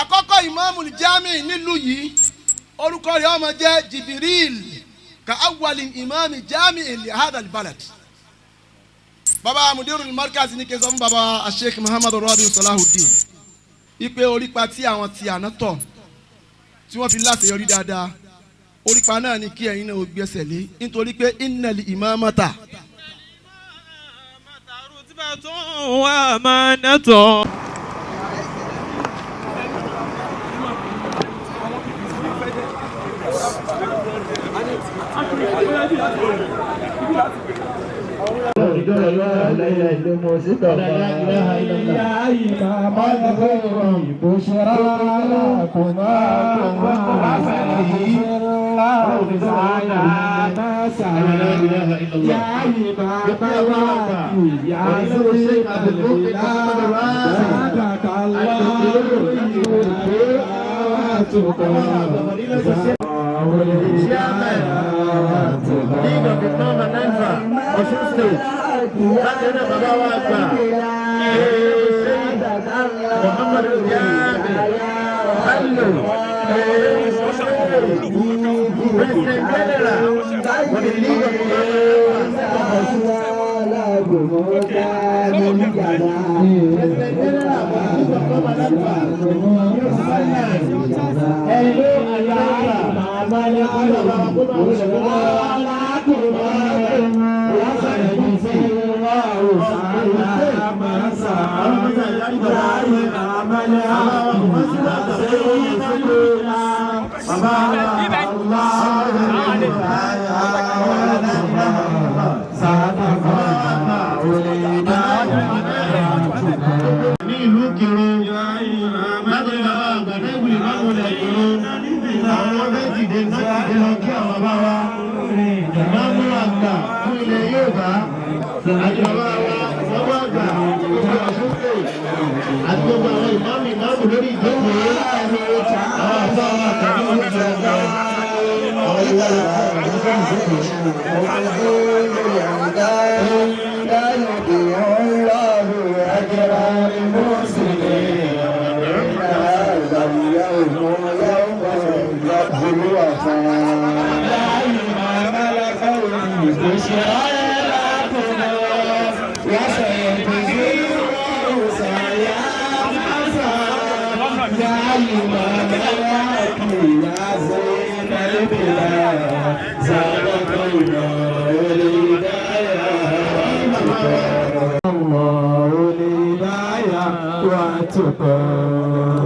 àkọ́kọ́ ìmáàmù jami nílùú yìí orúkọ rẹ̀ ó máa jẹ́ Jibril ka awwali ìmáàmù jami li hadha albalad. baba mudirul markaz ní kí n sọ fún baba Sheikh Muhammadu Rabiu Salahudeen ipe orípa tí àwọn ti àná tọ̀ tí wọ́n fi láti yọrí dáadáa orípa náà ni kí ẹ̀yin náà ó gbẹ́sẹ̀ lé nítorí pé innal imamata. wà máa nẹ́tọ̀. Osun State, bákan náà bàbá wa gbà Muhammadu Jami Bello, President General of the League of ní ìlú Ìkìrun láti bàbá àgbàdẹ́gbù ìmáàmù Ìkìrun àwọn méjìdé lọ kí àwọn bá wa ìmáàmù àgbà fún ilẹ̀ Yorùbá àti bàbá wa bàbá àgbà gbogbo Ọ̀ṣun State àti gbogbo àwọn ìmáàmù lórí ìjókòó àwọn àbá wa tàbí ìjọba àwọn ìwà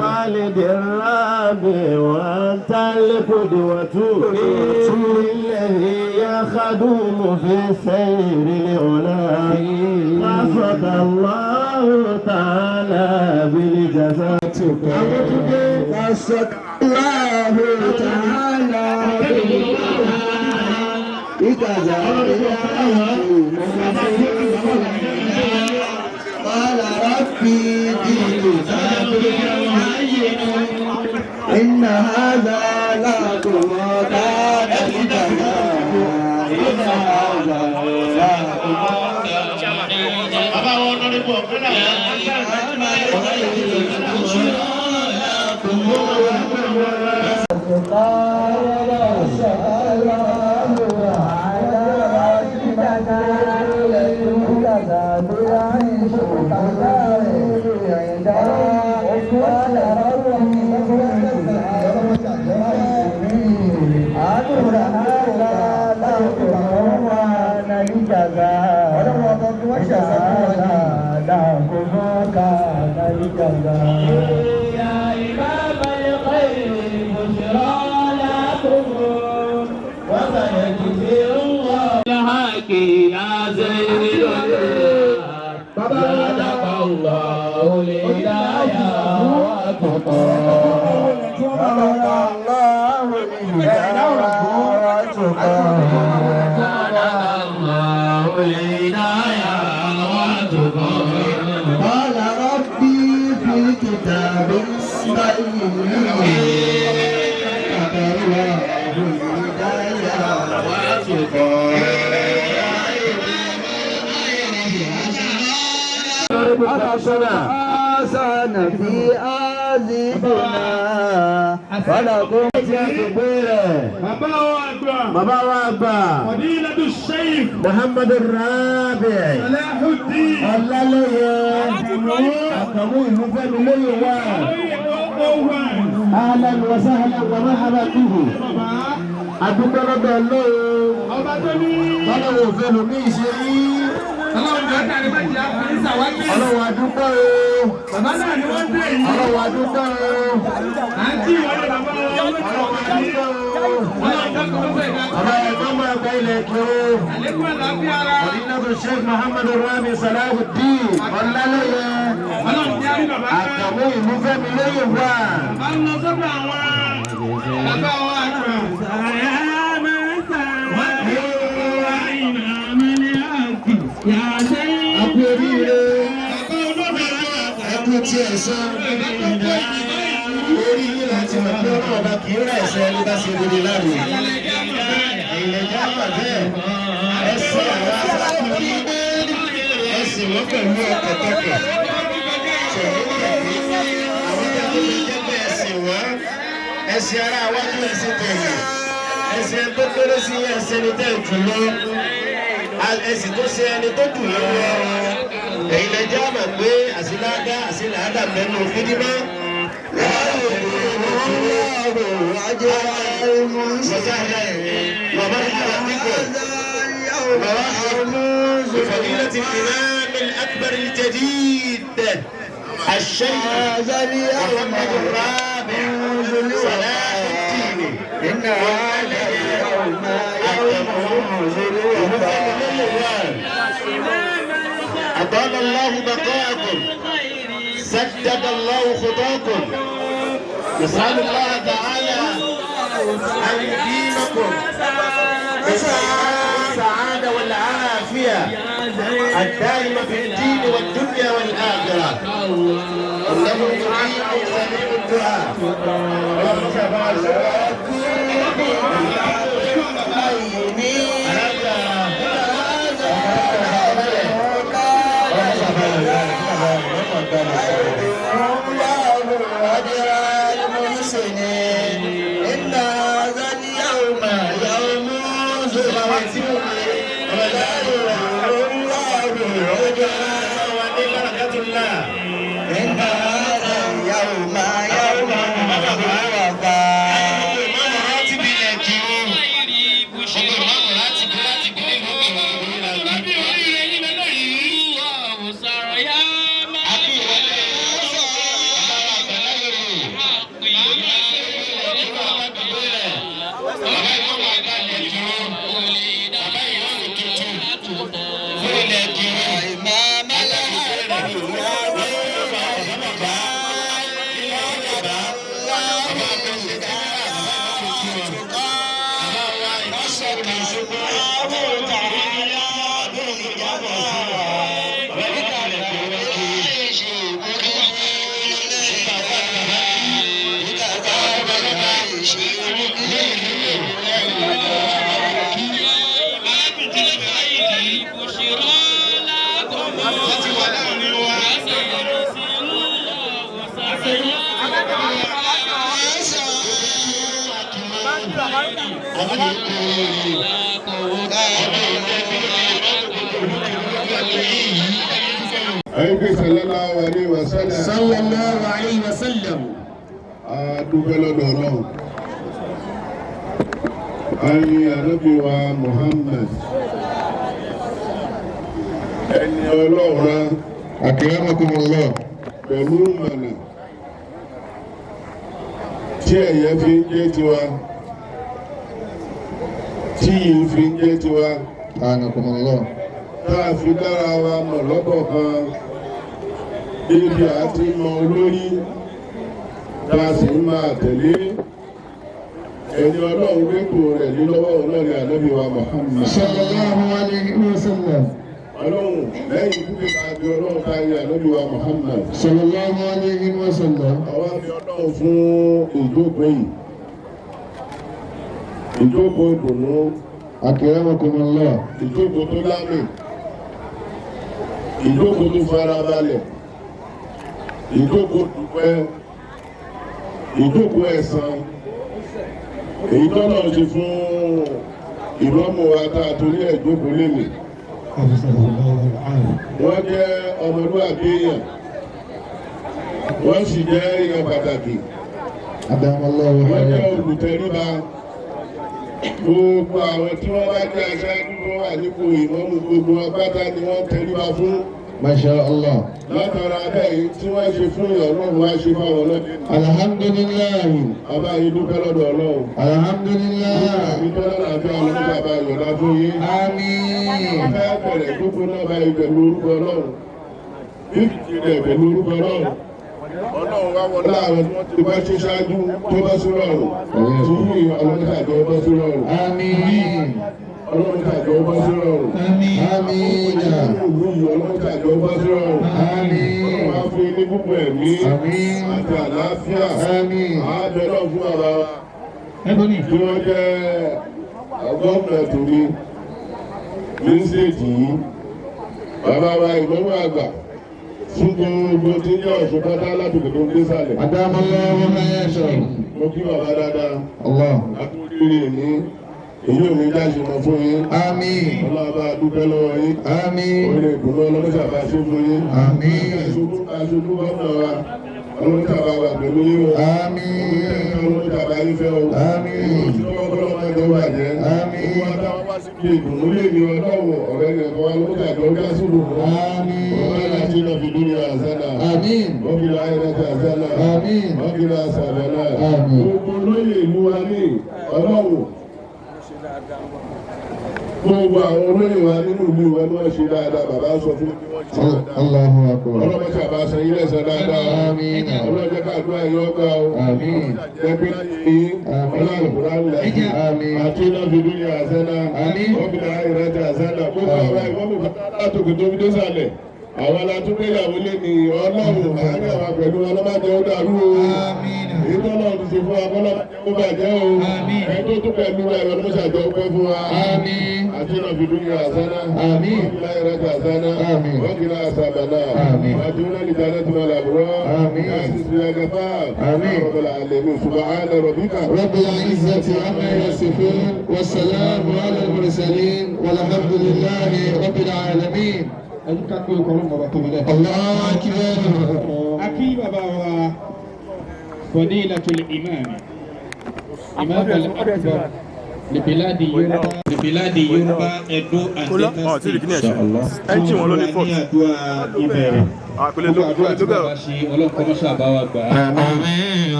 والد الرابع وأنت القدوة الذي يخدم في سير العلا قصد الله تعالى بالجزاء قصد الله تعالى قال ربي إن هذا لا كان لنا إن هذا لا قال ربي في كتاب حسن في يعذبنا ولكم تكبير بابا وابا فضيلة الشيخ محمد الرابع Salahudeen Olaleye Akamu ìlúfẹ́mi lóye wá. Ahlan wa sahlan wa marhaban bihi. Adúgbò lọ́dọ̀ lóo. Ọlọ́wọ́ òfin lómi ìṣe yìí. Ọlọ́wọ́ adúgbò o. Ọlọ́wọ́ adúgbò o. Ọlọ́wọ́ ẹ̀gbọ́n ilẹ̀ kí o. Fadilatu Sheikh Muhammad Rabiu Salahudeen Olaleye. Akamu ìlúfẹ́mi lóye wá. Tí ẹ̀sán orí yìí láti mọ̀ pé ọ̀rọ̀ ọba kì í rẹ̀ ẹ̀sẹ̀ ẹni bá ṣe gbogbo láàrin. Ìlẹ̀jà wà bẹ́ẹ̀ ẹ̀sìn àwọn afáàkùnrí ẹ̀sìn wọn pẹ̀lú ọ̀kọ̀tọ̀kọ̀. Àwọn tẹ́lẹ̀ lè jẹ́ pé ẹ̀sìn wọn ẹ̀sìn ara wájú ẹ̀sìn tẹ̀lé ẹ̀sìn tó kéré sí ẹ̀sìn ní tẹ̀ jùlọ ẹ̀sìn tó ṣe ẹni tó dùn lọ́wọ́ èyí lè jẹ́ àmà pé àsìláàdá mẹ́nu fídímọ́ بفضيلة الإمام الأكبر الجديد الشيخ محمد الرابع صلاح الدين إن هذا اليوم أطال الله بقاءكم سدد الله خطاكم نسأل الله تعالى أن يديمكم بالسعادة والعافية الدائمة في الدين والدنيا والآخرة إنه يعين سميع الدعاء Sallallahu alayhi wa sallam. Adúgbò lọ́dọ̀ Ọlọ́run. Ayé Ànábì wa Muhammad. Ẹni Ọlọ́run akramakumullah pẹ̀lú mọ̀nà tí ẹ̀yẹ fi ń jẹ́ tiwa, tí yìí fi ń jẹ́ tiwa. Akramakumullah. Táà fi dára wa mọ̀ lọ́bọ̀ kan. Ibi àti mọ olórí tá a sì máa tẹ̀lé ẹni Ọlọ́run gbẹ́kù rẹ̀ lílọ́wọ́ ọlọ́rin Ànábì wa Muhammad. Sallallahu alayhi wa sallam. Ọlọ́run lẹ́yìn kúkẹ́ àbí Ọlọ́run káyé Ànábì wa Muhammad. Sallallahu alayhi wa sallam. Àwọn àbí Ọlọ́run fún ìjókòó yìí. Ìjókòó ìdùnnú. Akramakumullah. Ìjókòó tó lámì. Ìjókòó tó farabalẹ̀. Ìjókòó dúpẹ́. ìjókòó ẹ̀san èyí tó náà ṣe fún ìmọ̀mù wa tá a torí ẹ̀ jókòó lélẹ̀. Wọ́n jẹ́ ọmọlúwàbí èèyàn, wọ́n sì jẹ́ èèyàn pàtàkì, wọ́n jẹ́ olùtẹríba. Gbogbo àwọn tí wọ́n bá jẹ́ aṣáájú tó wà nípò ìmọ̀mù gbogbo ọgbátá ni wọ́n tẹríba fún. Masha Allah. Látara bẹ́ẹ̀ tí wọ́n ṣe fún Ọlọ́run wá ṣe fáwọn náà. Alhamdulillahi. Ọba yìí dúpẹ́ lọ́dọ̀ Ọlọ́run. Alhamdulillahi. Àbí tọ́lá àbí ọlọ́run bàbá yọ̀dá fún yín. Àmín. Ọba bẹ̀rẹ̀ dúpẹ́ náà báyìí pẹ̀lú orúkọ Ọlọ́run. Bíbí rẹ̀ pẹ̀lú orúkọ Ọlọ́run. Ọlọ́run wá wọlé àwọn tí wọ́n ti bá ṣe ṣáájú tó bá sí rọrùn. Tí ọlọ́run tàjọ bá sí rọrùn. Àmín. Ọlọ́run tàjọ bá sí rọrùn. Àmín. Àmín. Ọlọ́run tàjọ bá sí rọrùn. Àmín. Ọlọ́run wá fún ní púpọ̀ ẹ̀mí àti àlàáfíà. Àmín. Àbẹ̀lọ́ fún ara wa. Tí wọ́n jẹ́ gómìnà tòní ní stéètì yìí. Bàbá wa ìmọ̀mù àgbà fún gbogbo tí ń jẹ́ ọ̀ṣun pátá látòkè tó ń gbé sálẹ̀. Adámọ́lá wọn máa yẹ ṣọ. Mo kí bàbá dáadáa. Akúrírì ní èyí ò ní jáde mọ́ fún yín. Àmín. Ọlọ́ba dúpẹ́ lọ́wọ́ yín. Àmín. Orílẹ̀ ìgbòho ọlọ́mọṣà bá ṣe fún yín. Àmín. Aṣojú gómìnà wa ọlọ́mọṣà bá wà pẹ̀lú yín o. Àmín. Ọlọ́mọṣà bá yín fẹ́ o. Àmín. Ọlọ́mọṣà jọ bàjẹ́. Àmín. Wọ́n á dáwọ́ wá síbi ìdùnnú lè ní ọlọ́wọ̀ ọ̀rẹ́ rẹ̀ kọ́ ọlọ́mọṣà jọ já sílùú. Àmín. آتنا في الدنيا حسنة آمين وفي الآخرة حسنة آمين وقنا عذاب النار آمين. Olóyè ìlú wa ní Ọlọ́run gbogbo àwọn olóyè wa nínú ìlú wa ni wọ́n ṣe dáadáa bàbá sọ fún mi wọ́n ṣe dáadáa. Allahu Akbar. Ọlọ́mọ ṣàbá san ilé ẹ̀sán dáadáa. Àmín. Ọlọ́jẹ́ káàdúrà yọ ọgbà o. Àmín. Ẹgbẹ́ ní ọlọ́run kúránlẹ̀. Àmín. Àti iná fi dúnyà àṣẹ́nà. Àmín. Ọ̀gbìn àìrẹ́tẹ̀ àṣẹ́nà. Gbogbo àwọn ìwọ́n mi látòkè tó fi dé sàlẹ̀. Àwọn alátúgbéyàwó lé ní Ọlọ́run àárín àwọn pẹ̀lú ọlọ́mọdé ó dàrú o. Èyí tó náà ti ṣe fún wa kọ́lọ́mọdé ó bàjẹ́ o. Ẹni tó tún pẹ̀lú ẹ̀rọ ọlọ́mọṣàjọ pẹ́ fún wa. Àti iná fi dúnyà àṣẹ́nà. Ọ̀gbìn àìrẹ́tẹ̀ àṣẹ́nà. Ọ̀gbìn àṣàbànà. Àti iná nìjà náà ti máa làbúrọ́. Láti ṣe ẹgbẹ́fà. Ọ̀gbìn àlẹ́mí subhana rabbika. Rabbil izzati amma yasifun wa salamun ala al-mursalin walhamdulillahi rabbil alamin. Ẹ̀yíká pé ọkọ̀ ọlọ́mọ bàbá tó mẹ́lẹ̀. Allahu akbar. Akí bàbá wa Fadilatul Imam al-Akbar Libiladi Yorùbá Edo and Delta State. Ẹnjí wọn ló ní fọ́ọ̀tù. Ní àdúrà ìbẹ̀rẹ̀. Gbogbo àdúrà tí bàbá ṣe ọlọ́kọ̀ọ́mọṣà bá wa gbà.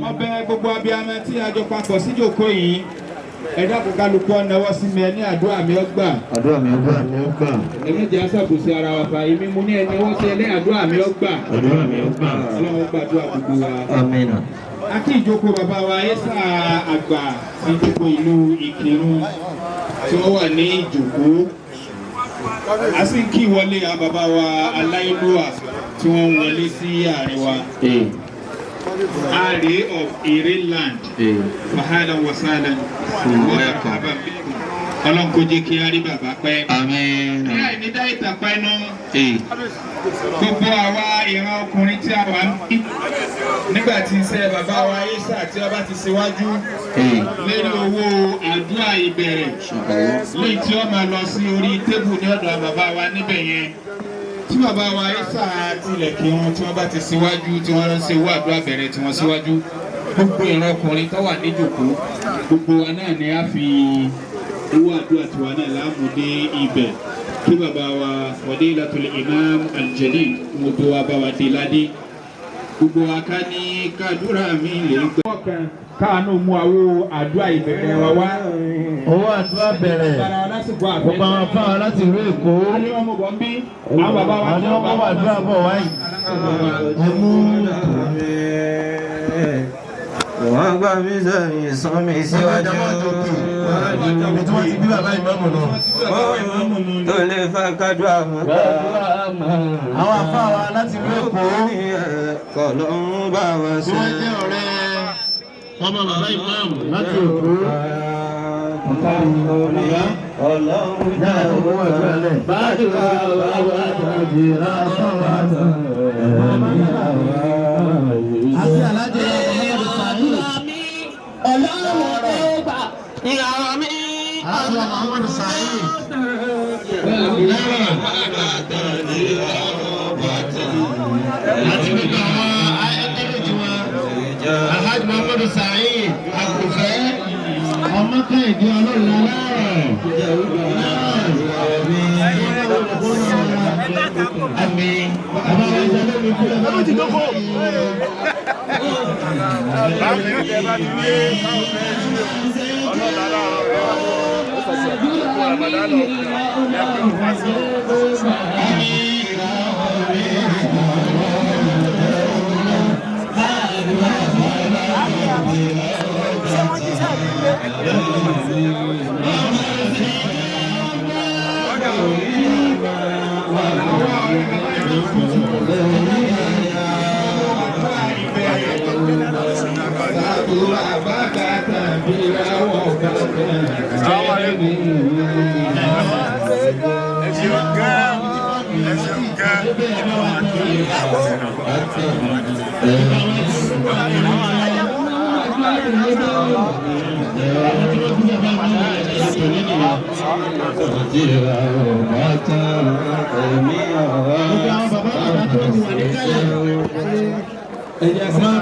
Wọ́n bẹ gbogbo abiyamọ tí a jọ papọ̀ síjókòó yìí. Ẹ dákun kálukú ọ̀nàwọ́ sí mi ẹ ní àdúrà mi ọgbà. Àdúrà mi ọgbà. Èmi jẹ́ aṣàkóso ara wa fa èmi mo ní ẹni ọwọ́ sí ẹ ní àdúrà mi ọgbà. Àdúrà mi ọgbà. Ọlọ́run gbàdúrà gbogbo wa. Àmín. A kí ìjókòó bàbá wa Ẹ́sà àgbà sí ìjókòó ìlú Ìkìrun tí wọ́n wà ní ìjókòó. A sì kí ìwọlé àwọn bàbá wa aláìlúwà tí wọ́n ń wọlé sí àárín wa. Are of Ireland. Fahalan wa sahlan. Ọlọ́run kó jẹ́ kí á rí bàbá pẹ́. Àmín. Ní àìní dá ìtàpá inú. Gbogbo àwa ìran ọkùnrin tí a wà ń bí. Nígbà tí iṣẹ́ bàbá wa Ẹ́sà tí ọba ti ṣíwájú. Lérí owó àdúrà ìbẹ̀rẹ̀. Léyìí tí ó máa lọ sí orí tébù ní ọ̀dọ̀ bàbá wa níbẹ̀ yẹn. Tí bàbá wa Ẹ́sà tilẹ̀ kí wọn tí wọ́n bá ti síwájú tí wọ́n ń ṣe owó àdúrà bẹ̀rẹ̀ tí wọ́n síwájú gbogbo ìran ọkùnrin tó wà níjòkó gbogbo wa náà ni a fi owó àdúrà tiwa náà láàmúdé ibẹ̀ kí bàbá wa Fadilatul Imam al-Jalil gbogbo wa bá wa dé ládé gbogbo wa ká ní kádúrà mi lè gbà. Káànù mú àwọ àdúrà ìbẹ̀rẹ̀ wa wá. Owó àdúrà bẹ̀rẹ̀. Gbogbo àwọn afáwa láti ìlú Èkó. Alẹ́ wọn mú bọ̀ ń bí. Àwọn bàbá wa ní wọ́n bá àdúrà bọ̀ wáyé. Ẹmú. Wọ́n gbà mí sẹ́yìn sán mi síwájú. Ibi tí wọ́n ti bí bàbá ìmáàmù náà. Tó lè fa kádùá mọ́. Àwọn afáwa láti ìlú Èkó. Kọ̀lọ́run bá wa Tí ṣe. wọ́n jẹ́ ọ̀rẹ́ ọmọ bàbá ìmáàmù láti Èkó. Ọlọ́run Náà owó ẹ̀rọ ẹ̀lẹ̀. Bàdúrà bàbá tàbí rásán wà tán. Àti alájẹ ìyàwó mi. Alájọ Muhammad Saheed. Àti gbogbo àwọn ayẹ́tẹ́lẹ̀ tí wọ́n. Alhaji Muhammad Saheed Àkùfẹ́. Ọmọ Kẹ́hìndé ọlọ́run aláàrọ̀. Àmín. Àbáwọ̀ ìjọba mi kú lọ́wọ́. Ẹ̀rọ ti dókò. Báwo ni ẹ bá ti dé káwọn fẹ́ ṣe ọlọ́run aláàrọ̀ rẹ̀ ó fẹsẹ̀ kó àbàdà lọ fún ẹ pé ó fà sí.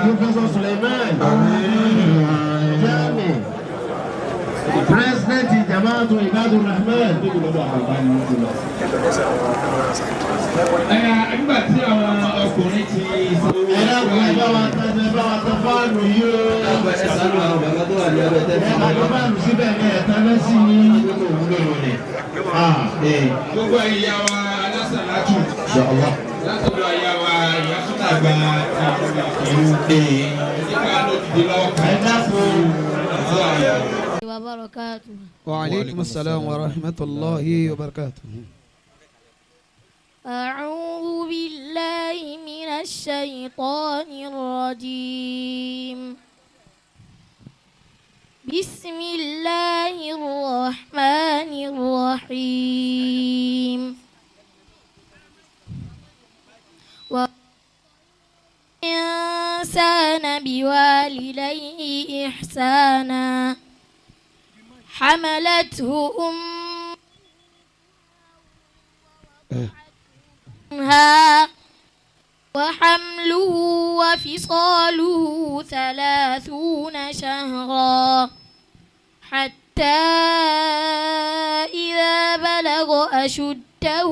Professor Suleiman Jami President Jama'atu Ibadur Rahman. Nígbà tí àwọn ọkùnrin ti sọ. Ẹ̀rọ ìgbà wa tán fáànù yìí o. Ẹ sánú àwọn bàbá tó wà ní abẹ́ tẹ́lẹ̀. Ẹ máa fáànù síbẹ̀ ní ẹ̀ta lẹ́sìn ní. Gbogbo ìyá wa alásàlátù. Látọ̀dọ̀ ìyá wa ìyá fúnà gba ìlú nípa ló ti di lọ́wọ́ kan. Ẹ dákun. وعليكم السلام ورحمة الله وبركاته. أعوذ بالله من الشيطان الرجيم. بسم الله الرحمن الرحيم. والإنسان بوالديه إحسانا حملته أمها وحمله وفصاله 30 شهرا حتى إذا بلغ أشده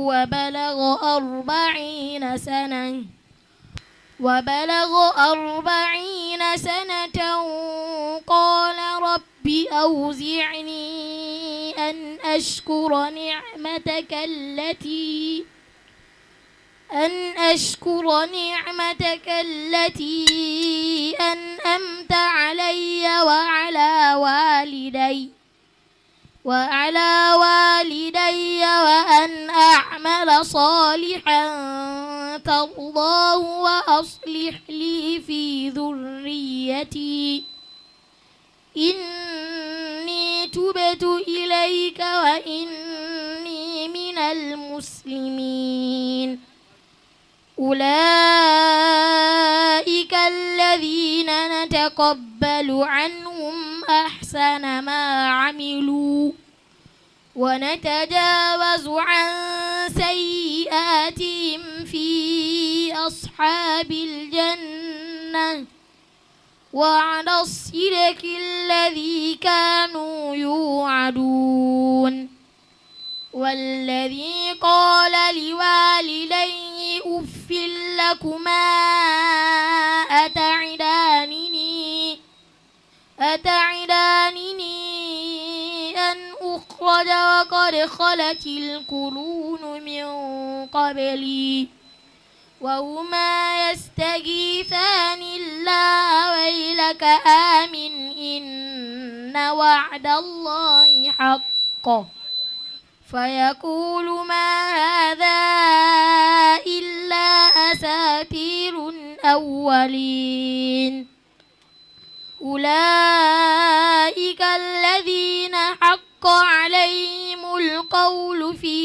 وبلغ 40 سنة قال رب أوزعني أن أشكر نعمتك التي أنأمت علي وعلى والدي وأن أعمل صالحا ترضاه وأصلح لي في ذريتي إني تبت إليك وإني من المسلمين. أولئك الذين نتقبل عنهم أحسن ما عملوا ونتجاوز عن سيئاتهم في أصحاب الجنة وعلى الصدق الذي كانوا يوعدون. والذي قال لوالديه أف لكما أتعدانني أن أخرج وقد خلت القرون من قبلي وهما يستغيثان الله ويلك آمن إن وعد الله حق فيقول ما هذا إلا أساطير الأولين. أولئك الذين حق عليهم القول في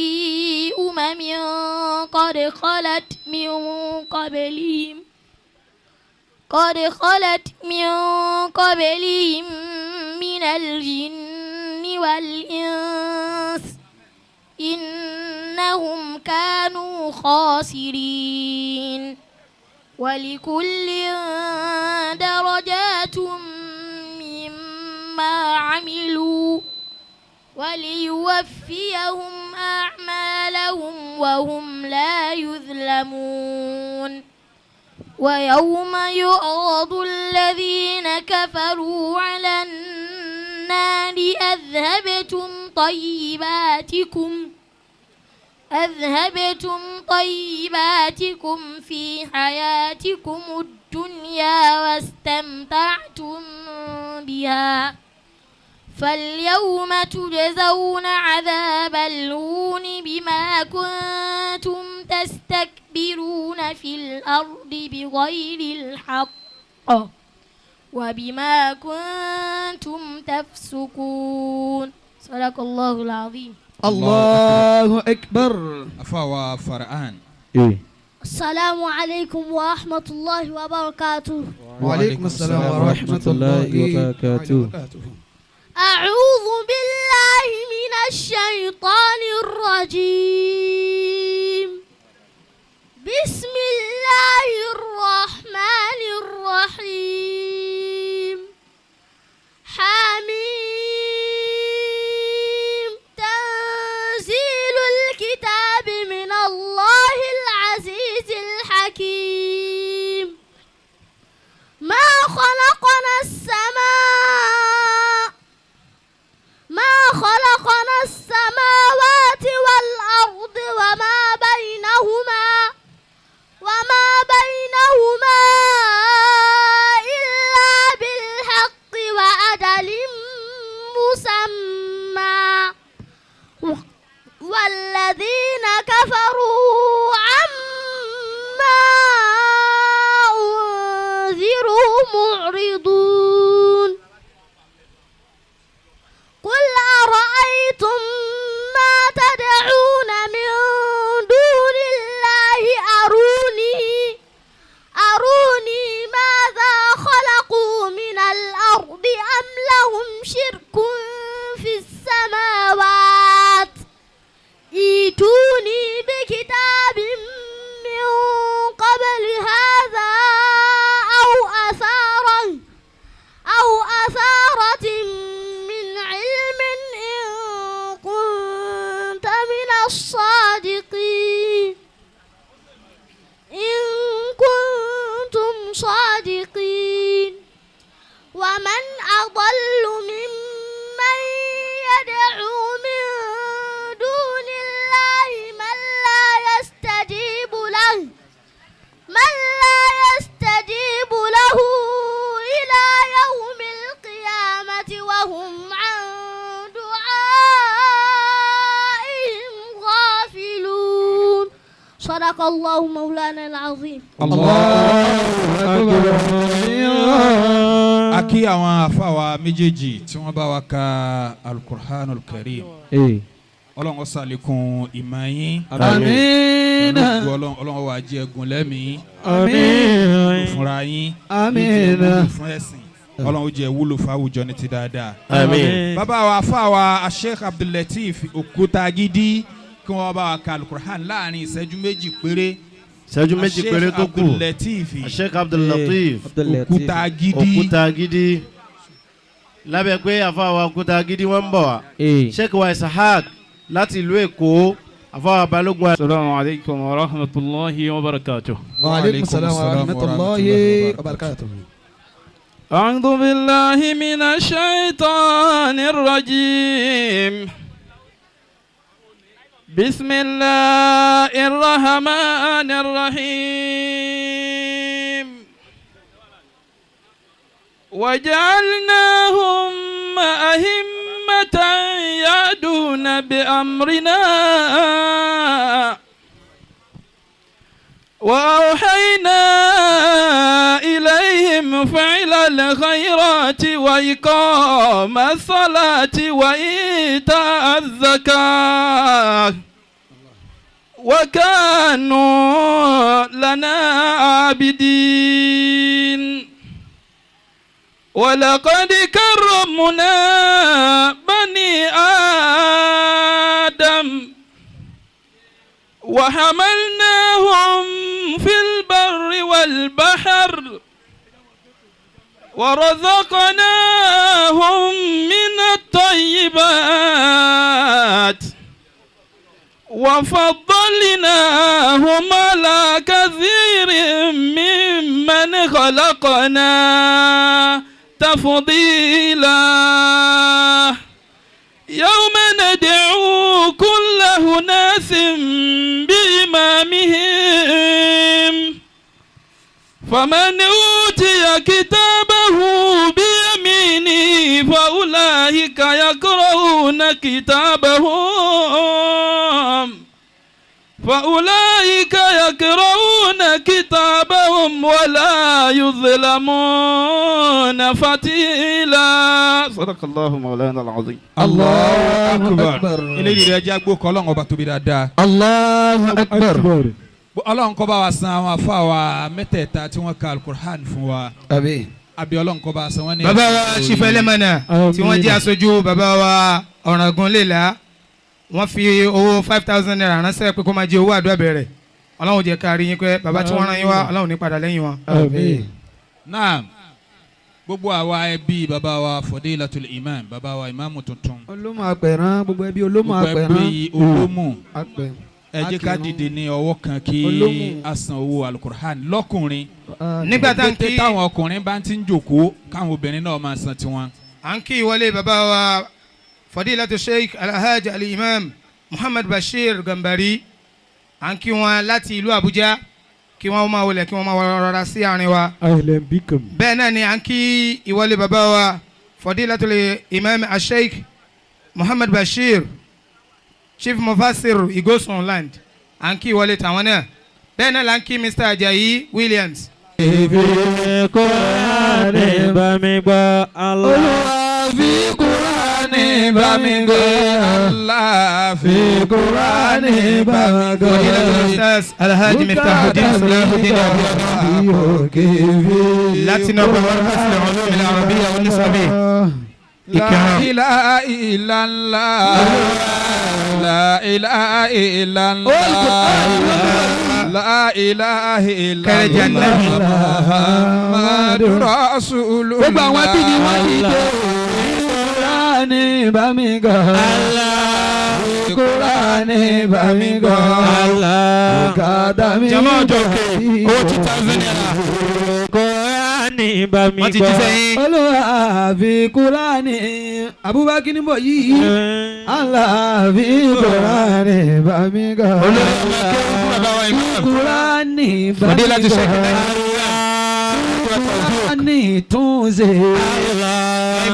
قد خلت من قبلهم من الجن والإنس إنهم كانوا خاسرين ولكل درجات مما عملوا وليوفيهم أعمالهم وهم لا يظلمون ويوم يعرض الذين كفروا على النار أذهبتم طيباتكم في حياتكم الدنيا واستمتعتم بها فاليوم تجزون عذاب الهون بما كنتم تستكبرون في الأرض بغير الحق وبما كنتم تفسقون صدق الله العظيم. الله أكبر. أفاوى فرعان. السلام عليكم ورحمة الله وبركاته. وعليكم السلام ورحمة الله وبركاته. أعوذ بالله من الشيطان الرجيم. بسم الله الرحمن الرحيم. حميم تنزيل الكتاب من الله العزيز الحكيم. ما خلقنا السماوات والأرض وما بينهما إلا بالحق وأجل مسمى والذين كفروا عما أنذروا معرضون. قل أرأيتم ما تدعون من دون الله أروني ماذا خلقوا من الأرض أم لهم شرك في السماوات ائتوني بكتاب من قبل هذا أو أثارة من علم إن كنت من الصادقين إن كنتم صادقين. ومن أضل ممن يدعو من دون الله من لا يستجيب له إلى يوم القيامة وهم عن دعائهم غافلون. صدق الله مولانا العظيم. الله أكبر. Akí àwọn àfáwà méjèèjì tí wọ́n bá wa ka Al-Qur'anul Karim. Ọlọ́run ó ṣàlékún ìmọ̀ yín. Àmín. Ọlọ́run wá jẹ́ ẹ̀gùn lẹ́mìí. Àmín. Fúnra yín. Àmín. Fún ẹ̀sìn. Ọlọ́run jẹ́ wúlò fáwùjọ ní ti dáadáa. Àmín. Bàbá wa àfáwà Sheikh Abdul-Lateef Òkútagídí kí wọ́n bá wa ka Al-Qur'an láàrin ìṣẹ́jú méjì péré. Ìṣẹ́jú méjì péré tó kù. Sheikh Abdul-Lateef Òkútagídí. Lábẹ́ pé àfáwà Òkútagídí wọ́n ń bọ̀ wá. Sheikh wa Ishaq láti ìlú Èkó. àfáwà Balógun. Assalamu alaikum wa rahmatullahi wa barakatuh. Wa alaikum salam wa rahmatullahi wa barakatuh. أعوذ بالله من الشيطان الرجيم. بسم الله الرحمن الرحيم. وجعلناهم أئمة يهدون بأمرنا وأوحينا إليهم فعل الخيرات وإقام الصلاة وإيتاء الزكاة وكانوا لنا عابدين. ولقد كرمنا بني وحملناهم في البر والبحر ورزقناهم من الطيبات وفضلناهم على كثير ممن خلقنا تفضيلا يوم ندعو كل أناس بإمامهم فمن أوتي كتابه بيمينه فأولئك يقرؤون كتابهم ولا يظلمون فتيلا صدق الله مولانا العظيم. الله أكبر. إلى رجاء بوكالون وبتوبيدا. الله أكبر. Ọlọ́run kó bá wa san àwọn àfáà wa mẹ́tẹ̀ẹ̀ta tí wọ́n ka alukur'an fún wa. Àbí. Àbí Ọlọ́run kó bá wa san wọ́n ní. bàbá wa Ṣífẹ́ Lẹ́mọ̀nà tí wọ́n jẹ́ aṣojú bàbá wa Ọ̀ràngún Lélà wọ́n fi owó 5,000 naira ránṣẹ́ pé kó máa jẹ owó àdúrà bẹ̀rẹ̀. Ọlọ́run jẹ́ ká rí yín pé bàbá tí wọ́n rán yín wá Ọlọ́run ní padà lẹ́yìn wọn. Àbí. Naam. Gbogbo àwa ẹbí bàbá wa Fadilatul Imam bàbá wa ìmáàmù tuntun. Olómù àpẹ̀rán gbogbo ẹbí olómù àpẹ̀rán. Gbogbo ẹbí olómù. Àpẹ̀. Ẹ jẹ́ ká dìde ní ọwọ́ kan kí a san owó alukur'an lọ́kùnrin. Nígbà tá n kí táwọn ọkùnrin bá ti ń jòkó káwọn obìnrin náà máa san tiwọn. à ń kí ìwọlé bàbá wa Fadilatu Sheikh Alhaji Al-Imam Muhammad Bashir Gambari à ń kí wọn láti ìlú Abuja kí wọ́n máa wọlé kí wọ́n máa rọra sí àárín wa. bẹ́ẹ̀ náà ni à ń kí ìwọlé bàbá wa Fadilatu Imam Sheikh Muhammad Bashir Chief Mufassir Igosun Land à ń kí ìwọlé tàwọn náà bẹ́ẹ̀ náà là ń kí Mr. Ajayi Williams. Ibi Kùránì bá mi gbọ́ Allah. Olúwa fi Kùránì bá mi gbọ́ Allah. Fi Kùránì bá mi gbọ́. Ustaz Alhaji Miftahuddin Salahudeen láti náà bọ̀ wọ́n fún sílẹ̀ ọ̀nà ìlà Rabiu onísàbí. La ilaha illallah. La ilaha illallah. La ilaha illallah. Muhammadur Rasulullah. Gbogbo àwọn tí ni wọ́n dìde. Kùránì bá mi gbọ́. Kùránì bá mi gbọ́. Kàdá mi jama ọjọ́ òkè owó 2,000 naira. Kùránì bá mi wọ́n ti gbọ́. jí sẹ́yìn. Olúwa fi Kùránì Abubakar ní bọ̀ yìí. Allah fi Kùránì bá mi gbọ́. Kùránì bá mi gbọ́. Kùránì tún ṣe.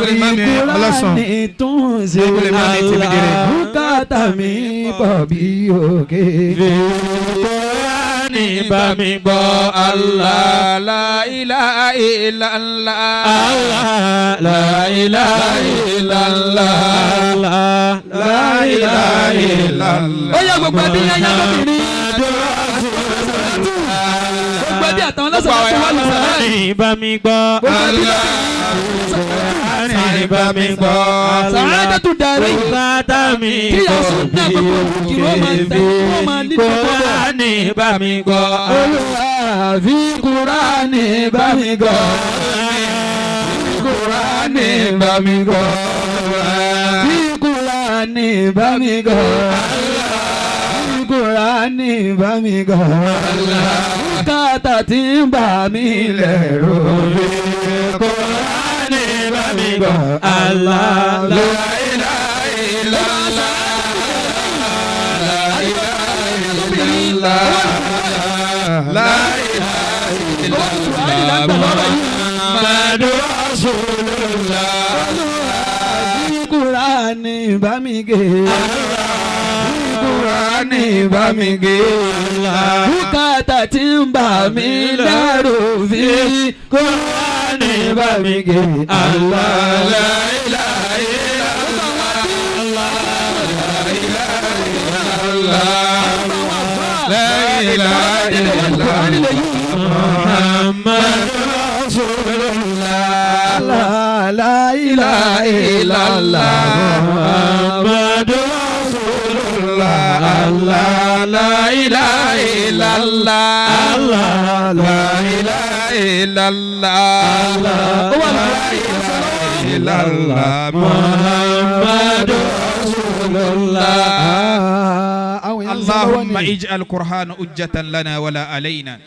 Kùránì tún ṣe. Bùkátà mi bọ̀ bí òkè. Kùránì bá mi gbọ́ Allah. La ilaha illallah. Allah. La ilaha illallah. Allah. La ilaha illallah. Ó yá gbogbo ẹbí yẹn yá lóbìnrin. Gbogbo ẹbí àtàwọn lọ́sọ̀rọ̀ tó wà lọ́sọ̀rọ̀. Kùránì bá mi gbọ́ Allah. Kùránì bá mi gbọ́ Allah. Sàádàtú darí. Bùkátà mi Kíyà sún náà gbogbo kìlọ̀ máa ń tẹ̀ wọ́n máa ní ìdókòwò. Kùránì bá mi gbọ́ Olúwa fi Kùránì bá mi gbọ́. Kùránì bá mi gbọ́. Fi Kùránì bá mi gbọ́. Fi Kùránì bá mi gbọ́. Bùkátà tí ń bà mí lẹ́rù. Fi Kùránì bá mi gbọ́. Allah. La ilaha illallah. La ilaha illallah. La ilaha illallah. Muhammadur Rasulullah. Fi Kùránì bá mi gé. Fi Kùránì bá mi gé. Bùkátà tí ń bà mí lẹ́rù. Fi Kùránì bá mi gé. Allah. La ilaha illallah. La ilaha illallah. Muhammadur Rasulullah. La ilaha illallah. Muhammadur Rasulullah. Allah la ilaha illallah Allah la ilaha illallah la ilaha illallah Muhammadur Rasulullah اللهم اجعل القرآن حجة لنا ولا علينا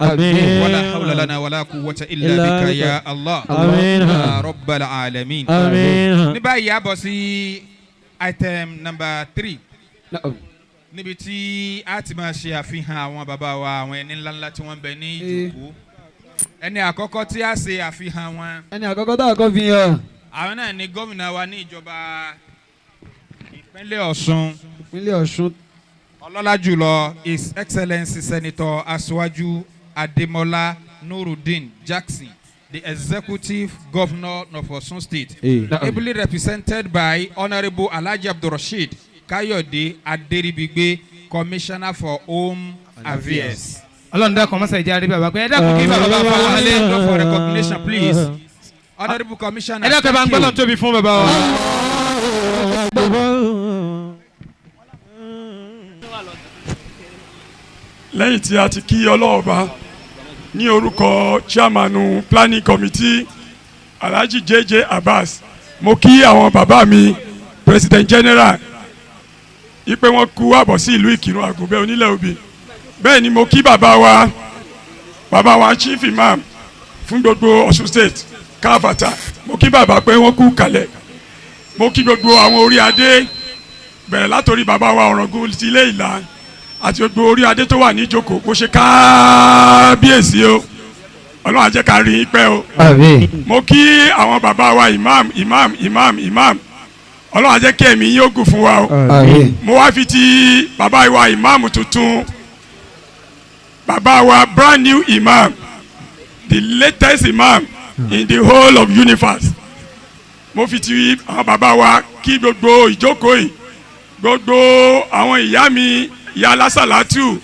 ولا حول لنا ولا قوة إلا بك يا الله يا رب العالمين نبا يا بوسي item number 3 níbi tí a ti máa ṣe àfihàn àwọn bàbá wa àwọn ẹni ńláńlá tí wọ́n bẹ ní ìjòkó ẹni àkọ́kọ́ tí a ṣe àfihàn wọn ẹni àkọ́kọ́ tá a kọ́ fi hàn àwọn náà ni gómìnà wa ní ìjọba ìpínlẹ̀ Ọ̀ṣun ọlọ́lá jùlọ His Excellency Senator Asiwaju Ademola Nurudeen Jackson, the Executive Governor of Osun State, ably represented by Honorable Alhaji Abdulrasheed Kayode Aderibigbe, Commissioner for Home Affairs. Ọlọ́run dákun mọ́sá ìjà àríbí àbá pé ẹ dákun kí bàbá bá wà lé for recognition please. Honorable Commissioner. Ẹ dákun bá ń gbọ́dọ̀ tóbi fún bàbá wa. lẹ́yìn tí a ti kí ọlọ́ọ̀ba ní orúkọ chairmanu planning committee Alhaji JJ Abbas, mo kí àwọn bàbá mi president general ipe wọn kú àbọ̀ sí ìlú Ìkìrun Àgùnbẹ́ onílẹ̀ Òbí. Bẹ́ẹ̀ ni mo kí bàbá wa chief imam fún gbogbo Ọ̀ṣun state káfàtà, mo kí bàbá pé wọ́n kú kalẹ̀. Mo kí gbogbo àwọn orí adé bẹ̀rẹ̀ látòrí bàbá wa Ọ̀ràngún ti ilé Ìlá àti gbogbo orí adé tó wà ní ìjókòó kó ṣe kábíyèsí o, Ọlọ́run á jẹ́ ká rí pẹ́ o. Mo kí àwọn bàbá wa imam Ọlọ́run á jẹ́ kí ẹ̀mí yín ó gùn fún wa o. Mo wá fi ti bàbá wa imam tuntun, bàbá wa brand new imam, the latest imam in the whole of universe. Mo fi ti àwọn bàbá wa kí gbogbo ìjókòó yìí, gbogbo àwọn ìyá mi, ìyá alásàlátù,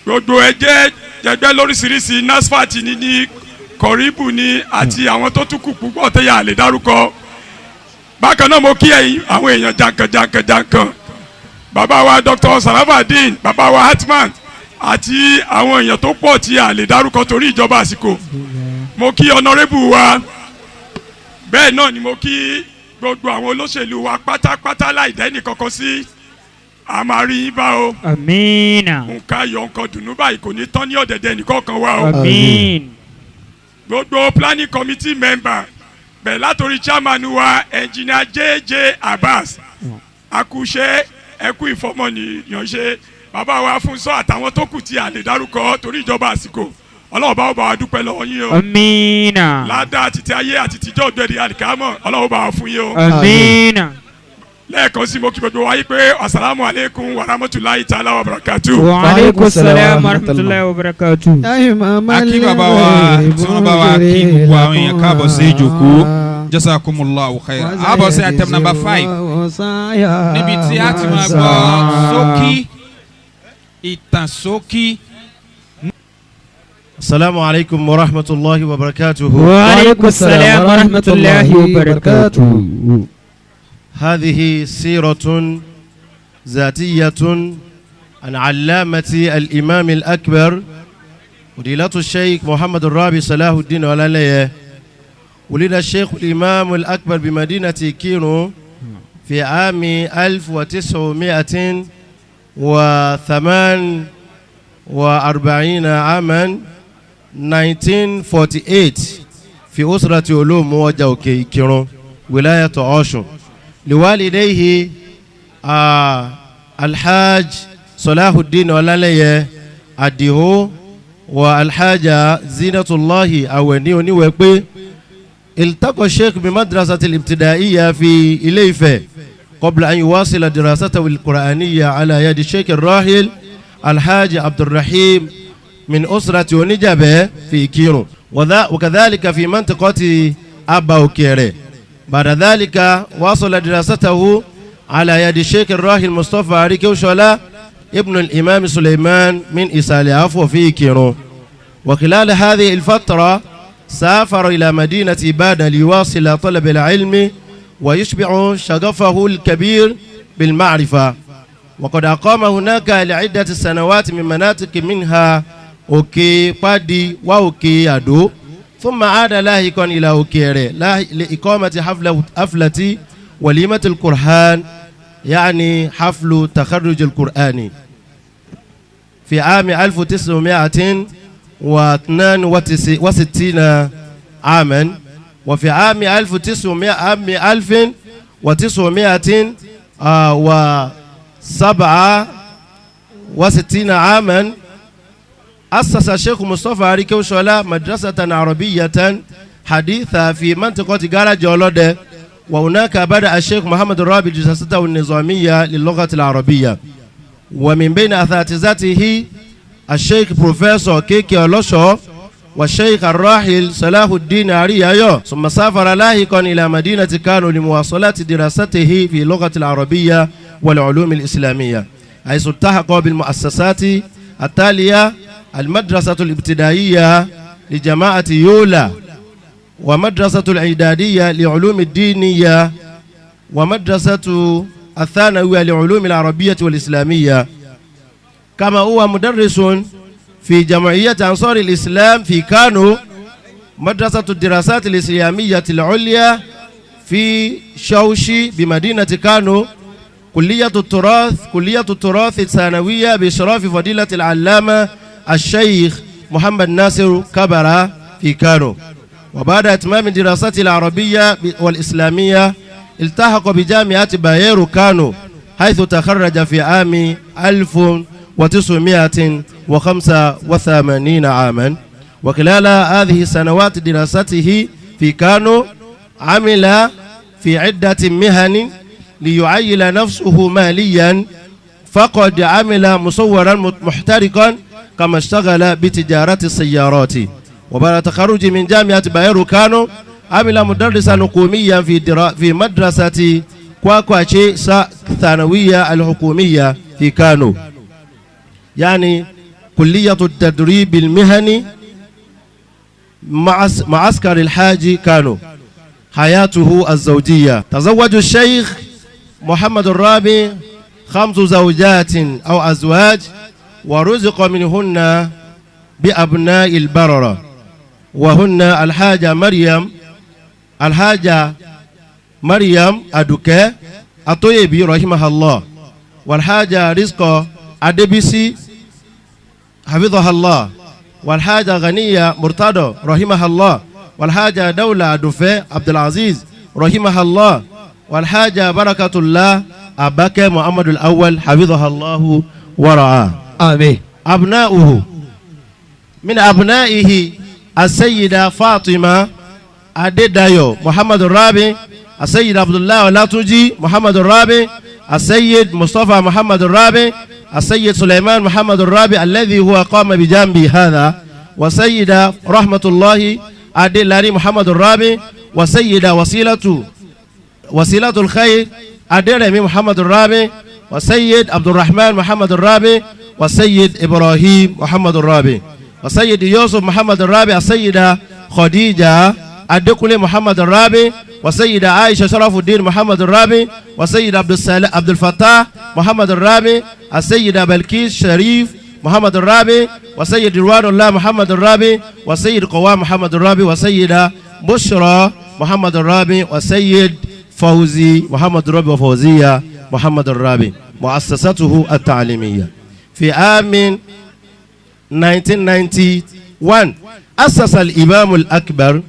gbogbo ẹgbẹ́ lóríṣiríṣi NASFAT ní kọ̀ríbù ní àti àwọn tó tún kù púpọ̀ tẹ́yà lè dárúkọ. Bákan náà mo kí àwọn èèyàn jankan, bàbá wa Dr. Salahudeen, bàbá wa Hatman àti àwọn èèyàn tó pọ̀ tí a lè dárúkọ torí ìjọba àsìkò. Mo kí honorable wa, bẹ́ẹ̀ náà ni mo kí gbogbo àwọn olóṣèlú wa pátápátá láì dẹ́ni kankan sí. A máa rí yín bá o. Àmín. Nǹkan ayọ̀ nǹkan dùnú báyìí kò ní tán ní ọ̀dẹ̀dẹ̀ nìkankan wa o. Àmín. Gbogbo planning committee member bẹ̀rẹ̀ látòrí chairman wa engineer JJ Abbas, akúṣe ẹkú ìfọmọnìyàn ṣe, bàbá wa Fúnsọ àtàwọn tó kù tí a lè dárúkọ torí ìjọba àsìkò. Ọlọ́run bá wa dúpẹ́ lọ́wọ́ yín o. Àmín. Ládàá àti ti ayé àti tìjọ́ ògbẹ́rì àlìkámọ̀ Ọlọ́run bá wa fún yín o. Àmín. Lẹ́ẹ̀kan sí mo kí gbogbo wa yí pé asalaamu aleykum wa rahmatulahi ta'ala wa barakatu. Wa aleykum salaam wa rahmatulahi wa barakatu. Akí bàbá wa tí wọ́n bá wa kí gbogbo àwọn èèyàn káàbọ̀ sí ìjókòó. Jazakumullahu khairan. Àbọ̀ sí item number 5. Níbi tí a ti máa gbọ́ ìtàn ṣókí. Assalamu alaikum wa rahmatullahi wa barakatuhu. Wa aleykum salaam wa rahmatulahi wa barakatu. هذه سيرة ذاتية عن علامة الإمام الأكبر فضيلة الشيخ محمد الرابي صلاحودين أولاليه. ولد الشيخ الإمام الأكبر بمدينة إكيرون في عام 1948 عاما 1948 في أسرة علوم موجه إكيرون ولاية أوشن. لوالديه الحاج صلاحودين أولاليه أديه والحاجة زينة الله أوني وقبي. التقى الشيخ بمدرسة الابتدائية في إليفة قبل أن يواصل دراسته القرآنية على يد الشيخ الراحل الحاج عبد الرحيم من أسرة ونجبة في كيرو، وكذلك في منطقة أبا وكيري. بعد ذلك واصل دراسته على يد الشيخ الراحل مصطفى عريكي وشولا ابن الإمام سليمان من إسال عفو في كيرو. وخلال هذه الفترة سافر إلى مدينة إبادة ليواصل طلب العلم ويشبع شغفه الكبير بالمعرفة. وقد أقام هناك لعدة سنوات من مناطق منها أوكي بادي وأوكي أدو ثم عاد لاحقا إلى أوكيري لإقامة حفلة وليمة القرآن يعني حفل تخرج القرآن في عام 1962 عاما وفي عام 1967 عاما أسس الشيخ مصطفى عريكو شولا مدرسة عربية حديثة في منطقة غاراج أولودة وهناك بدأ الشيخ محمد الرابي جلسته النظامية للغة العربية ومن بين أساتذته الشيخ بروفيسور كيكي أولوشو والشيخ الراحل صلاحودين عريايو ثم سافر لاحقا إلى مدينة كانو لمواصلة دراسته في اللغة العربية والعلوم الإسلامية حيث التحق بالمؤسسات التالية المدرسة الابتدائية لجماعة يولا ومدرسة الإعدادية لعلوم الدينية ومدرسة الثانوية لعلوم العربية والإسلامية كما هو مدرس في جمعية أنصار الإسلام في كانو مدرسة الدراسات الإسلامية العليا في شوشي بمدينة كانو كلية التراث الثانوية بإشراف فضيلة العلامة الشيخ محمد ناصر كبرة في كانو وبعد إتمام دراسات العربية والإسلامية التحق بجامعة بايرو كانو حيث تخرج في عام 1985 عاما وخلال هذه السنوات دراسته في كانو عمل في عدة مهن ليعيل نفسه ماليا فقد عمل مصورا محترقا كما اشتغل بتجارة السيارات وبعد تخرج من جامعة بايرو كانو عمل مدرسا حكوميا في مدرسة كواكواتشي الثانوية الحكومية في كانو يعني كلية التدريب المهني معسكر الحاج كانو. حياته الزوجية تزوج الشيخ محمد الرابي 5 زوجات أو أزواج ورزق منهن بأبناء البررة وهن الحاجة مريم أدوكي أطيبي رحمها الله والحاجة رزق أدبسي حفظها الله والحاجة غنية مرتضى رحمها الله والحاجة دولة أدوفي عبد العزيز رحمها الله والحاجة بركة الله أباك محمد الأول حفظها الله ورعاه آمين. أبناؤه من أبنائه السيدة فاطمة أديدايو محمد الرابي السيد عبد الله ولاتوجي محمد الرابي السيد مصطفى محمد الرابي السيد سليمان محمد الرابي الذي هو قام بجانبي هذا وسيدة رحمة الله أديلاري محمد الرابي وسيدة وسيلة الخير أديرمي محمد الرابي وسيد عبد الرحمن محمد الرابي وسيد إبراهيم محمد الرابي وسيد يوسف محمد الرابي السيدة خديجة أدكولي محمد الرابي وسيدة عائشة شرف الدين محمد الرابي وسيد عبد الفتاح محمد الرابي السيدة بلكيس شريف محمد الرابي وسيد روان الله محمد الرابي وسيد قوام محمد الرابي وسيدة بشرى محمد الرابي وسيد فوزي محمد الرابي وفوزية محمد الرابي. مؤسسته التعليمية في عام 1991 أسس الإمام الأكبر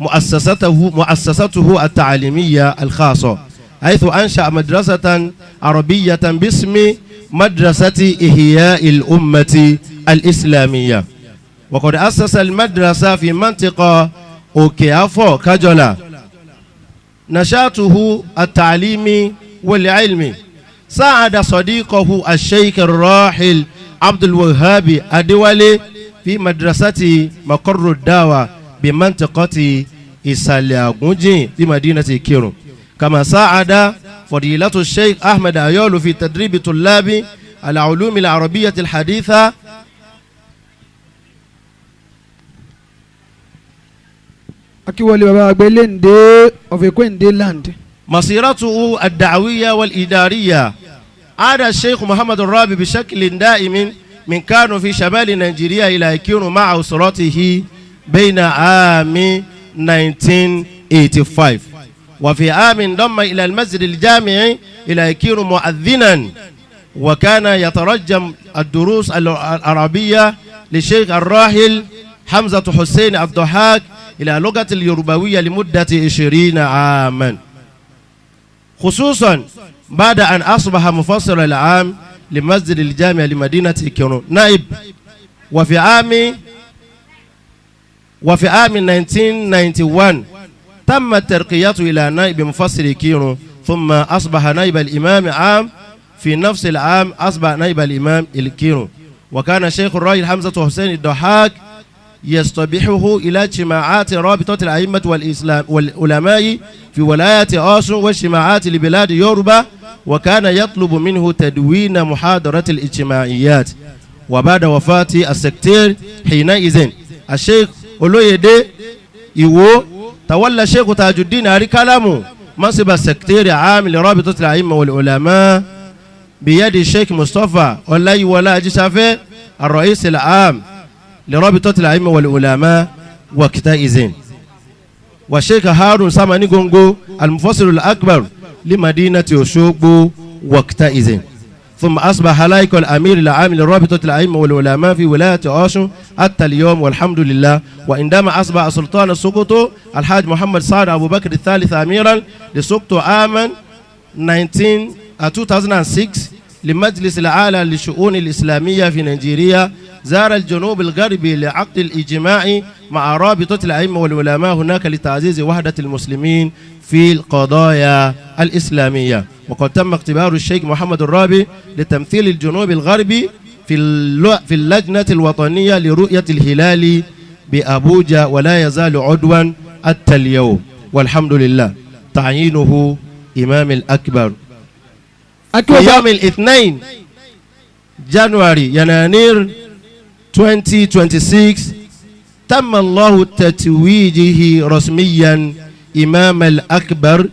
مؤسسته التعليمية الخاصة حيث أنشأ مدرسة عربية باسم مدرسة إحياء الأمة الإسلامية وقد أسس المدرسة في منطقة أوكيافو كاجولا. نشاطه التعليمي والعلمي ساعد صديقه الشيخ الراحل عبد الوهاب الدولي في مدرسة مقر الدعوة بمنطقة إسالياغونجي في مدينة إكيرون كما ساعد فضيلة الشيخ أحمد أيولو في تدريب طلاب العلوم العربية الحديثة akiwali baba agbelende of Ekwende land. مسيرته الدعوية والإدارية عاد الشيخ محمد الرابي بشكل دائم من كانوا في شمال نيجيريا إلى إكيرون مع أسرته بين عام 1985 وفي عام انضم إلى المسجد الجامعي إلى إكيرون مؤذنا وكان يترجم الدروس العربية للشيخ الراحل حمزة حسين الضحاك إلى لغة اليوروباوية لمدة 20 عاما خصوصا بعد أن أصبح مفسر العام لمسجد الجامع لمدينة إكيرون نائب وفي عام 1991 تم ترقيته إلى نائب مفسر إكيرون ثم أصبح نائب الإمام عام في نفس العام أصبح نائب الإمام إكيرون وكان الشيخ الراحل حمزة حسين الضحاك يستبيحه إلى اجتماعات رابطة الأئمة والعلماء في ولاية أوسن واجتماعات لبلاد يوروبا وكان يطلب منه تدوين محاضرة الاجتماعيات وبعد وفاة السكتير حينئذ الشيخ أولويدي إيوو تولى الشيخ تاج الدين علي كلامه منصب السكتير عام لرابطة الأئمة والعلماء بيد الشيخ مصطفى أولي ولا جسافي الرئيس العام لرابطة الأئمة والعلماء وقتئذ والشيخ هارون ساماني غونغو المفسر الأكبر لمدينة أوشوغبو وقتئذ ثم أصبح لايك الأمير العام لرابطة الأئمة والعلماء في ولاية أوسن حتى اليوم والحمد لله وعندما أصبح سلطان السقوط الحاج محمد سعد أبو بكر الثالث أميرا لسقوط عاما 2006 لمجلس الأعلى للشؤون الإسلامية في نيجيريا زار الجنوب الغربي لعقد الإجماع مع رابطة الأئمة والعلماء هناك لتعزيز وحدة المسلمين في القضايا الإسلامية وقد تم اختبار الشيخ محمد الرابي لتمثيل الجنوب الغربي في اللجنة الوطنية لرؤية الهلال بأبوجا ولا يزال عضوا حتى اليوم والحمد لله تعيينه إمام الأكبر في يوم الاثنين جانوري يناير 2026 تم الله تتويجه رسميا إمام الأكبر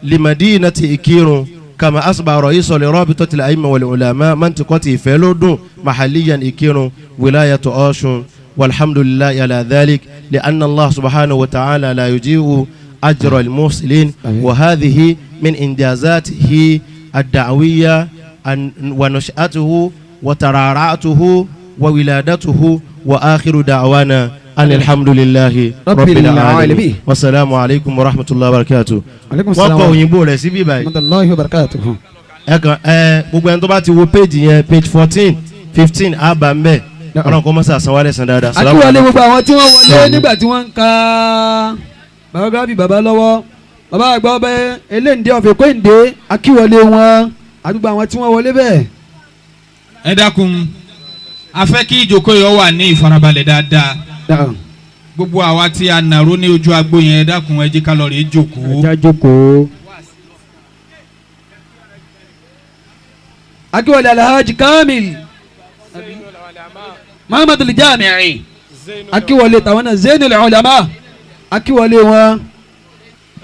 لمدينة إكيرون كما أصبح رئيس لرابطة الأئمة والعلماء منطقة إيفلودون محليا إكيرون ولاية أوسن والحمد لله على ذلك لأن الله سبحانه وتعالى لا يجيء أجر المرسلين وهذه من إنجازاته الدعوية ونشأته وترعرعته وولادته وآخر دعوانا أن الحمد لله رب العالمين والسلام عليكم ورحمة الله وبركاته. عليكم السلام ورحمة الله وبركاته. gbogbo ẹni tó bá ti wo page yẹn page 14 15 àbá mbẹ ọlọ́run kọ́ mọ́sá sanwó alẹ́ san dáadáa. akíwọlé gbogbo àwọn tí wọ́n wọlé nígbà tí wọ́n ń ka biography bàbá lọ́wọ́ bàbá àgbà ọbẹ̀ eléǹdé ọ̀fẹ́ kóńdé akíwọlé wọn àdúgbò àwọn tí wọ́n wọlé bẹ́ẹ̀. ẹ dákun a fẹ́ kí ìjókòó yọ wà ní ìfarabalẹ̀ dáadáa gbogbo àwa tí a nàró ní ojú agbo yẹn ẹ dákun ẹ jẹ́ ká lọ rèé jókòó. ẹ já jókòó. akíwọlé alhaji kamil muhammadu lijami'i akíwọlé tàwọn náà zainul ulama akíwọlé wọn.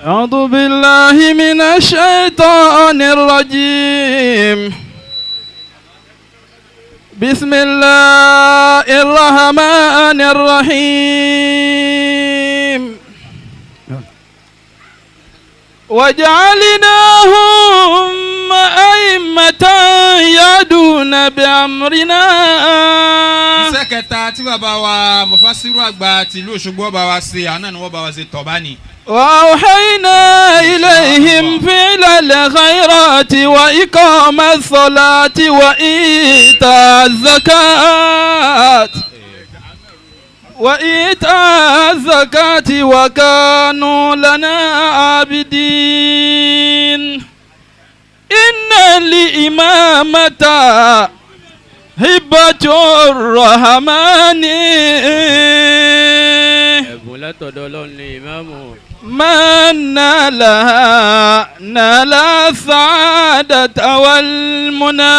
أعوذ بالله من الشيطان الرجيم بسم الله الرحمن الرحيم وجعلناهم أئمة يهدون بأمرنا. iṣẹ́ kẹta tí bàbá wa mufasiru àgbà tìlú Òṣogbo bá wa ṣe àná ni wọ́n bá wa ṣe Turbaning. وأوحينا إليهم فعل الخيرات وإقام الصلاة وإيتاء الزكاة وكانوا لنا عابدين. إن الإمامة هبة الرحمن من نالها نال السعادة والمنى.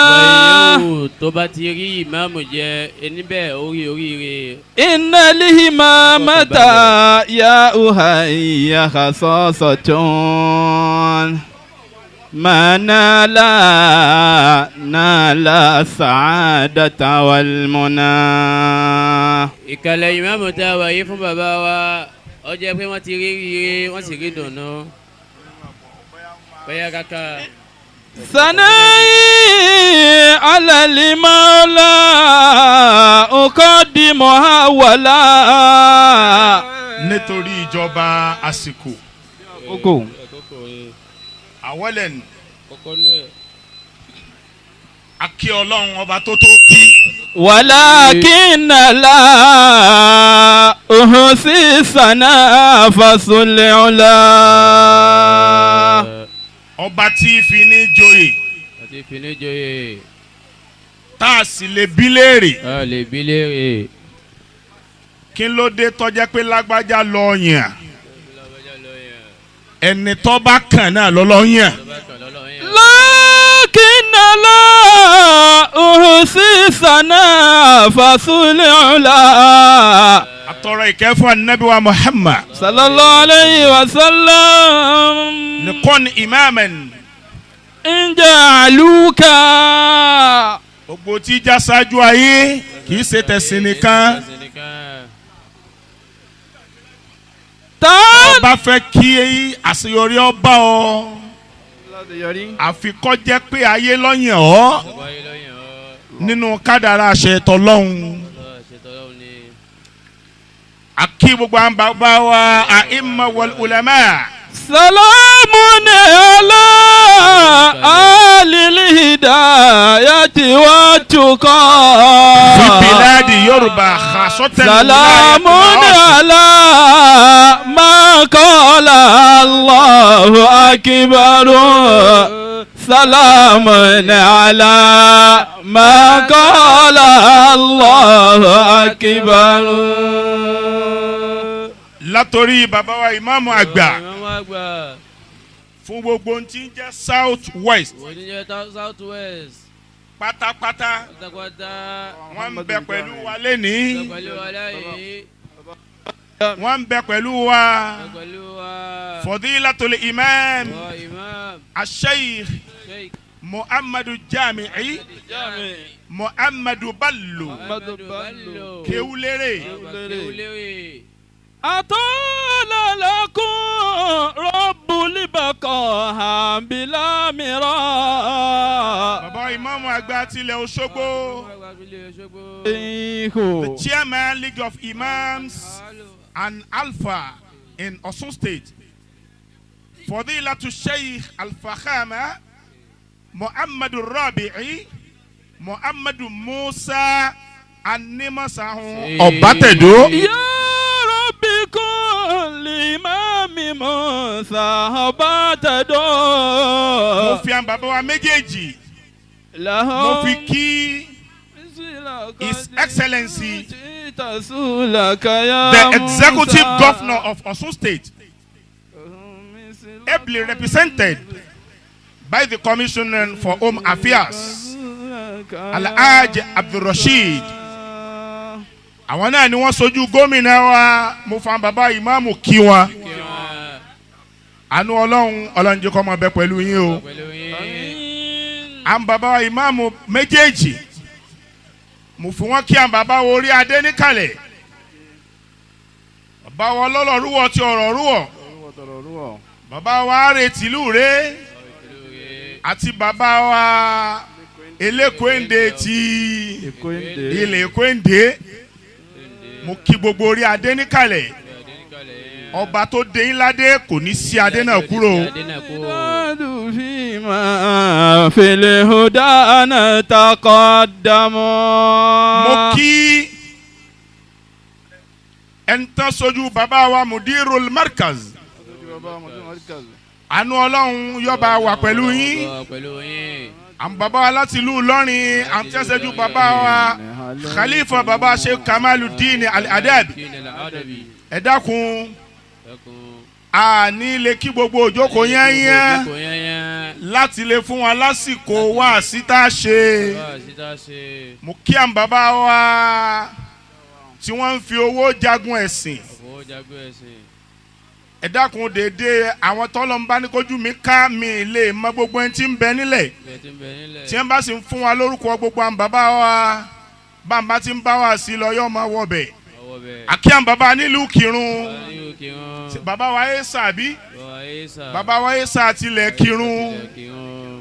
إن الإمامة يا أهي خصاصة ما نال نال السعادة والمنى. ìkàlẹ̀ ìmáàmù tá a wà yìí fún bàbá wa ó jẹ́ pé wọ́n ti rí ire wọ́n sì rí dùnú. bẹ́ẹ̀ kàkà. ثنائي على المولى أقدمها ولا. nítorí ìjọba àsìkò. àwọlẹ̀ akí ọlọ́run ọba tó tó kí. ولكن لا أحصي سنافس العلا. ọba tí fi ní joyè. tá a sì lè bí léèrè. kí ló dé tó jẹ́ pé lágbájá lọ yàn. ẹni tó bá kàn náà lọ́lọ́ yàn. لكن لا أحصي سنافس العلا. atọrọ ìkẹ́ fún anabi wa Muhammad. sallallahu alayhi wa sallam. nikon imaman. in ja'aluka. gbogbo tí já ṣáájú ayé kì í ṣe tẹ̀sìn nìkan. ọba fẹ́ kí àṣeyọrí ọba ọ. àfikọ́ jẹ́ pé ayé lọ́yàn ọ́. nínú kádàrá àṣẹ tọ́lọ́hún. akí gbogbo àwọn bàbá wa a'imma wal ulama. salamun ala alil hidayati wa tuqa. fi biladi Yorùbá khasatan. salamun ala ma qala Allahu akbar. salamun ala ma qala Allahu akbar. látòrí bàbá wa ìmáàmù àgbà fún gbogbo ohun tí ń jẹ́ south west pátápátá wọ́n ń bẹ pẹ̀lú wa lénìí wọ́n ń bẹ pẹ̀lú wa Fadilatul Imam Sheikh Muhammadu Jami'i Muhammadu Ballo Kewulere. أطال لكم رب البقاء بلا مراء. bàbá ìmáàmù àgbà tilẹ̀ Òṣogbo. the chairman League of Imams and Alpha in Osun State. Fadilatu Sheikh Al-Fakhama Muhammadu Rabiu Muhammadu Musa Animasahu Ọbátẹ̀dó. l'imam Musa Ọbátẹ̀dó. mo fi àwọn bàbá wa méjèèjì mo fi kí His Excellency the Executive Governor of Osun State, ably represented by the Commissioner for Home Affairs Alhaji Abdulrasheed. àwọn náà ni wọ́n sojú gómìnà wa mo fa bàbá ìmáàmù kí wọn. àánú ọlọ́run jẹ́ kó máa bẹ pẹ̀lú yín o. àwọn bàbá ìmáàmù méjèèjì mo fi wọ́n kí àwọn bàbá wo orí adé níkàlẹ̀. bàbá wa lọ́lọ́ rúwọ́ ti ọ̀rọ̀ rúwọ́. bàbá wa retí ìlú rẹ̀ àti bàbá wa elékwéǹde ti ilé kwéǹde. mo kí gbogbo orí adé níkàlẹ̀. ọba tó dé yín ládé kò ní sí adé náà kúrò. fil hudana taqaddamu. mo kí ẹni tán sojú bàbá wa mudirul markaz. àánú ọlọ́run yọba wà pẹ̀lú yín. àwọn bàbá wa láti ìlú Ìlọrin àwọn tí wọ́n ṣẹ́jú bàbá wa khalifa bàbá Sheikh Kamaluddin Al-Adabi. ẹ dákun a ní lè kí gbogbo òjókòó yẹn láti lè fún wa lásìkò wá síta ṣe. mo kí àwọn bàbá wa tí wọ́n ń fi owó jagun ẹ̀sìn ẹ dákun dédé àwọn tọ́lọ́ ń bá ní kójú mi ká mi lè mọ gbogbo ẹni tí ń bẹ nílẹ̀ tí ẹ bá sì ń fún wa lórúkọ gbogbo àwọn bàbá wa bàbá tí ń bá wa sí lọ yóò máa wọ bẹ̀ àkí àwọn bàbá nílùú Kírun bàbá wa Esa bí bàbá wa Esa tilẹ̀ Kírun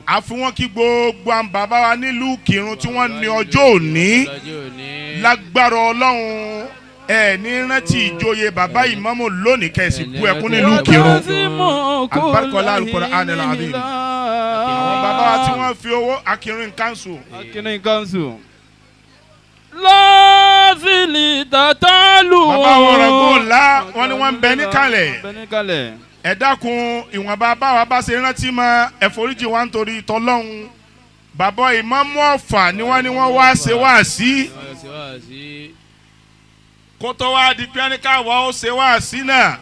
àfihàn kí gbogbo àwọn bàbá wa nílùú Kírun tí wọ́n ní ọjọ́ òní lágbára Ọlọ́run ní rántí ìjòyè bàbá ìmáàmù lónìí kẹsì bú ẹkún nílùú Kírun alibarikola Al-Qur'an al-Azim àwọn bàbá wa tí wọ́n fi owó Akirin council. lọ́sìlì tàtàlù. bàbá wọn rẹ̀ kó la wọn ni wọ́n ń bẹ níkàlẹ̀ ẹ dákun ìwọ̀nba báwa bá ṣe rántí mọ́ ẹ̀fọ́ríjì wa nítorí tọ́lọ́hún bàbá ìmáàmù Ọ̀fà ni wọ́n wá ṣe wá sí kótó wa di pẹ́ẹ́nìkà wa ó ṣe wá sí náà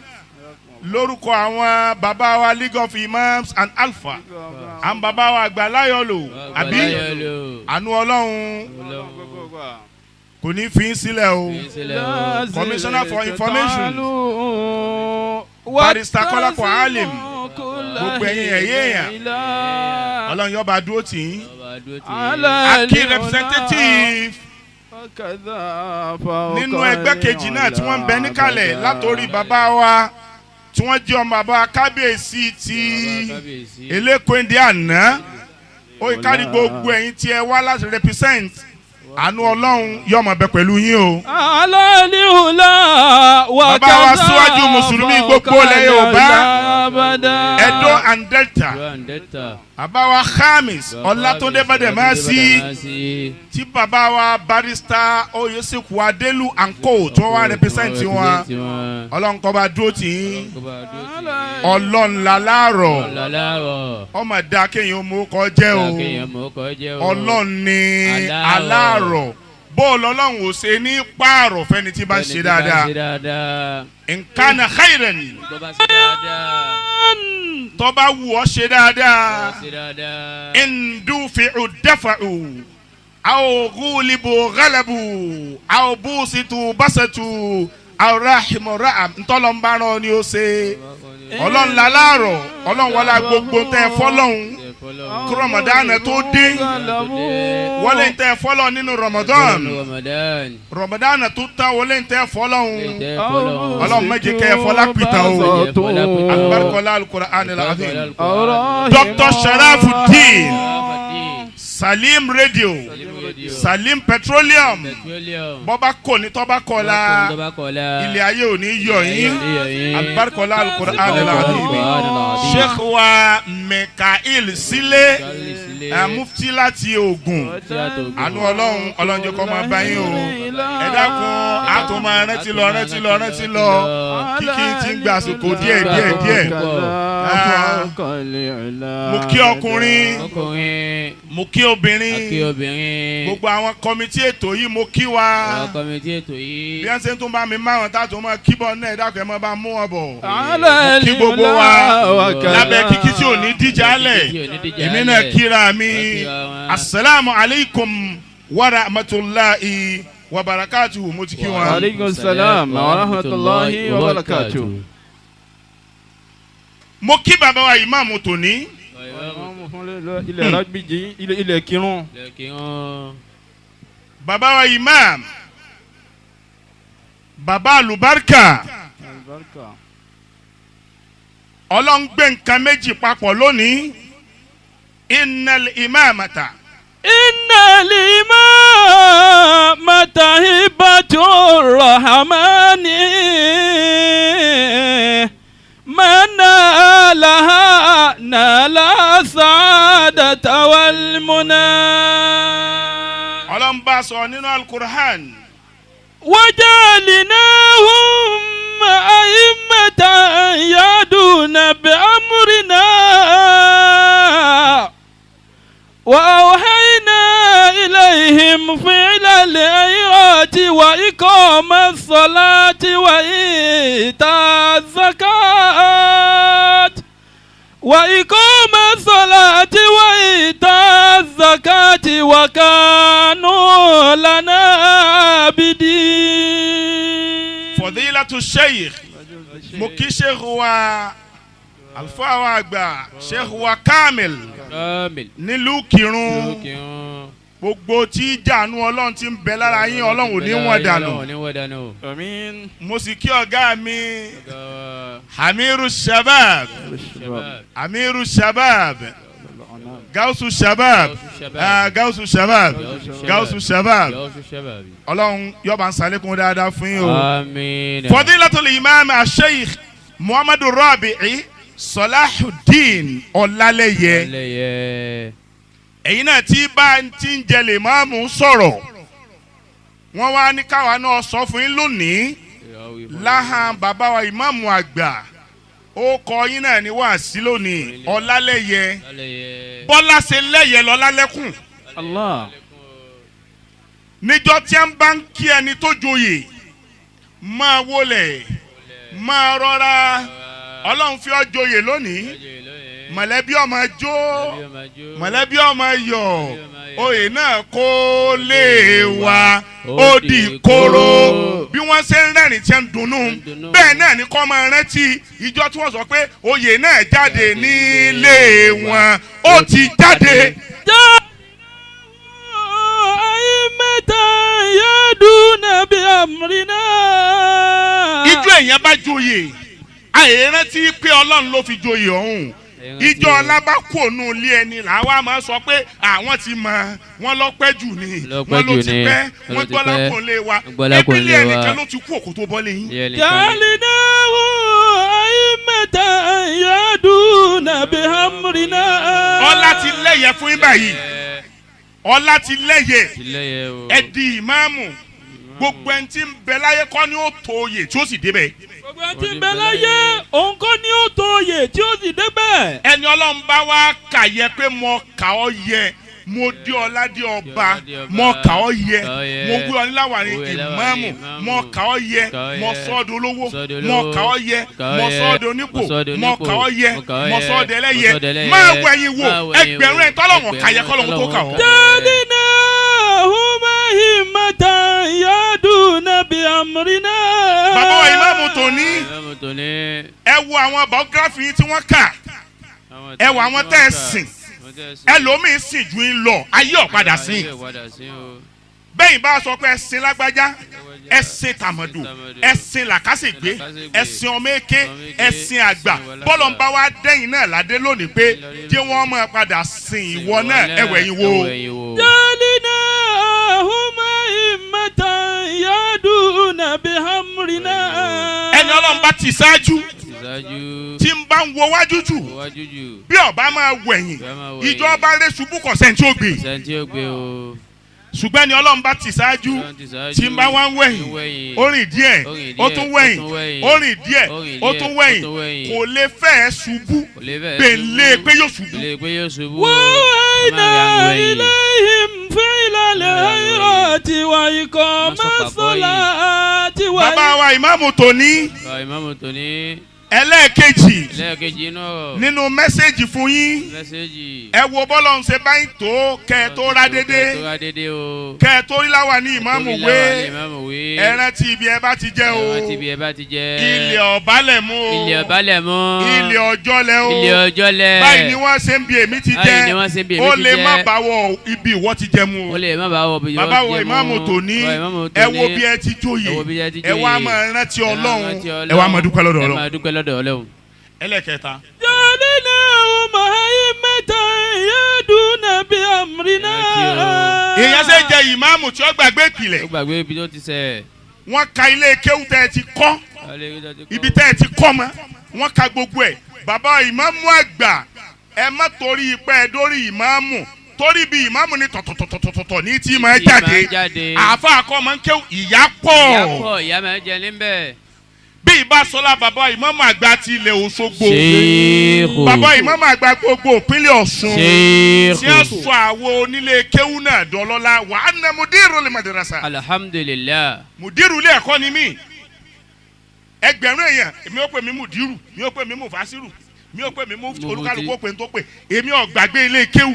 lórúkọ àwọn bàbá wa League of Imams and Alpha àwọn bàbá wa Àgbàláyọ̀lò àbí àánú Ọlọ́run kò ní fi sílẹ̀ o Commissioner for Information Barrister Kọ́lápọ̀ Alim gbogbo ẹ̀yin èèyàn Ọlọ́run yóò bá dúró tì í Aki representative nínú ẹgbẹ́ kejì náà tí wọ́n ń bẹ níkàlẹ̀ látòrí bàbá wa tí wọ́n jẹ́ ọmọ bàbá kábíyèsí ti elékoende àná ó kárí gbogbo ẹ̀yin tí ẹ wá láti represent àánú Ọlọ́run yóò máa bẹ pẹ̀lú yín o. bàbá wa síwájú mùsùlùmí gbogbo ilẹ̀ Yorùbá Edo and Delta bàbá wa Khamis Ọlátúndé Bádémásí tí bàbá wa Barrister Oyèsíkù Adélù and co tí wọ́n wá represent wọn Ọlọ́run kó bá dúró tì í Ọlọ́run láláàrọ̀ ọmọ ẹ̀dá kéèyàn mú kọ́ jẹ́ o Ọlọ́run ní aláàrọ̀ bóòlù Ọlọ́run ò ṣe ní pààrọ̀ fẹ́ni tí bá ń ṣe dáadáa nǹkan khairan tó bá wù ọ́ ṣe dáadáa indufi'u dafa'u aw ghulibu ghalabu aw busitu basatu aw rahimu ra'am ntọ́lọ́mbáràn ni ó ṣe Ọlọ́run láláàrọ̀ Ọlọ́run wọlé gbogbo tẹ́ fọ́lọ́hún kí Ramadan tó dé wọlé tẹ́ fọ́lọ́ nínú Ramadan tó tán wọlé tẹ́ fọ́lọ́hún Ọlọ́run méje kẹ́ fọ́lá pìtàn o alibarikola Al-Qur'an al-Azim Dr. Sharafuddeen Salim Radio Salim Petroleum bọ́bá kò ní tọ́ba kọ́ la ilé ayé ò ní yọ yín alibarikola Al-Qur'an al-Azim Sheikh wa Mekail Sile mufti láti Ògùn àánú Ọlọ́run jẹ́ kó máa bá yín o ẹ dákun àtò máa rántí lọ kíkí tí ń gbà àsìkò díẹ̀ mo kí ọkùnrin mo kí obìnrin gbogbo àwọn kọmitì ètò yìí mo kí wa bí wọ́n ṣe ń tún bá mi máwọn tá a tún máa kíbọ̀ náà ẹ dákun ẹ máa bá mú wọn bọ̀ mo kí gbogbo wa lábẹ́ kíkí tí ò ní díjà lẹ̀ èmi náà kíra mi asalaamu aleykum wa rahmatulahi wa barakatuhu mo ti kí wọn. aleykum salaam wa rahmatulahi wa barakatuhu. mo kí bàbá wa ìmáàmù tòní. ilẹ̀ Rabiu ilẹ̀ Kírun. bàbá wa imam bàbá alubarika Ọlọ́run gbé nǹkan méjì papọ̀ lónìí innal imamata hibatur rahmani manalaha nala saadata wal muna. Ọlọ́run bá sọ nínú Al-Qur'an. وجعلناهم أئمة يهدون بأمرنا وأوحينا إليهم فعل الخيرات وإقام الصلاة وإيتاء الزكاة وكانوا لنا عابدين. Fadilatu Sheikh mo kí Sheikh wa alfa wa àgbà Sheikh wa Kamil nílùú Kirun gbogbo tí jàánú ọlọ́run ti ń bẹ lára yín ọlọ́run ò ní wọ́n dànù. mo sì kí ọ̀gá mi Amiru Shabab Gausu Shabab ọlọ́run yọba ń sàlékún dáadáa fún yín o. Fadilatul Imam Sheikh Muhammadu Rabiu Salahudeen Olaleye. Ẹ̀yin náà tí bá ti ń jẹ lè máa mú sọ̀rọ̀ wọ́n wá ní káwa náà sọ fún yín lónìí láhàn bàbá wa ìmáàmù àgbà ó kọ yín náà ní wàásí lónìí Olaleye bọ́lá ṣe lẹ́yẹ lọ́lálẹ́kùn níjọ́ tí a ń bá ń kí ẹni tó joyè máa wọlé máa rọra ọlọ́run fi ọ́ joyè lónìí mọ̀lẹ́bí ọmọ jó mọ̀lẹ́bí ọmọ yọ̀ oyè náà kó lè wá ó di kóró bí wọ́n ṣe ń rẹ́rìn tí ń dunnú bẹ́ẹ̀ náà ni kọ́ máa rántí ìjọ tí wọ́n sọ pé oyè náà jáde nílé wọn ó ti jáde. ìjọ èèyàn bá joyè àyè rántí pé ọlọ́run ló fi joyè ọ̀hún ìjọ ọlábàkú ònú ilé ẹni làwa máa sọ pé àwọn ti mọ wọn lọ́pẹ́ jù ni wọn ló ti pẹ́ wọn gbọ́lá kò lè wa ebi ilé ẹnìkan ló ti kú òkú tó bọ́ lẹ́yìn. jàlínáwó àyímẹ́ta yádùn nàbí hamrina. ọlá ti lẹ́yẹ fún yín báyìí ọlá ti lẹ́yẹ ẹ di ìmáàmù gbogbo ẹni tí ń bẹ láyé kọ́ ni ó tó oyè tí ó sì débẹ̀. gbogbo ẹni tí ń bẹ láyé òun kọ́ ni ó tó oyè tí ó sì débẹ̀. ẹni ọlọ́run bá wá kà yẹ pé mo kà ọ́ yẹ mo dé ọlá dé ọba mo kà ọ́ yẹ mo gbé ọ níláwà ní ìmáàmù mo kà ọ́ yẹ mo sọ ọ́ di olówó mo kà ọ́ yẹ mo sọ ọ́ di onípò mo kà ọ́ yẹ mo sọ ọ́ di ẹlẹ́yẹ máa wọ ẹyin wo ẹgbẹ̀rún ẹ̀ tọ́lọ́wọ̀n kà yẹ kọ́lọ́wọ́n tó kà ọ́. jálínà hùmáhìmátà yádùn bí amúrinà. bàbá wa ìmáàmù tòní ẹ wo àwọn biography tí wọ́n kà ẹ wo àwọn tẹ́ ẹ sìn ẹlòmíín sì ju ń lọ ayé ọ̀padà sí bẹ́ẹ̀ bá sọ pé ẹ̀sìn lágbájá ẹ̀sìn tàmọ̀dù ẹ̀sìn làkàṣègbè ẹ̀sìn ọmọ èké ẹ̀sìn àgbà bọ́lọ̀ ń bá wa dẹ́yìn náà ládé lónìí pé jẹ́ wọ́n máa padà sìn ìwọ náà ẹ̀wẹ̀ yín wo. jálínà hùmá ìmẹ́ta yádùn nàbí hamrina. ẹni ọlọ́run bá ti ṣáájú tí ń bá ń wo wájú jù bí ọba máa wẹ̀yìn ìjọba rẹ̀ ṣubú kọ̀ sẹ́ńtì ó gbé ṣùgbọ́n ni ọlọ́run bá ti ṣáájú tí ń bá wá ń wẹ̀yìn ó rìn díẹ̀ ó tún wẹ̀yìn ó rìn díẹ̀ ó tún wẹ̀yìn kò lè fẹ́ ṣubú bèlè pé yóò ṣubú. wọ́n iná iléyìn fílẹ̀ ẹ̀rọ tiwa ikọ̀ mẹ́sọ̀lá tiwa. bàbá wa ìmáàmù tòní ẹlẹ́ẹ̀kejì nínú mẹ́sẹ̀gì fún yín ẹ wo bọ́lọ̀ ń ṣe báyìí tó kẹ́ ẹ tó rá dédé kẹ́ ẹ tó rí láwà ní ìmáàmù wé ẹran tí ibi ẹ bá ti jẹ́ o ilé ọ̀bálẹ̀ mú o ilé ọjọ́ lẹ o báyìí ni wọ́n ṣe ń bi èmi ti jẹ́ ó lè má báwọ̀ ibi ìwọ ti jẹ́ mu o bàbá wo ìmáàmù tòní ẹ wo bí ẹ ti jóyè ẹ wá máa rántí ọlọ́run ẹ wá máa dúpẹ́ lọ́dọ̀ ọlọ́run. ẹlẹ́kẹta. jálínà hùmáhìmátà yádùn nàbí amúrinà. èèyàn ṣe jẹ ìmáàmù tí ó gbàgbé ìpìlẹ̀. ó gbàgbé ibi tó ti sẹ̀. wọ́n ka ilé kéwù tẹ́ ẹ ti kọ́ ibi tẹ́ ẹ ti kọ́ mọ́ wọ́n ka gbogbo ẹ̀ bàbá ìmáàmù àgbà ẹ má torí ipẹ́ dórí ìmáàmù torí bí ìmáàmù ní tọ̀tọ̀tọ̀tọ̀tọ̀ ní tí máa jáde àáfà akọ́ máa ń kéwù ìyá pọ̀ ìyá máa ń jẹ níbẹ̀. bí ìbá sọlá bàbá ìmáàmù àgbà ti ilẹ̀ Òṣogbo bàbá ìmáàmù àgbà gbogbo ìpínlẹ̀ Ọ̀ṣun tí a sọ àwọn onílé kéwù náà dọ́lọ́lá wà á nà mudiru lè madrasa. alhamdulilayi. mudiru ilé ẹ̀kọ́ ni mí ẹgbẹ̀rún èèyàn èmi ò pè mí mudiru mi ò pè mí mufasiru mi ò pè mí olúkálùkù ó pè ní tó pè èmi ò gbàgbé ilé kéwù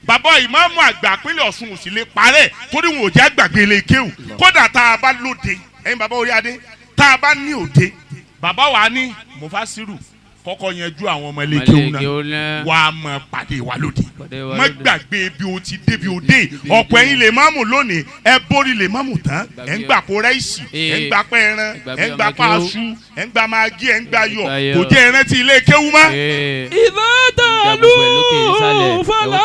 bàbá ìmáàmù àgbà ìpínlẹ̀ Ọ̀ṣun ò sì lè parẹ́ torí wọn ò jẹ́ àgbàgbé ilé kéwù kódà tá a bá lóde ẹ̀yin bàbá orí adé tá a bá ní òde bàbá wa ní mufasiru kọ́kọ́ yanjú àwọn ọmọ ilé kéwù náà wà á mọ pàdé wa lóde má gbàgbé bí o ti dé bí o dé ọ̀pọ̀ ẹ̀yin lè máàmù lónìí ẹ borí lè máàmù tán ẹ̀ ń gbà kó rẹ́ìsì ẹ̀ ń gbà pẹ́ ẹran ẹ̀ ń gbà pa aṣú ẹ̀ ń gbà magi ẹ̀ ń gbà yọ̀ kò jẹ́ ẹran ti ilé kéwù mọ́. ìbádàlú fọlá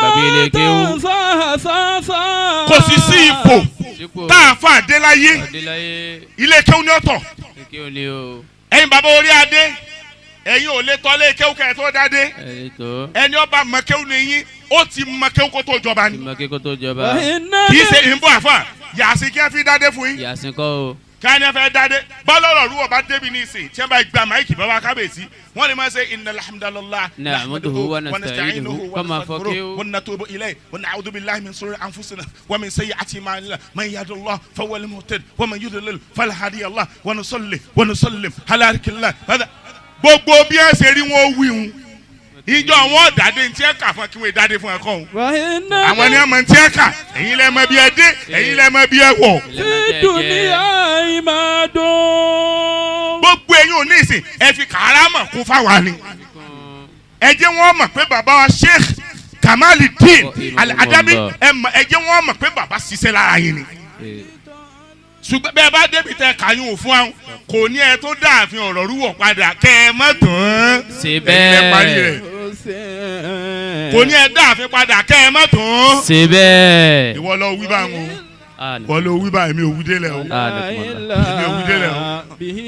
sáà. kò sì sí ipò tá a fà dé láyé ilé kéwù ní ọ̀tọ̀ ẹ̀yin bàbá orí adé ẹ̀yin ò lè tọ́lé kéwù kẹ́ ẹ̀ tó dáadé ẹni ọba mọ̀kéwù ni yín ó ti mọ̀kéwù kó tó jọba ni kì í ṣe ìbò àfà yàsí kí ẹ fi dáadé fún yín yàsí kọ́ o káni ẹ fẹ́ dáadé bọ́lọ́rọ̀ rúwọ̀ bá débi ní ìsìn tí wọ́n bá gba máìkì bàbá kábèsí wọ́n lè máa ṣe innal hamdalillah nahmaduhu wa nasta'inuhu kama fakiru wa natubu ilayhi wa na'udhu billahi min shururi anfusina wa min sayyiati a'malina man yahdihillahu fahuwal muhtadi wa man yudlil fala hadiya lahu wa nusalli wa nusallim ala rasulillah gbogbo bí ẹ ṣe rí wọn wíwùn ìjọ wọn dàdé ntí ẹ kà fún kí wọn dàdé fún ẹ kọ́ àwọn ni ẹ mọ ntí ẹ kà ẹ̀yin lẹ mọ bí ẹ dé ẹ̀yin lẹ mọ bí ẹ wọ̀. fídùnìyà ìmàdùn. gbogbo ẹ̀yin ò ní ìsìn ẹ fi kàrámà kún fáwa ni ẹ jẹ́ wọ́n mọ̀ pé bàbá wa Sheikh Kamaluddin Al-Adabi ẹ jẹ́ wọ́n mọ̀ pé bàbá ṣiṣẹ́ lára yín ni ṣùgbọ́n bẹ́ẹ̀ bá débi tẹ kàyún fún àwọn kò ní ẹ tó dáàfin ọ̀rọ̀ rúwọ̀ padà kẹ́ ẹ mọ̀ tán ṣe bẹ́ẹ̀ kò ní ẹ dáàfin padà kẹ́ ẹ mọ̀ tán ṣe bẹ́ẹ̀ ìwọ lọ wí bá wọn wọ́n lọ wí bá èmi ò wí délẹ̀ o èmi ò wí délẹ̀ o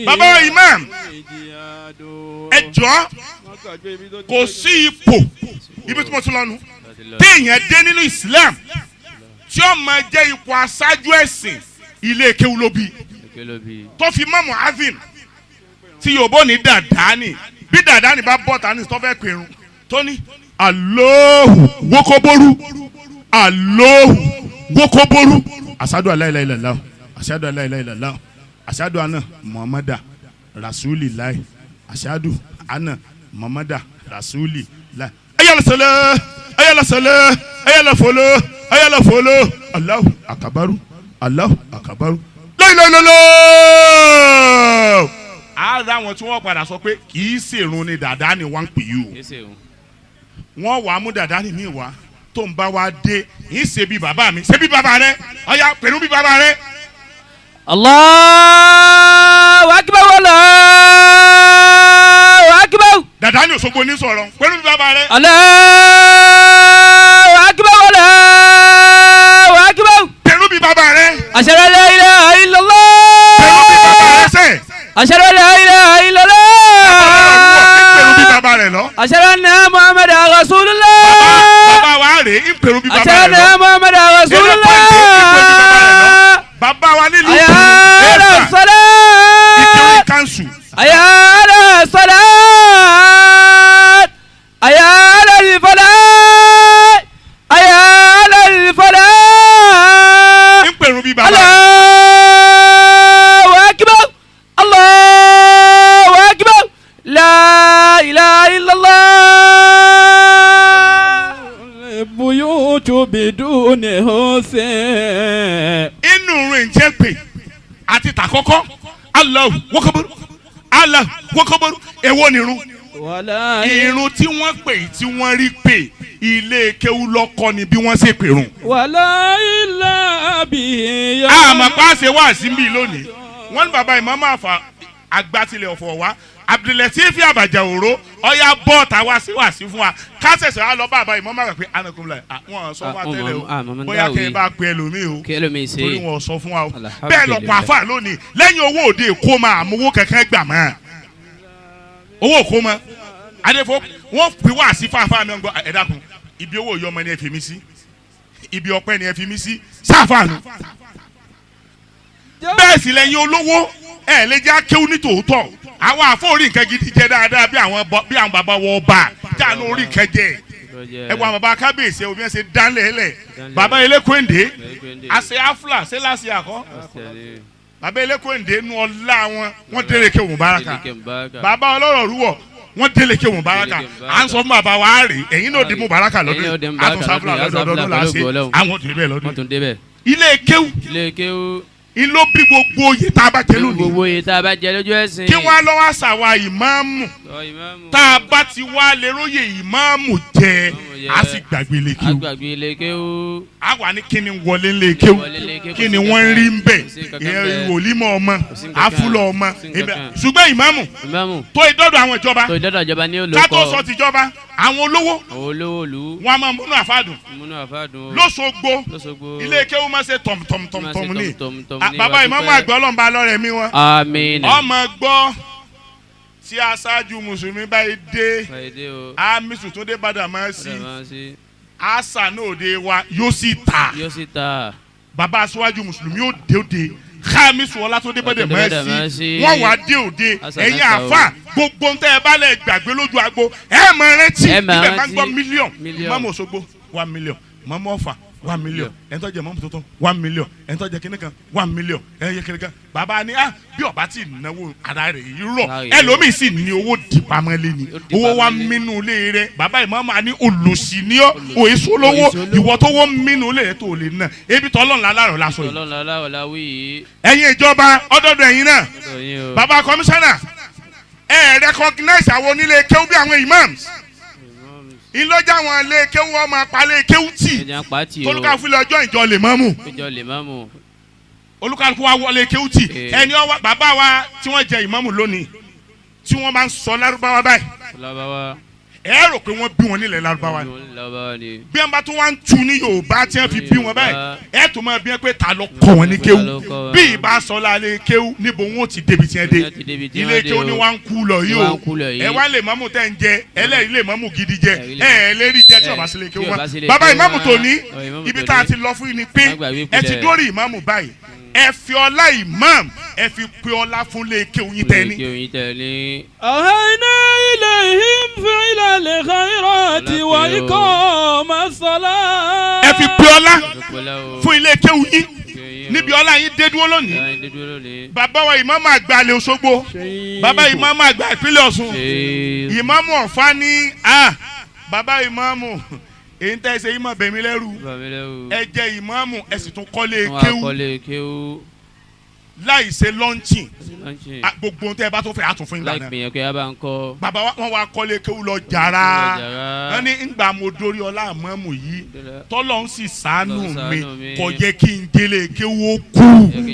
bàbá imam ẹ jọ kò sí ipò ibi tí mo ti lọ́nu téèyàn dé nínú Islam tí ó máa jẹ́ ipò aṣáájú ẹ̀sìn ilé kéwú ló bí tó fi mọ́ mu'adhin tí yòòbó ní dàdáni bí dàdáni bá bọ́ tani tó fẹ́ pèrún tó ní Allahu wókóbórú Allahu wókóbórú asadu la ilaha illallah asadu la ilaha illallah asadu ana muhammada rasulillahi asadu ana muhammada rasulillahi ayala sala ayala sala ayala folo ayala folo Allahu akabaru Allahu akabaru lọ́ọ̀lọ́ọ̀lọ́. ara wọn tí wọ́n padà sọ pé kì í ṣèrun ni dàda ni wọ́n ń pè yìí o wọ́n wàá mú dàda ni mí wá tó ń bá wa dé yìí ṣe bí bàbá mi ṣe bí bàbá rẹ ọ̀ya pẹ̀lú bí bàbá rẹ. Allahu akbar Allahu akbar. dàda ni Òṣogbo ní sọ̀rọ̀ pẹ̀lú bí bàbá rẹ. Allahu akbar Allahu akbar. pẹ̀lú bí bàbá rẹ. ashhadu an la ilaha illallah. pẹ̀lú bí bàbá rẹ sẹ́. ashhadu an la ilaha illallah. pẹ̀lú bí bàbá rẹ lọ. ashhadu anna muhammadan rasulullah. bàbá wa rè é pẹ̀lú bí bàbá rẹ lọ. ashhadu anna muhammadan rasulullah. bàbá wa nílùú ayala salat. Ìkirun kanṣu. ayala salat. ayala falah. ayala falah. pẹ̀lú bí bàbá rẹ. Allahu akbar Allahu akbar la ilaha illallah. buyutu biduni husin. inú rẹ̀ ń jẹ́ pé àti tàkọ́kọ́ Allahu wọ́kọ́bọ́rú Allahu wọ́kọ́bọ́rú èwo nìrun irun tí wọ́n pè tí wọ́n rí pé ilé kéwú lọ́kọ́ ni bí wọ́n ṣe pèrún. wàlá ilà bìyà. àmọ́ pàṣẹ wà síbí lónìí wọ́n ní bàbá ìmọ̀ọ́mọ́ àfà àgbàtìlẹ̀ ọ̀fọ̀ wa Abdulatif Àbàjàòró ọ̀yà bọ́ọ̀tà wá sí fún wa kásẹ̀sẹ̀ wa lọ bàbá ìmọ̀ọ́mọ́ àgbà pé anakunla àwọn sọ fún wa tẹ́lẹ̀ o bóyá kẹ́ ẹ bá pe ẹlòmíì o torí wọn sọ fún wa o bẹ́ẹ̀ lọ́pọ̀ àfà lónìí lẹ́yìn owó òde èkó máa àmúwó kẹ̀kẹ́ gbà mọ́ owó òkó mọ́ adéfo wọ́n pè wá sí fáfá mi ọgbọ́n ẹ dákun ibi owó yọmọ ni ẹ fi mí sí ibi ọpẹ́ ni ẹ fi mí sí sáfàánù bẹ́ẹ̀ sì lẹ́yìn olówó ẹ lè jẹ́ akéwù ní tòótọ́ àwọn àfọ̀rí nǹkan gidi jẹ dáadáa bí àwọn bàbá wọ ọba jáàánú orí nǹkan jẹ ẹ wọ àwọn bàbá kábíyèsí omi ẹ ṣe dánlẹ̀ ẹlẹ̀ bàbá elékwéǹde àṣẹ afla ṣé láṣẹ àkọ́ bàbá elékwéǹde nu ọlá wọn délé kéwù báraka bàbá ọlọ́rọ̀ rúwọ̀ wọ́n délé kí òun baraka à ń sọ fún bàbá wa rè ẹ̀yin náà di mú baraka lọ́dún àtúnṣàfúlà lọ́dọọdún là ń ṣe àwọn tó débẹ̀ lọ́dún. ilé kéwù ìlò bí gbogbo oyè tá a bá jẹ lónìí. gbogbo oyè tá a bá jẹ lójú ẹ̀sìn. kí wọ́n lọ́wọ́ àṣàwà ìmáàmù tá a bá ti wá lè róye ìmáàmù jẹ a sì gbàgbé ilé kéwú. agbàgbé ilé kéwú. a wà ní kíni wọlé ilé kéwú kíni wọ́n ń rí ń bẹ̀ wòlímọ̀ ọmọ àfúlọ̀ ọmọ ṣùgbọ́n ìmáàmù tó ìdọ́dọ̀ àwọn ìjọba ní olùkọ́ ká tó sọ tìjọba àwọn olówó òlu wọn a máa múnú àfáàdùn lóṣogbo ilé kéwú máa ṣe tọ̀mùtọ̀mùtọ̀mù ní bàbá ìmáàmù àgbà ọlọ́mọba lọ́rẹ̀ mi wọn ọmọ gbọ́ tí aṣáájú mùsùlùmí báyìí dé àmísù tó dé bàdà máa sí àṣà náà òde wa yóò sì ta bàbá aṣáájú mùsùlùmí yóò dé òde káàmísù ọlá tó dé bàdà máa sí wọ́n wá dé òde ẹ̀yin àfà gbogbo ń tẹ́ ẹ bá lẹ̀ gbàgbé lójú agbo ẹ̀ mọ̀ rántí ibẹ̀ máa ń gbọ́ mílíọ̀nù mọ́mọ́ Òṣogbo 1 million mọ́mọ́ Ọ̀fà 1 million ẹ̀ńtọ́ jẹ mọ́mọ́ tuntun 1 million ẹ̀ńtọ́ jẹ kíní kan 1 million ẹ̀yẹ kíní kan bàbá ni bí ọba tí náwó ara rẹ̀ yìí rọ̀ ẹlòmíì sì ní owó dìpamọ́lé ni owó wa mínú ilé rẹ̀ bàbá ìmọ̀ọ́mọ́ àní olùsí ni ọ́ òye lówó ìwọ tó wọ́n mínú ilé rẹ̀ tó lè ná ebi tó ọlọ́run lálárọ̀ lásọ yìí ẹ̀yin ìjọba ọdọọdọ ẹ̀yin náà bàbá kọmíṣánná recognize àwọn onílé kéwú bí àwọn imams ìlọjà wọn lé kéwú ọmọ apalẹ kéwú tì olùkàfù ilé ọjọ́ ìjọ lè mọ́mù olùkàfù wa wọlé kéwú tì ẹni ọwọ́ bàbá wa tí wọ́n jẹ ìmámù lónìí tí wọ́n máa ń sọ lárúbáwá báyìí ẹ rò pé wọ́n bí wọn nílẹ̀ lárúbáwá ni bí wọ́n bá tún wá ń tu ní Yorùbá tí wọ́n fi bí wọn báyìí ẹ tún máa bí wọn pé ta ló kọ́ wọn ní kéwú bí ìbá sọ lálẹ́ kéwú níbo wọn ò ti débi tí wọ́n dé ilé kéwú ni wọ́n ń kú lọ yìí o ẹ wá lè mọ́mù tẹ́ ń jẹ ẹlẹ́rìí lè mọ́mù gidi jẹ ẹ lérí jẹ tí ọba sílé kéwú wọn bàbá ìmámù tó ní ibi tá a ti lọ fún yín ni pé ẹ ti dórí ìmámù báyìí ẹ fi ọlá imam ẹ fi pe ọlá fún lè kéwú yín tẹ́ ní. أهينا إليهم فعل الخيرات وإقام الصلاة. ẹ fi pe ọlá fún ilé kéwú yín níbi ọlá yín dé dúró lónìí bàbá wa ìmáàmù àgbà Ilé Òṣogbo bàbá ìmáàmù àgbà ìpínlẹ̀ Ọ̀ṣun ìmáàmù Ọ̀fà ní bàbá ìmáàmù èyí tẹ́ ẹ ṣe ìmọ̀ bẹ̀mí lẹ́rù ẹ jẹ́ ìmáàmù ẹ sì tún kọ́lé kéwú láì ṣe lọ́ńchìn gbogbo ohun tẹ́ ẹ bá tó fẹ́ àtúnfún ìgbà náà bàbá wọn wá kọ́lé kéwú lọ jàrá wọn ní ìgbà mo dórí ọlá àmọ́mù yìí tọ́lọ́ ń sì ṣàánú mi kò jẹ́ kí n délé kéwú ó kú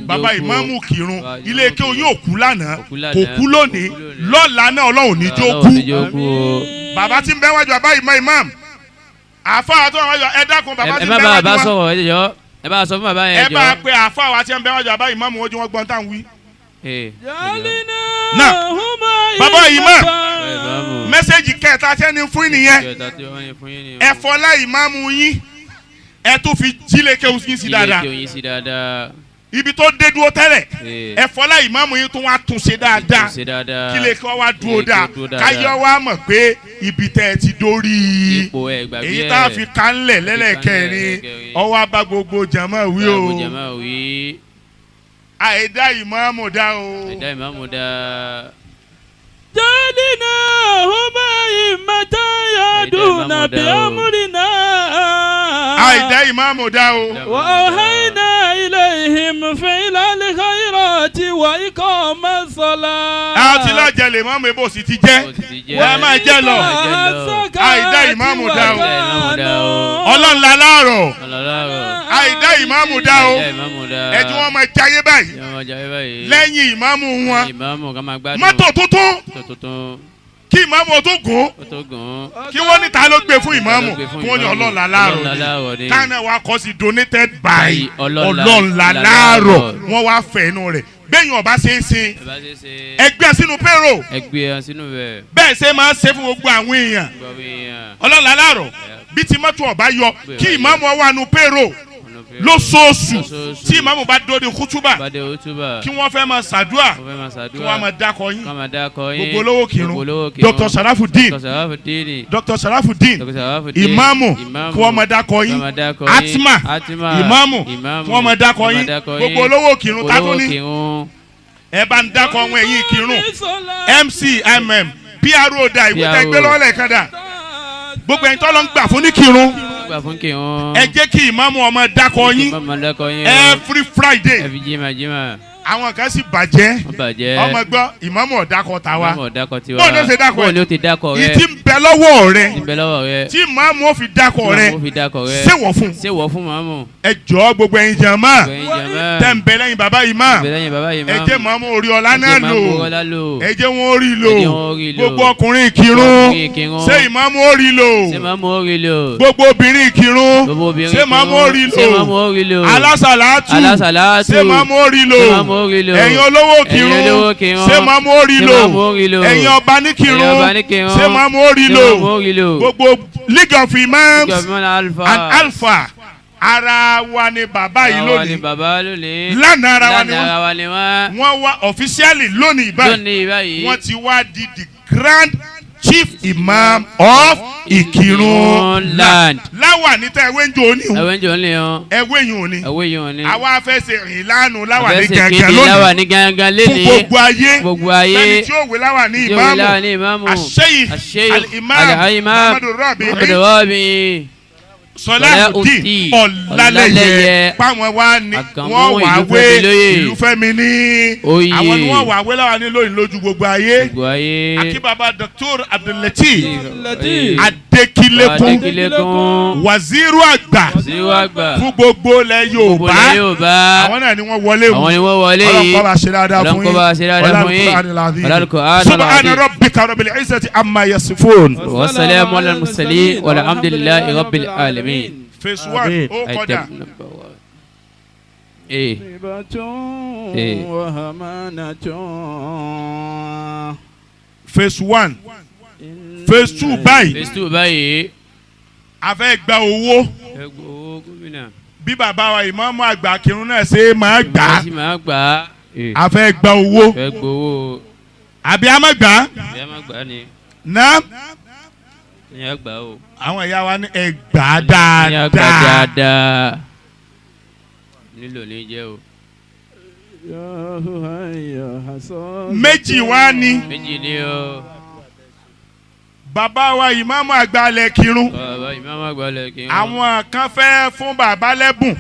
bàbá ìmáàmù kírun ilé kéwú yóò kú lánàá kò kú lónìí lọ́la náà Ọlọ́run ní jó kú bàbá tí ń bẹ́ wájú àbá ìmáàmù àfa àtọ́ àwọn ẹ dákun bàbá tí ń bẹ́ wájú wa ẹ bá sọ fún bàbá yẹn jọ. ẹ bá pe àfa wa tí ń bẹ wájú àbá ìmáàmù ojú wọn gbọ́n tá à ń wí. náà bàbá ìmáàmù mẹ́sẹ̀gì kẹta tẹ́ni fún nìyẹn ẹ fọlá ìmáàmù yín ẹ tún fi jílé kéwù yín sí dáadáa ibi tó dé dúró tẹ́lẹ̀ ẹ fọlá ìmáàmù yín tún wá tún ṣe dáadáa kí lè kọ́ wá dúró dáa káyọ̀ wá mọ̀ pé ibi tẹ́ ẹ ti dórí èyí tá a fi kánlẹ̀ lẹ́lẹ́kẹrin ọwọ́ abá gbogbo jama wí o àìdá ìmáàmù dá o. jálínà huma ìmọ̀tá yaduna bí amúrinà. àìdá ìmáàmù dá o. wà á hẹ́nà ilayhim fi'lal khayrati wa iqamas salat. a ti lọ jẹ lè mọ́mú ebó sì ti jẹ́ wọ́n máa jẹ́ lọ àìdá ìmáàmù dá o. ọlọ́run la láàrọ̀ àìdá ìmáàmù dá o ẹ̀jú wọn máa jayé báyìí lẹ́yìn ìmáàmù wọn mọ́tò tuntun kí ìmáàmù tó gùn kí wọ́n ní ta ló gbé fún ìmáàmù kí wọ́n ní ọlọ́run la láàrọ̀ káná wa kọ́ sí donated by ọlọ́run la láàrọ̀ wọ́n wá fẹ̀ inú rẹ̀ bẹ́ẹ̀ni ọba ṣe é ṣe ẹgbẹ́ sínú payroll bẹ́ẹ̀ ṣe máa ń ṣe fún gbogbo àwọn èèyàn ọlọ́run la láàrọ̀ bí ti mọ́tò ọba yọ kí ìmáàmù wà nù payroll lóṣooṣù tí ìmáàmù bá dóde kútúbà kí wọ́n fẹ́ máa ṣàdúrà kí wọ́n máa dákọ̀ yín gbogbo olówó kírun Dr. Salahudeen ìmáàmù kí wọ́n máa dákọ̀ yín atima ìmáàmù kí wọ́n máa dákọ̀ yín gbogbo olówó kírun tátó ní ẹ bá ń dákọ̀ wọn ẹ̀yìn kírun MCMM PRO da ìwé tẹ́ gbé lọ́wọ́ lẹ́ẹ̀kan dà gbogbo ẹ̀yin tó lọ ń gbà fún ní kírun gbà fún kí wọn. ẹ jẹ́ kí ìmáàmù ọmọ dákọ̀ yín every Friday. every jimajima. àwọn kan sì bàjẹ́ ọmọ gbọ́ ìmáàmù ọ̀dàkọ̀ tàwa bọ́ọ̀ ló ṣe dákọ̀ rẹ ìtì ń bẹ lọ́wọ́ rẹ tí ìmáàmù ó fi dákọ̀ rẹ ṣèwọ̀ fún màmú. ẹ jọ̀ọ́ gbogbo ẹ̀yin jàmá tẹ̀ ń bẹ lẹ́yìn bàbá ìmáàmù ẹ jẹ́ màmú orí ọlá náà lò ẹ jẹ́ wọn orí lò gbogbo ọkùnrin Ìkìrun ṣé ìmáàmù orí lò gbogbo obìnrin Ìkìrun ṣé màmú orí lò alásàlátù ṣé màmú orí lò ẹ̀yin olówó Ìkìrun ṣé máa mú orí lò ẹ̀yin ọba ní Ìkìrun ṣé máa mú orí lò gbogbo League of Imams and Alpha ara wa ni bàbá yìí lónìí lánàá ara wa ni wọ́n wá officially lónìí báyìí wọ́n ti wá di the Grand Chief Imam of Ikirun land. Láwa ní tẹ ẹwé ń jò ní o. ẹwé yìí ò ní. àwa fẹ́ ṣe rìn lánàá láwa ní gangan lónìí. fún gbogbo ayé. lẹ́ni tí ó wé láwa ní ìmáàmù. Sheikh al-Imam Muhammadu Rabiu. Salahudeen Olaleye páwọn wá ní wọ́n wá wé ìlú fẹ́mi ní àwọn ni wọ́n wá wé láwa ní lóyìn lójú gbogbo ayé akíbaba Dr. Abdulatif Adékilekun waziri àgbà fún gbogbo ilẹ̀ Yorùbá àwọn náà ni wọ́n wọlé yìí ọlọ́nkọ́ bá ṣe dáadáa fún yín subhana rabbika rabbil izzati amma yasifun wa salamun alal mursalin walhamdulillahi rabbil alamin. Phase 1 ó kọjá. Phase 1 Phase 2 báyìí. a fẹ́ gba owó. bí bàbá wa ìmáàmù àgbà Ìkìrun náà ṣe máa gbà. a fẹ́ gba owó. àbí a máa gbà. náà àwọn ìyá wa ní ẹgbà dáadáa. nílò ní jẹ́ o. méjì wá ní. méjì ni o. bàbá wa ìmáàmù àgbà ilẹ̀ Ìkìrun. àwọn kan fẹ́ fún bàbá lẹ́bùn.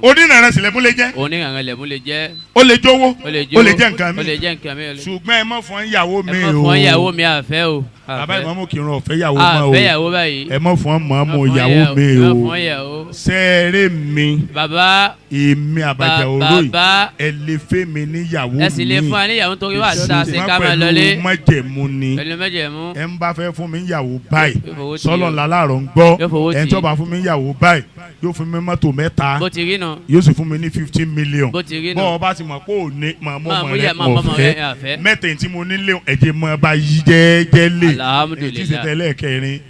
onínàrà sí lẹ́bùn lè jẹ́. onínàrà lẹ́bùn lè jẹ́. ó lè jówó. ó lè jẹ́ nǹkan mi. ṣùgbọ́n ẹ mọ̀ fún ìyàwó mi o. ẹ mọ̀ fún ìyàwó mi àfẹ́ o. bàbá ìmáàmù Ìkìrun ọ̀fẹ́ ìyàwó mọ́ o. ẹ mọ̀ fún mọ́mọ́ ìyàwó mi o. sẹ́ẹ̀rẹ̀ mi. bàbá èmi àbàjá oró yìí ẹ lè fẹ́ mi níyàwó mi. ẹ sì lè fún wa níyàwó torí wà sá ṣe ká máa lọlé. pẹ̀lú májẹ̀mú ni. pẹ̀lú májẹ̀mú. ẹ ń bá fẹ́ fún mi níyàwó báyìí sọ́lọ̀ làlárọ̀ ń gbọ́ ẹ ń tó bá fún mi níyàwó báyìí yóò fún mi mọ́tò mẹ́ta yóò sì fún mi ní 15 million bọ́ ọ bá ti mọ̀ pé ò ní mọ̀ rẹ ọ̀fẹ́ mẹ́tẹ̀ẹ̀ tí mo nílé ẹ̀jẹ̀ mọ́ bá yí jẹ́jẹ́ lè ẹ̀ tí ṣe tẹ́lẹ̀ kẹrin.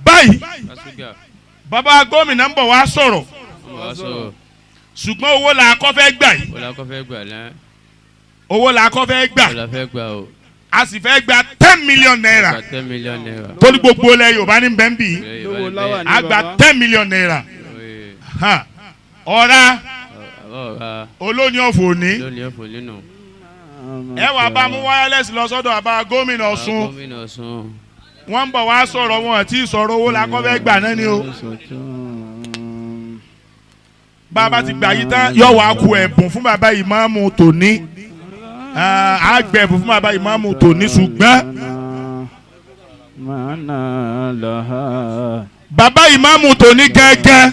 báyìí bàbá gómìnà ń bọ̀ wá sọ̀rọ̀ ṣùgbọ́n owó la kọ́ fẹ́ gbà yìí owó la kọ́ fẹ́ gbà a sì fẹ́ gba 10 million naira torí gbogbo ilẹ̀ Yorùbá ní bẹ́ńbì a gba 10 million naira ọ̀ra olóní ọ̀fọ̀ ní ẹ wà bá mú wireless lọ sọ́dọ̀ àbá gómìnà Ọ̀ṣun wọ́n ń bọ̀ wá sọ̀rọ̀ wọn àti ìsọ̀rọ̀ owó la kọ́ fẹ́ gbà náà ni o bàbá ti gbà yí tán yọ̀ wá ku ẹ̀bùn fún bàbá ìmáàmù tòní àgbẹ̀bùn fún bàbá ìmáàmù tòní ṣùgbọ́n bàbá ìmáàmù tòní gángan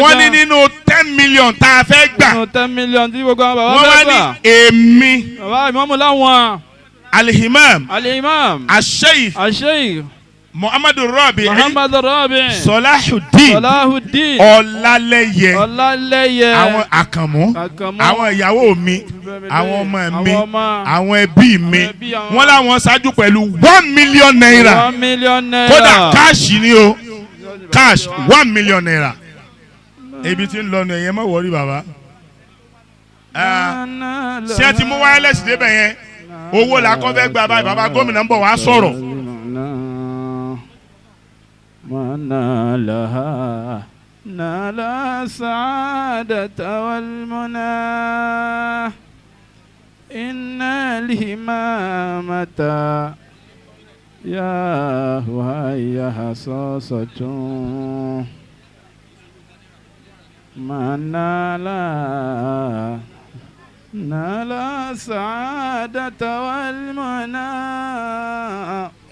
wọ́n ní nínú 10 million tá a fẹ́ gbà wọ́n wá ní èmi alihimam asheikh Muhammadu Rabiu Salahudeen Olaleye àwọn àkànmú àwọn ìyàwó mi àwọn ọmọ mi àwọn ẹbí mi wọ́n láwọn ṣáájú pẹ̀lú 1 million naira kódà káàṣì ni o cash 1 million naira ebi tí ń lọ ní ẹ̀yẹ mọ̀ wọ́rí bàbá ṣé ẹ ti mú wireless débẹ̀ yẹn owó la kọ́ fẹ́ gba báyìí bàbá gómìnà ń bọ̀ wá sọ̀rọ̀. منالها نال السعادة والمنى إن الهمامة يا وهي حصاصة من نال السعادة والمنى.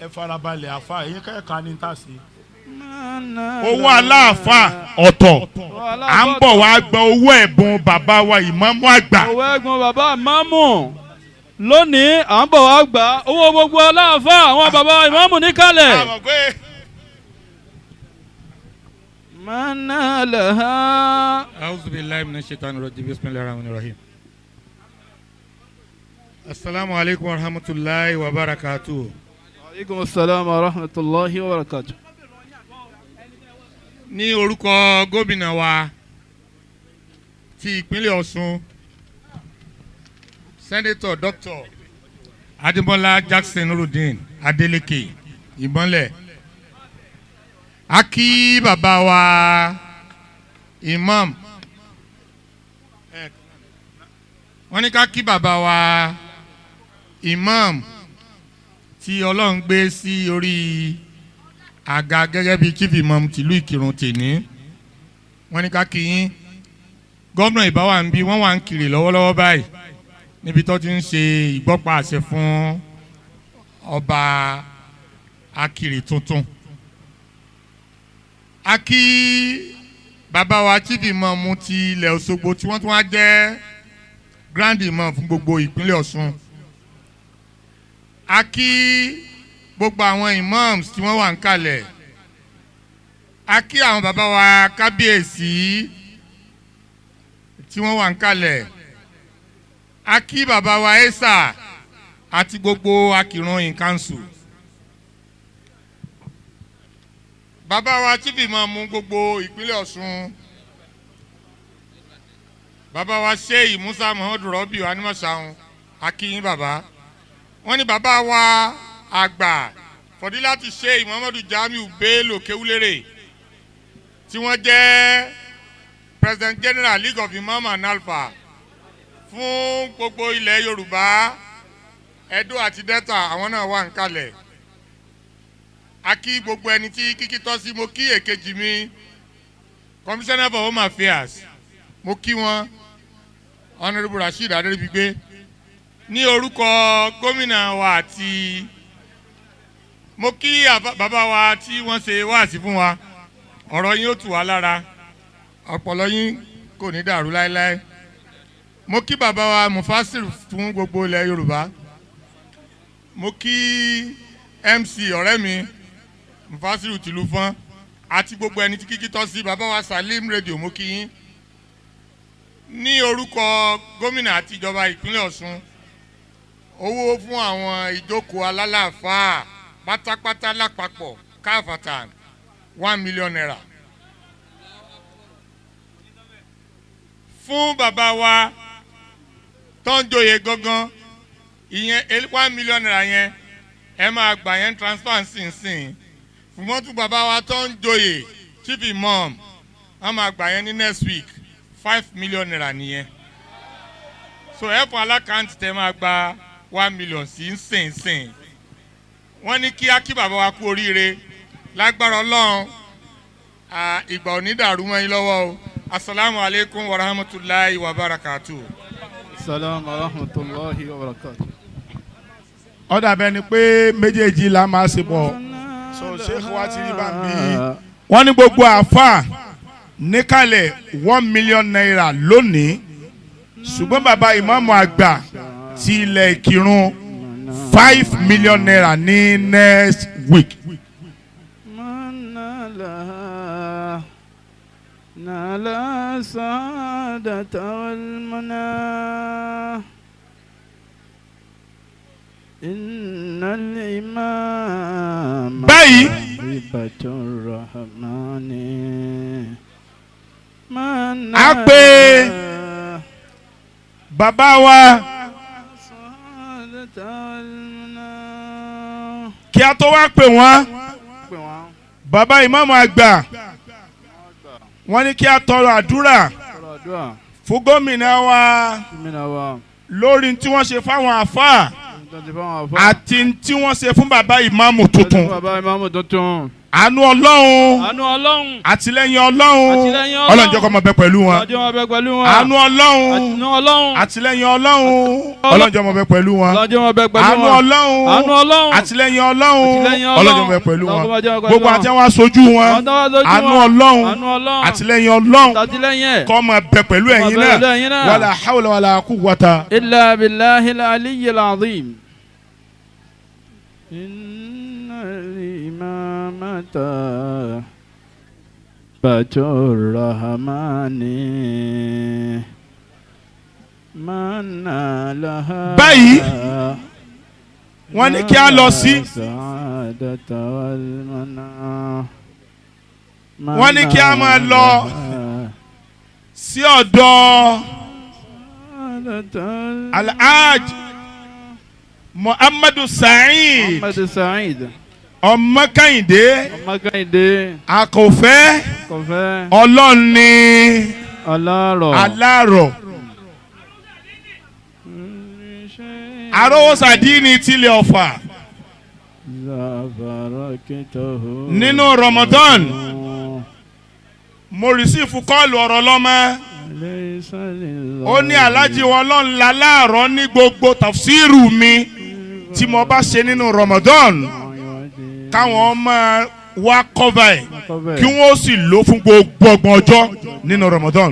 ẹ farabalẹ̀ àfa èyí kẹ́kọ̀ọ́ ní ta sí. owó aláàfáà ọ̀tọ̀ à ń bọ̀ wá gba owó ẹ̀bùn bàbá wa ìmáàmù àgbà. owó ẹ̀gbọ́n bàbá ìmáàmù lónìí à ń bọ̀ wá gba owó gbogbo aláàfáà àwọn bàbá ìmáàmù níkàlẹ̀. manalaha. a'udhu billahi minash shaitani rajim bismillahir rahmanir rahim. Assalamu alaikum wa rahmatullahi wa barakatuh. Wa alaikum assalam wa rahmatullahi wa barakatuh. Ní orúkọ gómìnà wa ti ìpínlẹ̀ Ọ̀ṣun, Senator Dr. Adémọ́lá Jackson Salahudeen Adeleke Ìbọ́nlẹ̀. A kí bàbá wa Imam. Wọ́n ní ká kí bàbá wa Imam tí Ọlọ́run gbé sí orí àga gẹ́gẹ́ bí chief imam tìlú Ìkìrun tèní. Wọ́n ní ká kí yín. Gómìnà ìbáwá ń bí wọ́n wà ń kiri lọ́wọ́lọ́wọ́ báyìí níbi tó ti ń ṣe ìgbọ́pá àṣẹ fún ọba Akiri tuntun. A kí bàbá wa chief imam ti ilẹ̀ Òṣogbo tí wọ́n tún wá jẹ́ grand imam fún gbogbo ìpínlẹ̀ Ọ̀ṣun. A kí gbogbo àwọn imams tí wọ́n wà ń kalẹ̀. A kí àwọn bàbá wa kábíyèsí tí wọ́n wà ń kalẹ̀. A kí bàbá wa Esa àti gbogbo Akirun in council. Bàbá wa chief imam gbogbo ìpínlẹ̀ Ọ̀ṣun. Bàbá wa Sheikh Musa Muhammadu Rabiu Animasahun. A kí yín bàbá. Wọ́n ní bàbá wa àgbà Fadilatu Sheikh Muhammadu Jamiu Bello Kewulere tí wọ́n jẹ́ President General League of Imam and Alfa fún gbogbo ilẹ̀ Yorùbá Edo àti Delta, àwọn náà wà ń kalẹ̀. A kí gbogbo ẹni tí kíkí tọ́ sí. Mo kí èkejì mi Commissioner for Home Affairs, mo kí wọn Honourable Rasheed Adébígbé ní orúkọ gómìnà wa àti mo kí bàbá wa tí wọ́n ṣe wáàsí fún wa. Ọ̀rọ̀ yín ó tù wá lára, ọpọlọ yín kò ní dàrú láéláé. Mo kí bàbá wa Mufasir fún gbogbo ilẹ̀ Yorùbá. Mo kí MC ọ̀rẹ́ mi Mufasir tìlú fún àti gbogbo ẹni tí kíkí tọ́ sí. Bàbá wa Salim Radio, mo kí yín ní orúkọ gómìnà àti ìjọba ìpínlẹ̀ Ọ̀ṣun. Owó fún àwọn ìjókòó alálàáfáà pátápátá lápapọ̀ káfàtà 1 million naira. Fún bàbá wa tó ń joyè gangan ìyẹn 1 million naira yẹn ẹ máa gbà yẹn transfer sínsìn. Fún mọ́tò bàbá wa tó ń joyè chief imam wọ́n máa gbà yẹn ní next week 5 million naira nìyẹn. So ẹ fún alákàntì tẹ máa gba 1 million sí nsìn. Wọ́n ní kí á kí bàbá wa kú oríire lágbára Ọlọ́run ìgbà ò ní dàrú mọ́ yín lọ́wọ́ o. Assalamu alaikum wa rahmatullahi wa barakatuh. Assalamu wa rahmatullahi wa barakatuh. Ó dàbẹ́ ni pé méjèèjì la máa ṣe pọ̀. So Sheikh wa ti rí bá mi. Wọ́n ní gbogbo àfáà níkàlẹ̀ 1 million naira lónìí. Ṣùgbọ́n bàbá ìmáàmù àgbà ti ilẹ̀ Ìkìrun 5 million naira ní next week. نال سعادة والمنى إن الإمام هبة الرحمن من أكبر bàbá wa kí a tó wá pè wọ́n bàbá ìmáàmù àgbà wọ́n ní kí a tọrọ àdúrà fún gómìnà wa lórí tí wọ́n ṣe fáwọn àfáà àti tí wọ́n ṣe fún bàbá ìmáàmù tuntun. Àánú Ọlọ́run àtìlẹ́yìn Ọlọ́run Ọlọ́run jẹ́ kó máa bẹ pẹ̀lú wọn. Àánú Ọlọ́run àtìlẹ́yìn Ọlọ́run Ọlọ́run jẹ́ kó máa bẹ pẹ̀lú wọn. Àánú Ọlọ́run àtìlẹ́yìn Ọlọ́run Ọlọ́run jẹ́ kó máa bẹ pẹ̀lú wọn. Gbogbo àti àwọn aṣojú wọn àánú Ọlọ́run àtìlẹ́yìn Ọlọ́run kó máa bẹ pẹ̀lú ẹ̀yin náà wàlà hawla wàlà quwwata. illa billahil aliyyil azim. Imamata Batur Rahmani Manna laha. Báyìí wọ́n ní kí a lọ sí. Wọ́n ní kí a máa lọ sí ọ̀dọ̀ Alhaj Muhammadu Sa'id ọmọ Kẹ́hìndé Àkọ́fẹ́ Ọlọ́ni Alárọ̀ Arówósàdínì tilẹ̀ Ọ̀fà nínú Ramadan mo rìsífù kọ́ọ̀lù ọ̀rọ̀ lọ́mọ ó ní alájí wọn Ọlọ́run láàárọ̀ ní gbogbo tafsiru mi tí mo bá ṣe nínú Ramadan káwọn máa wá kọ́va ẹ̀ kí wọ́n sì lò fún gbogbo ọgbọ̀n ọjọ́ nínú Ramadan.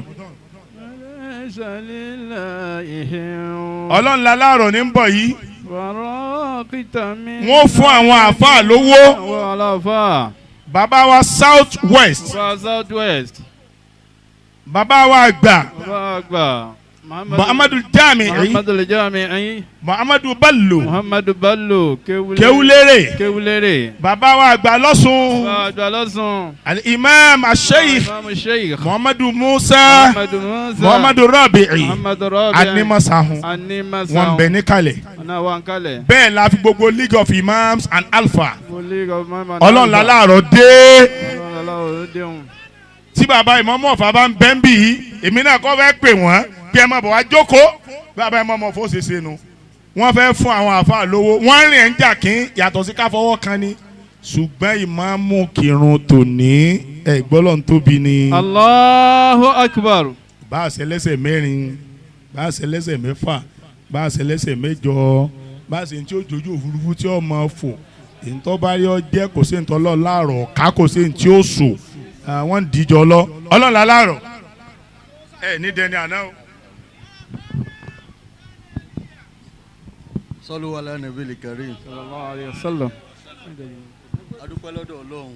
Ọlọ́run láàárọ̀ ní ń bọ̀ yìí wọ́n fún àwọn àáfàá lówó. Bàbá wa South West bàbá wa àgbà Muhammadu Jami Muhammadu Bello Kewulere bàbá wa àgbà lọ́sùn Imam Sheikh Muhammadu Musa Muhammadu Rabiu Animasahun wọn bẹ ní kalẹ̀ bẹ́ẹ̀ la fi gbogbo League of Imams and Alpha Ọlọ́run láàárọ̀ dé tí bàbá Imam of bá ń bẹ́ ń bì í èmi náà kọ́ fẹ́ pè wọ́n kí ẹ máa bọ̀ wá jókòó bàbá Imam of ó ṣe ṣe nu wọ́n fẹ́ fún àwọn àfáà lówó wọ́n rìn ẹ̀ ń jà kín yàtọ̀ sí káfọwọ́ kan ni ṣùgbọ́n Imam Ikirun tòní ẹ̀gbọ́lọ̀ ń tóbi ni. Allahu Akbar. bá a ṣe lẹ́sẹ̀ mẹ́rin bá a ṣe lẹ́sẹ̀ mẹ́fà bá a ṣe lẹ́sẹ̀ mẹ́jọ bá a ṣe tí ó jojú òfurufú tí ó máa fò ìntọ́ bá rí ọ jẹ́ kò sí ìntọ́ lọ láàrọ̀ ká kò sí ìntí ó sò wọ́n ń díjọ lọ ọlọ́ọ̀la láàrọ̀ ẹ ní dẹni àná o. Sallu ala nabil karim. Sallallahu alayhi wa sallam. Adúpẹ́ lọ́dọ̀ Ọlọ́run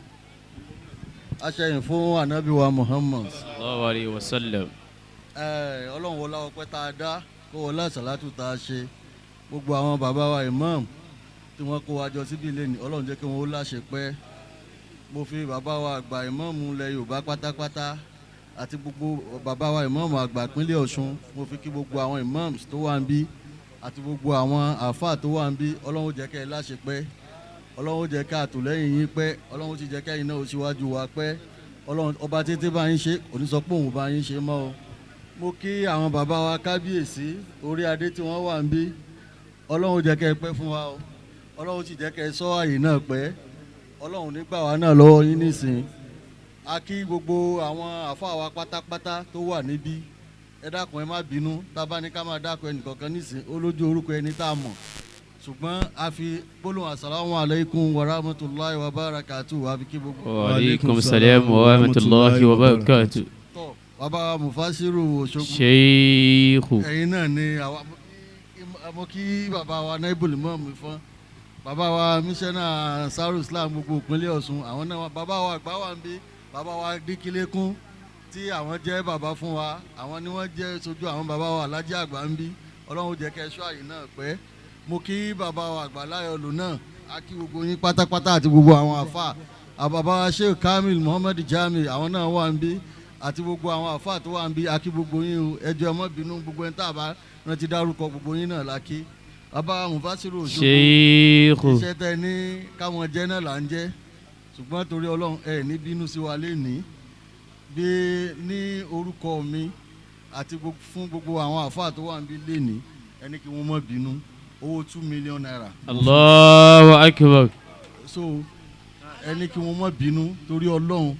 aṣẹ́yìn fún ànábì wa Muhammad. Sallallahu alayhi wa sallam. Ọlọ́run wọlá ọpẹ́ tá a dá kó wọlá sàlátù tá a ṣe gbogbo àwọn bàbá wa imam tí wọ́n kó wa jọ síbí ilé ní Ọlọ́run jẹ́ kí wọ́n ó láṣẹ pẹ́. Mo fi bàbá wa àgbà imam ilẹ̀ Yorùbá pátápátá àti gbogbo bàbá wa imam àgbà ìpínlẹ̀ Ọ̀ṣun mo fi kí gbogbo àwọn imams tó wà ń bí àti gbogbo àwọn àáfàá tó wà ń bí Ọlọ́run jẹ́ kẹ́ ẹ láṣẹ pẹ́. Ọlọ́run jẹ́ ká àtòlẹ́yìn yín pẹ́ Ọlọ́run ti jẹ́ kẹ́yìn náà ó síwájú wa pẹ́ Ọlọ́run ọba tètè bá yín ṣe kò ní sọ pé òun bá yín ṣe mọ́ o. Mo kí àwọn bàbá wa kábíyèsí orí adé tí wọ́n wà ń bí Ọlọ́run jẹ́ kẹ́ ẹ pẹ́ fún wa o Ọlọ́run ti jẹ́ kẹ́ ẹ sọ àyè náà pẹ́ Ọlọ́run nígbà wa náà lọ́wọ́ yín nísìn. A kí gbogbo àwọn àfáà wa pátápátá tó wà níbí ẹ dákun ẹ má bínú tá a bá ní ká máa dákun ẹnìkankan nísìn ó lójú orúkọ ẹni tá a mọ̀ ṣùgbọ́n a fi gbólóhùn asalaamu aleykum wa rahmatulahi wa barakatu a fi kí gbogbo. wa aleykum salaam wa rahmatulahi wa barakatu. tọ́ bàbá Mufasiru Òṣogbo. Sheikh. ẹ̀yin náà ni mo kí bàbá wa naibul imam fún bàbá wa mísẹ́nà saru islam gbogbo ìpínlẹ̀ Ọ̀ṣun àwọn náà bàbá wa àgbà wà ń bí bàbá wa díkìlẹ́kùn tí àwọn jẹ́ bàbá fún wa àwọn ni wọ́n jẹ́ sojú àwọn bàbá wa alájẹ́ àgbà ń bí Ọlọ́run jẹ́ kẹ́ ṣọ́ àyè náà pẹ́. Mo kí bàbá wa àgbà láyọ̀ lò náà a kí gbogbo yín pátápátá àti gbogbo àwọn àfà àbàbá wa Sheikh Kamil Muhammad Jami àwọn náà wà ń bí àti gbogbo àwọn àfà tó wà ń bí a kí gbogbo yín o ẹjọ́ ẹ má bínú gbogbo ẹni tá a bá rántí dárúkọ gbogbo yín náà la kí. Bàbá Mufasiru Òṣogbo iṣẹ́ tẹ ní káwọn jẹ́ náà là ń jẹ́ ṣùgbọ́n torí Ọlọ́run ẹ ní bínú sí wa lénìí bí ní orúkọ mi àti fún gbogbo àwọn àfà tó wà ń bí lénìí ẹni kí wọ́n má bínú owó 2 million naira. Allahu Akbar. So ẹni kí wọ́n mọ̀ bínú torí ọlọ́run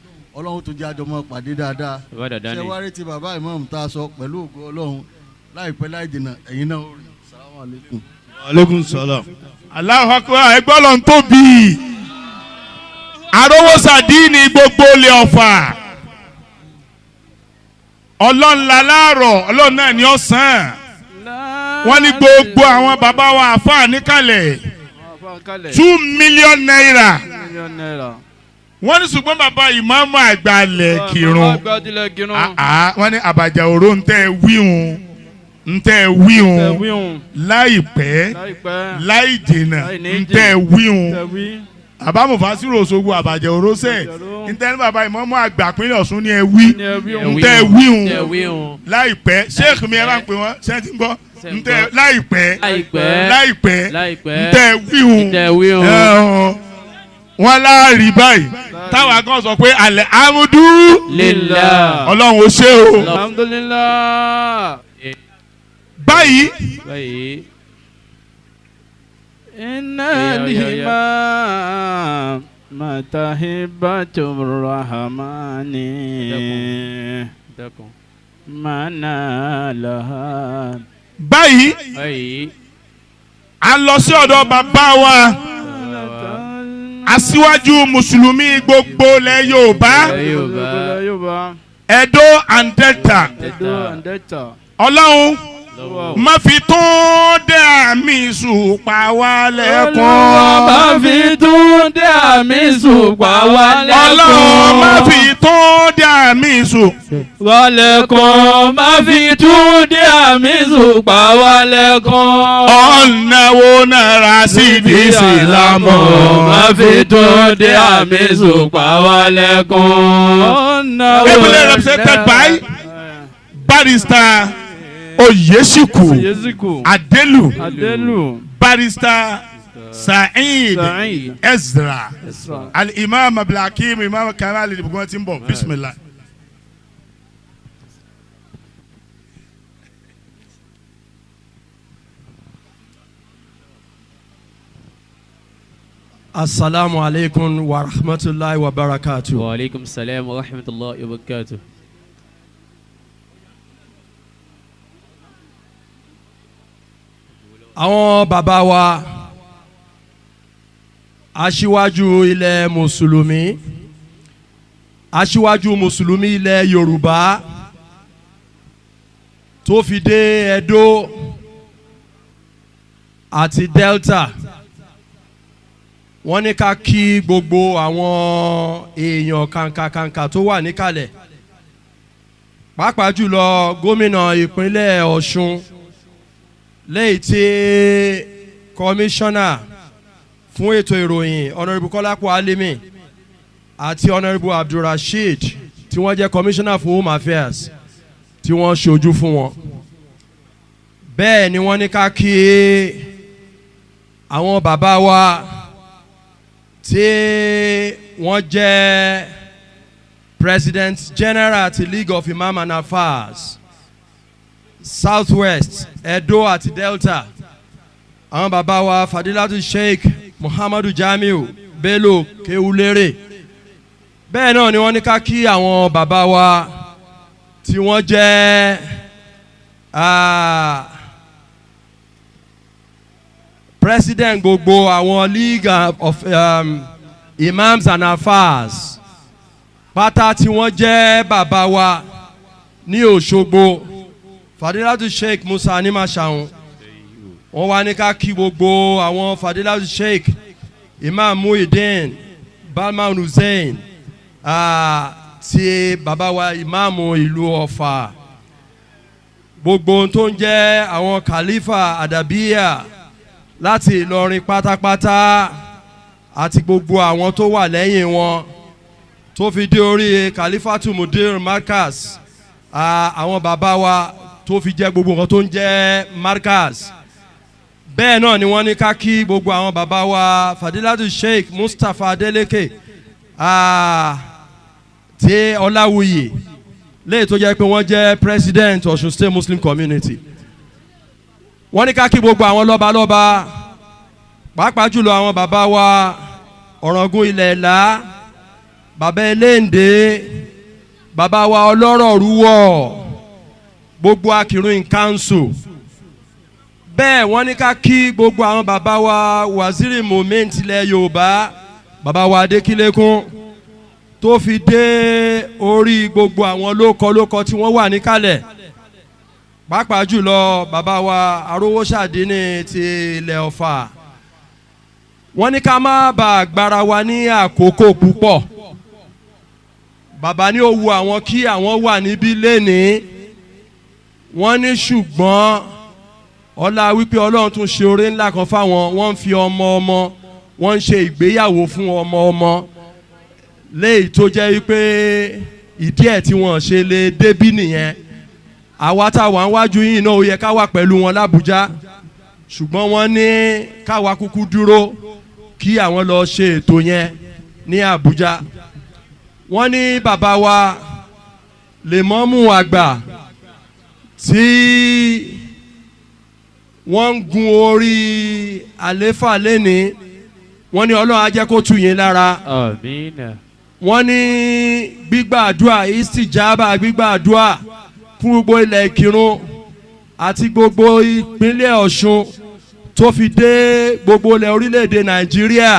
tó jẹ́ àjọmọ́ pàdé dáadáa. ṣé wá rí ti bàbá Imam tá a sọ pẹ̀lú ògo ọlọ́run láìpẹ́ láì dènà ẹ̀yin náà ó rí. Assalamu alaikum. Aleykum salaam. Allahu Akbar ẹgbọ́n lọ́n tóbi. Arówó sàdíìnì gbogbo olè ọ̀fà. Ọlọ́run láàárọ̀ Ọlọ́run náà ni ọ̀sán. Wọ́n ní gbogbo àwọn bàbá wa àfáà níkàlẹ̀ 2 million naira. Wọ́n ní ṣùgbọ́n bàbá ìmáàmù àgbàlẹ̀ kírun. Wọ́n ní àbàjá òró ń tẹ́ wíhun láìpẹ́ láì jìnnà ń tẹ́ wíhun. Àbámu Fásírò Òṣogbo àbàjá òró sẹ̀ ń tẹ́ ní bàbá ìmáàmù àgbà pínlẹ̀ Ọ̀ṣun ni ẹ wí ń tẹ́ wíhun láìpẹ́. Sheikh mi ẹ bá ń pè wọ́n ṣé ti ń gbọ́ ń tẹ́ láìpẹ́ ń tẹ́ wíhun. Wọ́n láàrí báyìí táwa kan sọ pé alẹ́ amúdú lillah Ọlọ́run ó ṣe o. Alhamdulillah. Báyìí. Inna lima matahibatur rahmani mana laha. Báyìí a lọ sí ọ̀dọ̀ bàbá wa aṣíwájú mùsùlùmí gbogbo ilẹ̀ Yorùbá Edo and Delta. Ọlọ́run má fi tún dé àmì ìṣùpá wa lẹ́kùn. Má fi tún dé àmì ìṣùpá wa lẹ́kùn. Ọlọ́run má fi tún dé àmì ìṣùpá wa lẹ́kùn. Má fi tún dé àmì ìṣùpá wa lẹ́kùn. Ọ̀nà wo náírà sí di ìsìlámù. Má fi tún dé àmì ìṣùpá wa lẹ́kùn. Ably represented by Barrister Oyesiku Adelu, Barrister Saeed Ezra, Al-Imam Abdul Hakim, Imam Kamal Ibùgbọ́n tí ń bọ̀, Bismillah. Assalamu alaikum wa rahmatullahi wa barakatuh. Wa alaikum salam wa rahmatullahi wa barakatuh. Àwọn bàbá wa aṣíwájú ilẹ̀ mùsùlùmí, aṣíwájú mùsùlùmí ilẹ̀ Yorùbá tó fi dé Edo àti Delta, wọ́n ní ká kí gbogbo àwọn èèyàn kàǹkàkàǹkà tó wà níkàlẹ̀, pàápàá jùlọ gómìnà ìpínlẹ̀ Ọ̀ṣun, lẹ́yìn tí kọmíṣánná fún ètò ìròyìn Honourable Kọ́lápọ̀ Alimi àti Honourable Abdulrasheed tí wọ́n jẹ́ kọmíṣánná fún Home Affairs tí wọ́n ṣojú fún wọn. Bẹ́ẹ̀ ni wọ́n ní ká kí àwọn bàbá wa tí wọ́n jẹ́ President General ti League of Imam and Affairs Southwest, Edo àti Delta, àwọn bàbá wa Fadilatu Sheikh Muhammadu Jamiu Bello Kewulere. Bẹ́ẹ̀ náà ni wọ́n ní ká kí àwọn bàbá wa tí wọ́n jẹ́ President gbogbo àwọn League of Imams and Affairs pátá tí wọ́n jẹ́ bàbá wa ní Òṣogbo, Fadilatu Sheikh Musa Animashaun. Wọ́n wá ní ká kí gbogbo àwọn Fadilatu Sheikh Imam Muhyiddin Balman Hussein ti bàbá wa ìmáàmù ìlú Ọ̀fà, gbogbo tó ń jẹ́ àwọn Khalifa Adabiya láti Ìlọrin pátápátá àti gbogbo àwọn tó wà lẹ́yìn wọn tó fi dé orí Khalifatu Mudir Markaz, àwọn bàbá wa tó fi jẹ́ gbogbo nǹkan tó ń jẹ́ Markaz. Bẹ́ẹ̀ náà ni wọ́n ní ká kí gbogbo àwọn bàbá wa Fadilatu Sheikh Mustapha Adeleke tí Ọláwuyì léyìí tó jẹ́ pé wọ́n jẹ́ President Osun State Muslim Community. wọ́n ní ká kí gbogbo àwọn lọ́balọ́ba pàápàá jùlọ àwọn bàbá wa Ọ̀ràngún ilẹ̀ ẹ̀lá bàbá eléǹde bàbá wa ọlọ́rọ̀ rúwọ̀ gbogbo Ikirun in council bẹ́ẹ̀ wọ́n ní ká kí gbogbo àwọn bàbá wa waziri moment ilẹ̀ Yorùbá bàbá wa Adékílékún tó fi dé orí gbogbo àwọn lókọ tí wọ́n wà níkàlẹ̀ pàápàá jùlọ bàbá wa Arówóṣàdínì ti ilẹ̀ Ọ̀fà wọ́n ní ká má bàa gbára wa ní àkókò púpọ̀ bàbá ní ó wu àwọn kí àwọn wà níbí lénìí wọ́n ní ṣùgbọ́n ọlá wípé Ọlọ́run tún ṣe oore ńlá kan fáwọn wọ́n ń fi ọmọ wọ́n ń ṣe ìgbéyàwó fún ọmọ léyìí tó jẹ́ wípé ìdí ẹ̀ tí wọ́n ṣe lè débí nìyẹn àwa táwa ń wájú yìí náà ó yẹ ká wà pẹ̀lú wọn l'Ábùjá ṣùgbọ́n wọ́n ní káwa kúkú dúró kí àwọn lọ ṣe ètò yẹn ní Àbújá wọ́n ní bàbá wa lèmọ́mù àgbà tí wọ́n ń gun orí àléfà lénìí wọ́n ní Ọlọ́run á jẹ́ kó tù yín lára àmín wọ́n ní gbígbàdúrà istijaba gbígbàdúrà fún gbogbo ilẹ̀ Ìkìrun àti gbogbo ìpínlẹ̀ Ọ̀ṣun tó fi dé gbogbo ilẹ̀ orílẹ̀-èdè Nàìjíríà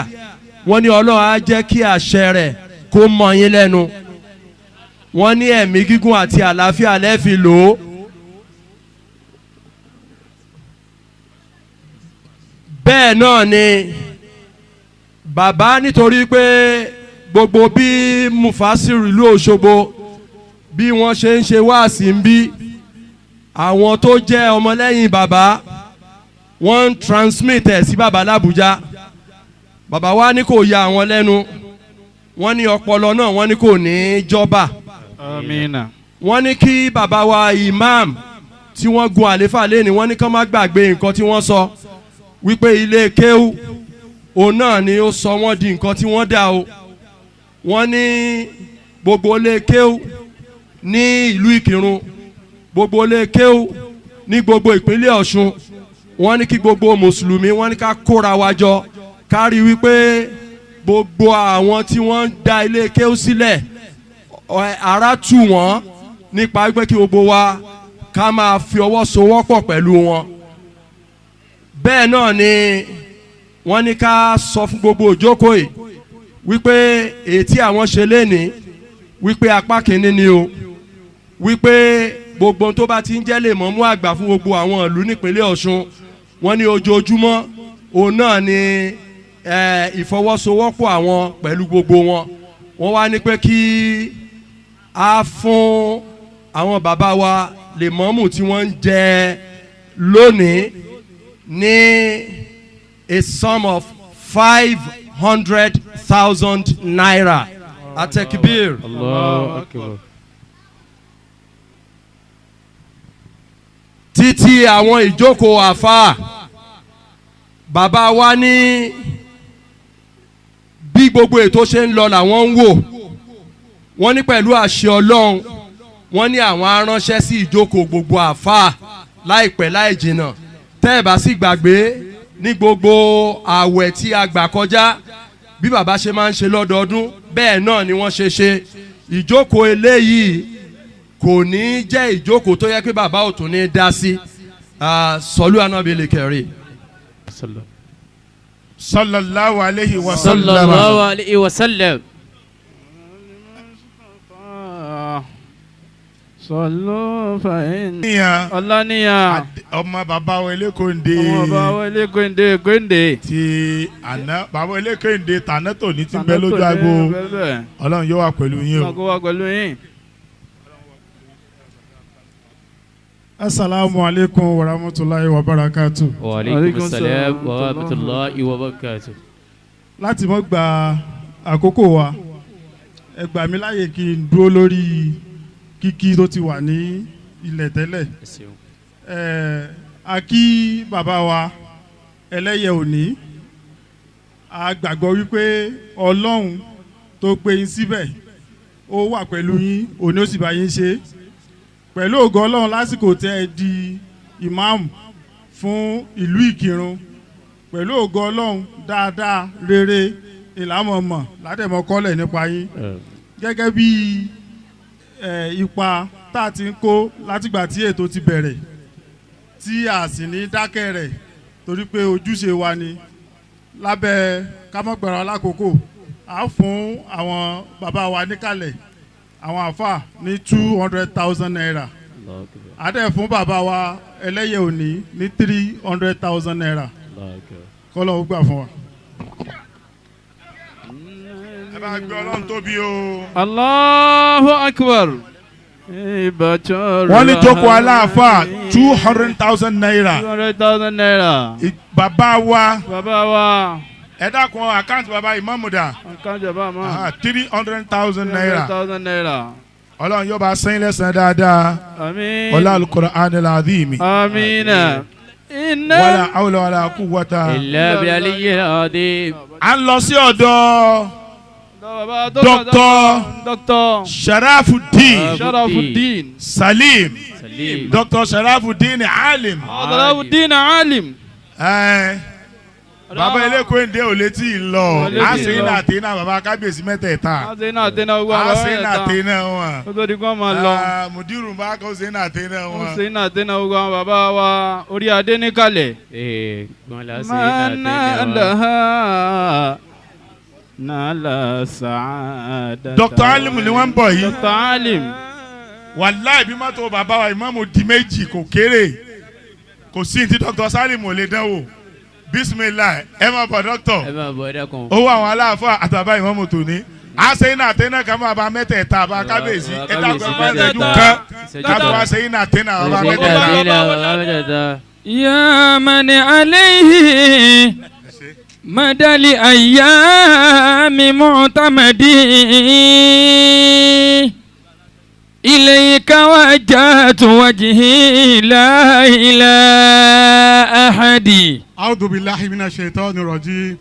wọ́n ní Ọlọ́run á jẹ́ kí àṣẹ rẹ̀ kó mọ́ yín lẹ́nu wọ́n ní ẹ̀mí gígùn àti àlàáfíà lẹ́ẹ̀fi lò ó bẹ́ẹ̀ náà ni bàbá nítorí pé gbogbo bí Mufasiru ìlú Òṣogbo bí wọ́n ṣe ń ṣe wáàsí ń bí àwọn tó jẹ́ ọmọlẹ́yìn bàbá wọ́n ń transmit ẹ̀ sí bàbá l'Ábùjá bàbá wa ní kò ya àwọn lẹ́nu wọ́n ní ọpọlọ náà wọ́n ní kò ní jọba amina wọ́n ní kí bàbá wa imam tí wọ́n gun àléfà lẹ́ni wọ́n ní kán má gbàgbé nǹkan tí wọ́n sọ wípé ilé kéwú òun náà ni ó sọ wọ́n di nǹkan tí wọ́n dà o wọ́n ní gbogbo ilé kéwú ní ìlú Ìkìrun gbogbo ilé kéwú ní gbogbo ìpínlẹ̀ Ọ̀ṣun wọ́n ní kí gbogbo mùsùlùmí wọ́n ní ká kóra wa jọ ká rí wípé gbogbo àwọn tí wọ́n ń dá ilé kéwú sílẹ̀ ara tù wọ́n nípa wípé kí gbogbo wa ká máa fi ọwọ́ sowọ́pọ̀ pẹ̀lú wọn bẹ́ẹ̀ náà ni wọ́n ní ká sọ fún gbogbo òjókòó yìí wípé èyí tí àwọn ṣe lénìí wípé apá kìíní ni o wípé gbogbo tó bá ti ń jẹ́ lè mọ́mú àgbà fún gbogbo àwọn ìlú nípínlẹ̀ Ọ̀ṣun wọ́n ní ojoojúmọ́ òun náà ni ìfọwọ́sowọ́pọ̀ àwọn pẹ̀lú gbogbo wọn wọ́n wá ní pé kí a fún àwọn bàbá wa lè mọ́mú tí wọ́n ń jẹ lónìí ní a sum of 500,000 naira atekbir. Allahu Akbar. títí àwọn ìjókòó àfáà bàbá wa ní bí gbogbo ètò ṣe ń lọ làwọn ń wò wọ́n ní pẹ̀lú àṣẹ Ọlọ́run wọ́n ní àwọn aránṣẹ́ sí ìjókòó gbogbo àfáà láìpẹ́ láì jìnnà tẹ́ ẹ̀ bá sì gbàgbé ní gbogbo ààwẹ̀ tí a gbà kọjá bí bàbá ṣe máa ń ṣe lọ́dọọdún bẹ́ẹ̀ náà ni wọ́n ṣe ṣe ìjókòó eléyìí kò ní jẹ́ ìjókòó tó yẹ pé bàbá ò tún ní dá sí sọlú anábìlì kẹrì. sallallahu alayhi wa sallam. sallallahu alayhi wa sallam. sọlọ fàyín. níyàn ọlọ́níyàn. ọmọ bàbá wa elékòǹde. ọmọ bàbá wa elékòǹde kòǹde. ti àná bàbá elékòǹde tàná tòní ti bẹ lójú agbo Ọlọ́run yóò wà pẹ̀lú yín o. Ọlọ́run wà pẹ̀lú yín. Assalamu alaikum wa rahmatulahi wa barakatu. Wa alaikum salam wa rahmatulahi wa barakatu. Láti mọ́ gba àkókò wa ẹ gbà mí láyè kí n dúró lórí kíkí tó ti wà ní ilẹ̀ tẹ́lẹ̀. A kí bàbá wa ẹlẹ́yẹ òní a gbàgbọ́ wípé Ọlọ́run tó gbé yín síbẹ̀ ó wà pẹ̀lú yín òní ó sì bá yín ṣe pẹ̀lú ògo Ọlọ́run lásìkò tẹ́ ẹ di ìmáàmù fún ìlú Ìkìrun pẹ̀lú ògo Ọlọ́run dáadáa rere ìlàmọ̀mọ̀ ládẹ̀mọ́kọ́lẹ̀ nípa yín gẹ́gẹ́ bí ipa tá a ti ń kó látìgbà tí ètò ti bẹ̀rẹ̀ tí a sì ní dákẹ́ rẹ̀ torí pé ojúṣe wa ni lábẹ́ kámọ́gbẹ̀rọ alákòókò a fún àwọn bàbá wa níkàlẹ̀ àwọn àfà ní 200,000 naira adé fún bàbá wa ẹlẹ́yẹ òní ní 300,000 naira kọ́lọ́ ó gbà fún wa. ẹ bá gbé Ọlọ́run tóbi o. Allahu Akbar. wọ́n ní jókòó aláàfà 200,000 naira. 200,000 naira. bàbá wa. bàbá wa. ẹ dákun àkáǹtì bàbá ìmáàmù dà. àkáǹtì bàbá ìmáàmù. 300,000 naira. 300,000 naira. Ọlọ́run yóò bá sẹ́yìn lẹ́sàn dáadáa. àmín. ọlá al-Qur'an al-azim. àmín. wala hawla wala quwwata. illa billahi al-azim. à ń lọ sí ọ̀dọ̀ Dr. Sharafuddin Salim. Dr. Sharafuddin Alim. Salahudeen Alim. bàbá eléko ń dé ò létí lọ àṣeyìn àtẹnà bàbá kábíyèsí mẹ́tẹ̀ẹ̀ta àṣeyìn àtẹnà wọn àṣeyìn àtẹnà wọn ó tó di kó máa lọ mùdírù bá kó ṣeyìn àtẹnà wọn àṣeyìn àtẹnà wọn bàbá wa orí adé níkàlẹ̀. nala saada. Dr. Alim ni wọ́n ń bọ̀ yìí. Dr. Alim. wàláì bí mọ́tò bàbá wa ìmáàmù di méjì kò kéré kò sí ní ti Dr. Salim ò lè dánwò bisimilayi ẹ máa bọ̀ dọ́kítọ̀ owó àwọn aláàfáà àtàbá ìmáàmù tó ní àṣeyìn àtẹnà kan máa bá mẹ́tẹ̀ẹ̀ta àbá kábíyèsí ẹ dàgbà bá ẹ̀jú kan kábọ̀ àṣeyìn àtẹnà àbá mẹ́tẹ̀ẹ̀ta. يا من عليه مدى الأيام معتمدي إليك وجهت وجهي لا إلى أحد. أعوذ بالله من الشيطان الرجيم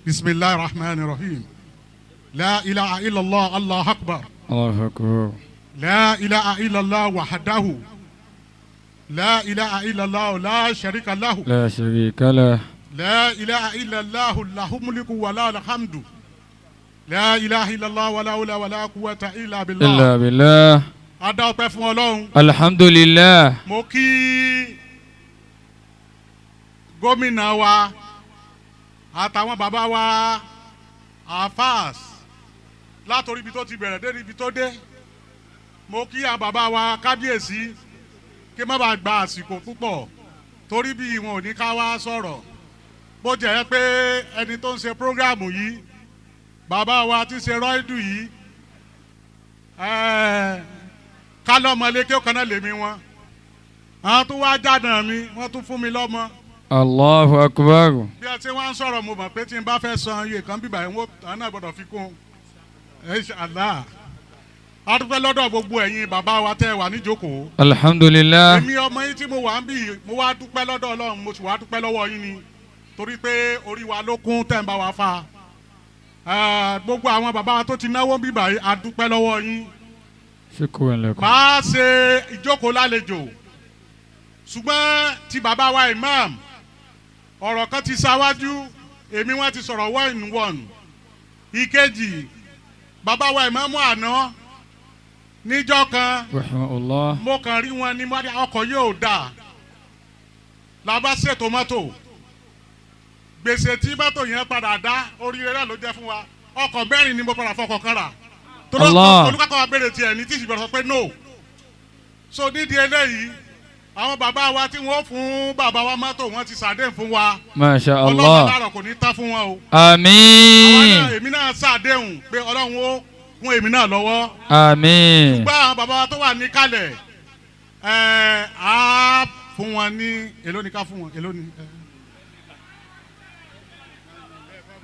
بسم الله الرحمن الرحيم لا إله إلا الله الله أكبر الله أكبر لا إله إلا الله وحده لا إله إلا الله لا شريك له لا شريك له لا إله إلا الله له الملك ولا الحمد لا إله إلا الله ولا حول ولا قوة إلا بالله إلا بالله. adá ọpẹ́ fún Ọlọ́run. alhamdulillah. mo kí gómìnà wa àtàwọn bàbá wa afas látòrí ibi tó ti bẹ̀rẹ̀ dé ibi tó dé mo kí àwọn bàbá wa kábíyèsí kí má bàa gba àsìkò púpọ̀ torí bí wọn ò ní ká wá sọ̀rọ̀ bó jẹ́ pé ẹni tó ń ṣe prógráàmù yìí bàbá wa ti ṣe rọ́ìdù yìí ká lọ́mọ lékè kan náà lèmi wọn àwọn tó wá jáde mi wọ́n tún fún mi lọ́mọ. Allahu akbar. bí ẹ ti wá ń sọ̀rọ̀ mo mọ̀ pé tí n bá fẹ́ san iye kan bíbá yẹn wọ́n náà gbọ́dọ̀ fi kún inshallah. a dúpẹ́ lọ́dọ̀ gbogbo ẹ̀yin bàbá wa tẹ́ wà níjókòó. alhamdulillah. èmi ọmọ yín tí mo wà ń bì mo wá dúpẹ́ lọ́dọ̀ Ọlọ́run mo sì wá dúpẹ́ lọ́wọ́ yín ni torí pé orí wa ló kún tẹ́ ń bá wa fa. gbogbo àwọn bàbá wa tó ti náwó bíbá yìí a dúpẹ́ lọ́wọ́ yín. máa ṣe ìjókòó lálejò ṣùgbọ́n ti bàbá wa imam ọ̀rọ̀ kan ti ṣáwájú èmi wọ́n ti sọ̀rọ̀ one in one ìkejì bàbá wa imam àná níjọ́ kan mo kàn rí wọn ní ọkọ̀ yóò dà la bá ṣètò mọ́tò gbèsè tí mọ́tò yẹn padà dá oríire náà ló jẹ́ fún wa ọkọ̀ mẹ́rin ni mo padà fọkọ̀ kan rà torí olùkọ́ wa béèrè tiẹ̀ ní tí ìṣìbẹ̀rẹ̀ sọ pé no so nídìí eléyìí àwọn bàbá wa tí wọ́n fún bàbá wa mọ́tò wọn ti ṣàdéhùn fún wa Masha Allah ọlọ́run láàrọ̀ kò ní tán fún wọn o àmín èmi náà ṣàdéhùn pé ọlọ́run ó kún èmi náà lọ́wọ́ àmín ṣùgbọ́n àwọn bàbá wa tó wà níkàlẹ̀ á fún wọn ní èló ni ká fún wọn èló ni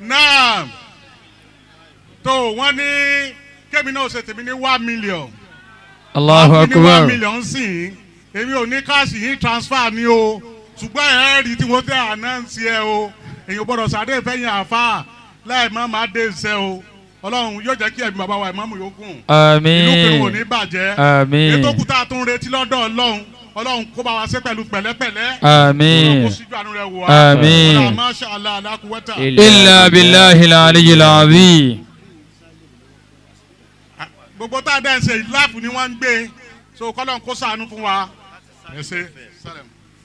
náà tó wọ́n ní kẹ́mi náà ṣe tèmi ní 1 million. Allahu akbar. 1 million sí èmi ò ní káàsì yín transfer ni o ṣùgbọ́n ẹ̀ rí tí wọ́n tẹ́ ànáǹsì ẹ o èyàn gbọ́dọ̀ sàdé fẹ́yìn àfa láì má má dé iṣẹ́ o ọlọ́run yóò jẹ́ kí ẹ̀mí bàbá wa ìmáàmù yóò gùn. àmín ìlú kìrún ò ní bàjẹ́. àmín ètò kúta tó ń retí lọ́dọ̀ ọlọ́run ọlọ́run kó bá wa ṣe pẹ̀lú pẹ̀lẹ́pẹ̀lẹ́. Àmín. ọlọ́run kó síjú àánú rẹ̀ wò wá. Àmín. ọlọ́run masha Allah la quwwata. illa billahil aliyyil azim. gbogbo tá a dẹ́ ṣe láàfù ni wọ́n ń gbé so kọ́lọ́n kó ṣàánú fún wa. ẹ ṣe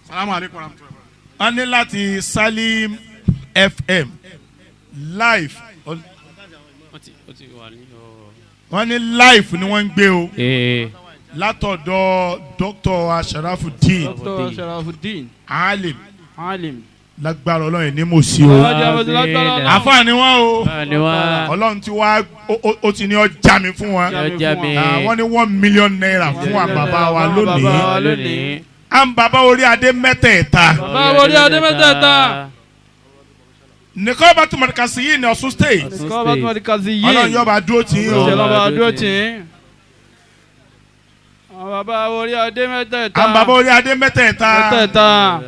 salamu aleykum rahmatulah. a ní láti Salim FM live wọ́n ní live ni wọ́n ń gbé o látọ̀dọ̀ Dr. Salahudeen alim lágbára ọlọ́run ní mo sí o àfààní wọn o ọlọ́run ti wá ó ti ní ọjà mi fún wa wọ́n ní $1 million fún wa bàbá wa lónìí à ń bàbá orí adé mẹ́tẹ̀ẹ̀ta nìkan bá tún mọ̀dìkàsí yìí ní Ọ̀ṣun state ọlọ́run yóò bá dúró tì í o àwọn bàbá orí adé mẹ́tẹ̀ẹ̀ta à ń bàbá orí adé mẹ́tẹ̀ẹ̀ta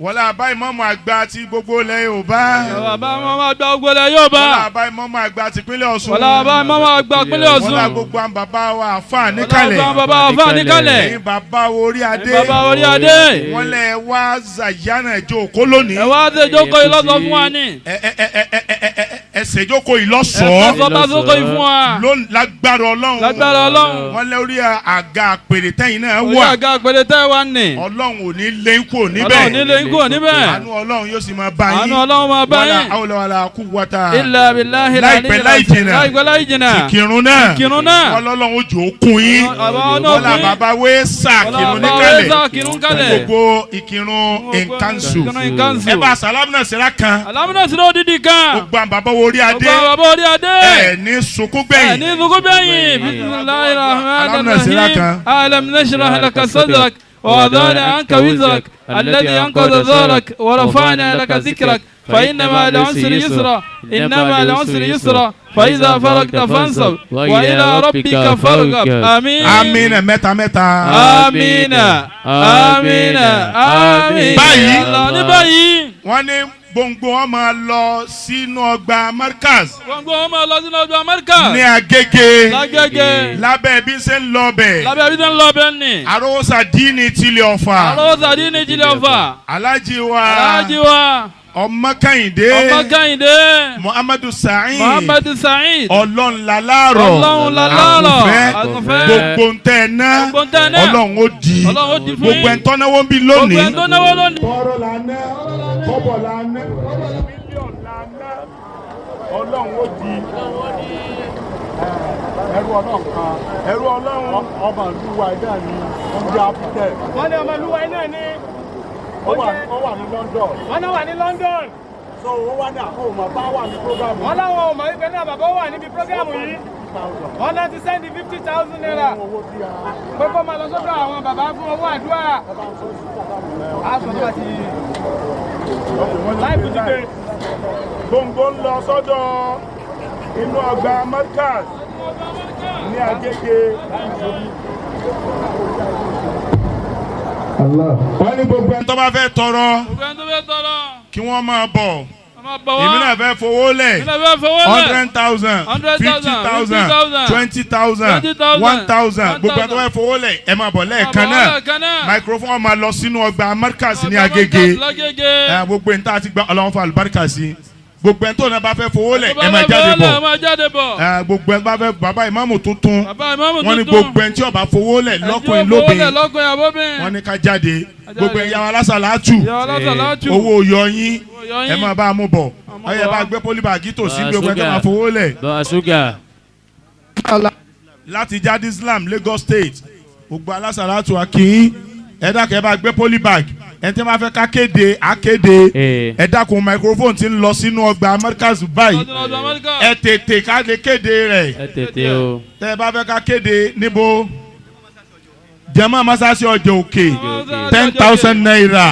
wọlé àbá ìmọ̀mù àgbà ti gbogbo ilẹ̀ Yorùbá. wọlé àbá ìmọ̀mù àgbà gbogbo ilẹ̀ Yorùbá. wọlé àbá ìmọ̀mù àgbà ti pínlẹ̀ Ọ̀ṣun. wọlé àbá ìmọ̀mù àgbà pínlẹ̀ Ọ̀ṣun. wọlé gbogbo àwọn bàbá wa àfà níkàlẹ̀. wọlé gbogbo àwọn bàbá àfà níkàlẹ̀. ẹ̀yin bàbá orí adé. ẹ̀yin bàbá orí adé. wọ́n lẹ wá zayana ìjókòó lónìí. ẹ wá ṣe ìjókòó ìlọ́sọ̀ fún wa ní. ẹsẹ̀ ìjókòó ìlọ́sọ̀. lágbára Ọlọ́run. wọ́n lẹ orí àga àpèrè tẹ́yìn náà wà. orí àga àpèrè tẹ́yìn wà ní. Ọlọ́run ò ní lé ń kúrò níbẹ̀. Ọlọ́run ò ní lé ń kúrò níbẹ̀. àánú Ọlọ́run yóò sì máa bá yín. àánú Ọlọ́run máa bá yín. wala hawla wala quwwata. illa billahi láìpẹ́ láì jìnnà. ìkírun náà. Ọlọ́run ó jò ó kún yín. wọ́lá bàbá wẹ́ẹ́sà kírun níkàlẹ̀. gbogbo ìkírun ìkánṣu. ẹ bá sàlámù náà sẹ́ra kan. sàlámù náà sẹ́ra odidi kan. gbogbo àwọn bàbá orí adé. bàbá orí adé. ẹ ní sunkún gbẹ̀yìn. ẹ ní sunkún gbẹ̀yìn. bismillahir rahmanir rahim. alam nashrah laka sadrak. ووضعنا عنك وزرك الذي أنقض ظهرك ورفعنا لك ذكرك فإن مع العسر يسرا إن مع العسر يسرا فإذا فرغت فانصب وإلى ربك فارغب آمين آمين mẹ́ta mẹ́ta آمين آمين آمين báyìí wọ́n ní gbogbo wọn máa lọ sínú ọgbà Markaz. gbogbo wọn máa lọ sínú ọgbà Markaz. ní Agége. lágége. lábẹ́ bí ṣe ń lọ bẹ̀. lábẹ́ bí ṣe ń lọ bẹ̀ ni. Arosadini tilẹ̀ Ọ̀fà. Arosadini tilẹ̀ Ọ̀fà. Alhaji wa. Alhaji wa. Ọmọkàyìndé. Ọmọkàyìndé. Muhammadu Sa'id. Muhammadu Sa'id. Ọlọ́run lálárọ̀. Ọlọ́run lálárọ̀. àgùnfẹ́. gbogbo ntẹ̀ náà. gbogbo ntẹ̀ náà. Ọlọ́run ó di. Ọlọ́run ó di fún yín. gbogbo ẹ̀ tọ́náwó bí lónìí. gbogbo ẹ̀ tọ́náwó lónìí. kọ́rọ̀ la ná kọ́bọ̀ la ná mílíọ̀nù la ná Ọlọ́run ó di. ẹrú Ọlọ́run kan. ẹrú Ọlọ́run. ọmọ ìlú wa iná ni wọ́n jẹ́ apitẹ́. wọ́n ní ọmọ ìlú wa iná ni. ó wà ní London. wọ́n náà wà ní London. so ó wá ní àpò òmò bá wà ní programu. wọ́n láwọn ọmọ ìgbẹ́ náà bàbá wà níbi programu yìí. wọ́n náà ti sẹ́ndì 50,000 naira. pé kó máa lọ sọ́dọ̀ àwọn bàbá fún owó àdúrà. a sọ fún wa ti láìpù ti dé. gbòǹgbò ń lọ sọ́dọ̀ inú ọgbà Markaz ní Agége. wọ́n ní gbogbo ẹni tó bá fẹ́ tọrọ kí wọ́n máa bọ̀. èmi náà fẹ́ fowó lẹ̀ 100,000 50,000 20,000 1,000 gbogbo ẹni tó fẹ́ fowó lẹ̀ ẹ máa bọ̀ lẹ́ẹ̀kan náà microphone máa lọ sínú ọgbà Markaz ní Agége gbogbo ẹni tá a ti gba Ọlọ́run fún àlùbáríkà sí gbogbo ẹni tó náà bá fẹ́ fowó lẹ̀ ẹ máa jáde bọ̀ gbogbo ẹni bá fẹ́ bàbá ìmáàmù tuntun wọ́n ní gbogbo ẹni tí ó bá fowó lẹ̀ lọ́kùnrin lóbìn wọ́n ní ká jáde gbogbo ẹ̀yà wa lásàlátù owó yọyín ẹ máa bá a mú bọ̀ ọyẹ bá gbé pólíbàgì tòsí gbogbo ẹni tó máa fowó lẹ̀. láti jáde Islam Lagos State gbogbo alásàlátù akínyín ẹ dákẹ́ bá gbé pólíbàgì ẹni tí wọ́n fẹ́ ká kéde akéde ẹ dákun microphone ti ń lọ sínú ọgbà Markaz báyìí ẹ tètè ká lè kéde rẹ̀ tẹ́ ẹ bá fẹ́ ká kéde níbo jẹ́mọ́ masasi ọjọ́ òkè 10,000 naira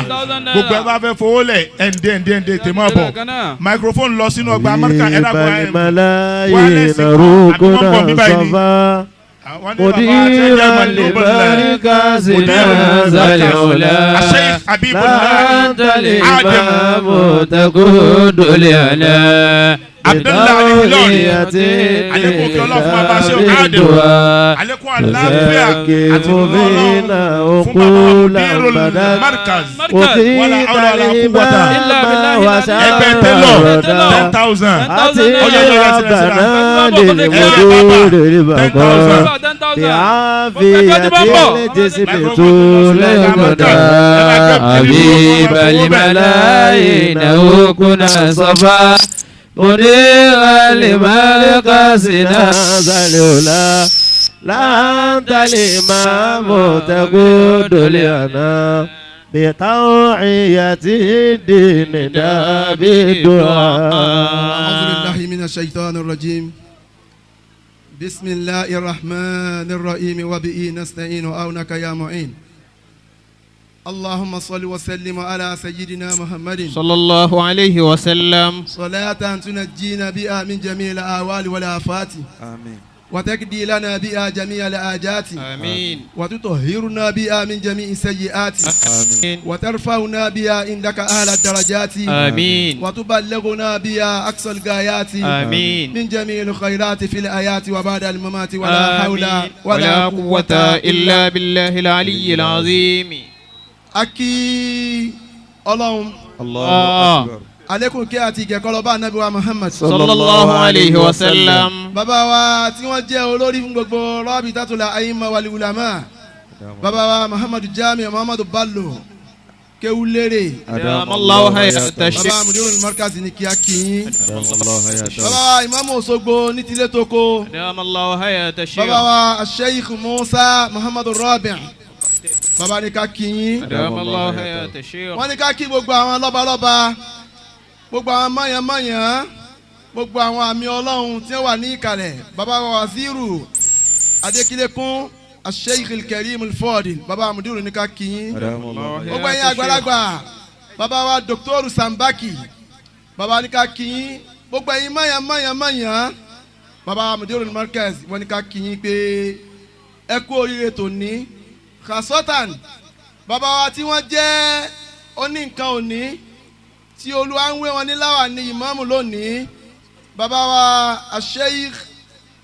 gbogbo ẹ bá fẹ́ fowó lẹ̀ ẹ̀ǹdẹ̀ tèmọ́ bọ̀ microphone lọ sínú ọgbà Markaz ẹ dákun wálé sí àdúgbò bíbá مدير لبركاز نزل العلا أنت الإمام تقود لنا Abdullahi Ìlọrin alekun kí ọlọ́run fún bàbá ṣe òkàdé alekun àlàáfíà àti ọlọ́run fún bàbá Mudirul Markaz wàlà àwòrán àkúwàtà ẹgbẹ́ tẹ́lọ̀ 10,000 ọjọ́ ìjọba حبيب الملايين وكنا صفا منير لمرقصنا ذلولا لا أنت الإمام تقود لنا بطوعية الدين بالدعاء. أعوذ بالله من الشيطان الرجيم. بسم الله الرحمن الرحيم وبه نستعين وأونك يا معين. اللهم صل وسلم على سيدنا محمد صلى الله عليه وسلم صلاة تنجينا بها من جميع الأهوال والآفات آمين وتقضي لنا بها جميع الآجات آمين وتطهرنا بها من جميع السيئات آمين وترفعنا بها عندك أعلى الدرجات آمين وتبلغنا بها أقصى الغايات آمين من جميع الخيرات في الآيات وبعد الممات ولا حول ولا قوة إلا بالله العلي العظيم. Aki Ọlọ́run. Allah. Alekun kí àti ìgẹ̀kọ́ lọ bá Ànábì wa Muhammad. Sallallahu alayhi wa sallam. Bàbá wa tí wọ́n jẹ́ olórí fún gbogbo Rabitatul A'imma wal Ulama. Bàbá wa Muhammadu Jami Muhammadu Bello. Kéwúlérè. Adamallahu hayata Sheikh. Bàbá Mudirul Markaz ní kí á kí yín. Bàbá wa Imam Òṣogbo ní tilé toko. Adamallahu hayata Sheikh. Bàbá wa Sheikh Musa Muhammadu Rabiu. Bàbá ní ká kí yín. Adamallahu hayata Sheikh. Wọ́n ní ká kí gbogbo àwọn lọ́balọ́ba, gbogbo àwọn mọ̀yànmọ̀yàn, gbogbo àwọn àmì ọlọ́run tí wọ́n wà ní ìkàlẹ̀. Bàbá wa Waziri Adékílékún Sheikh al-Karim al-Fadil. Bàbá Mudiru ní ká kí yín. Gbogbo ẹ̀yin àgbàlagbà. Bàbá wa Dr. Sambaki. Bàbá ní ká kí yín. Gbogbo ẹ̀yin mọ̀yànmọ̀yàn. Bàbá Mudirul Markaz wọ́n ní ká kí yín pé ẹ kú oríire tòní. Khasotan bàbá wa tí wọ́n jẹ́ oní nǹkan òní tí Olúwa ń wé wọn ní láwà ní ìmáàmù lónìí bàbá wa Sheikh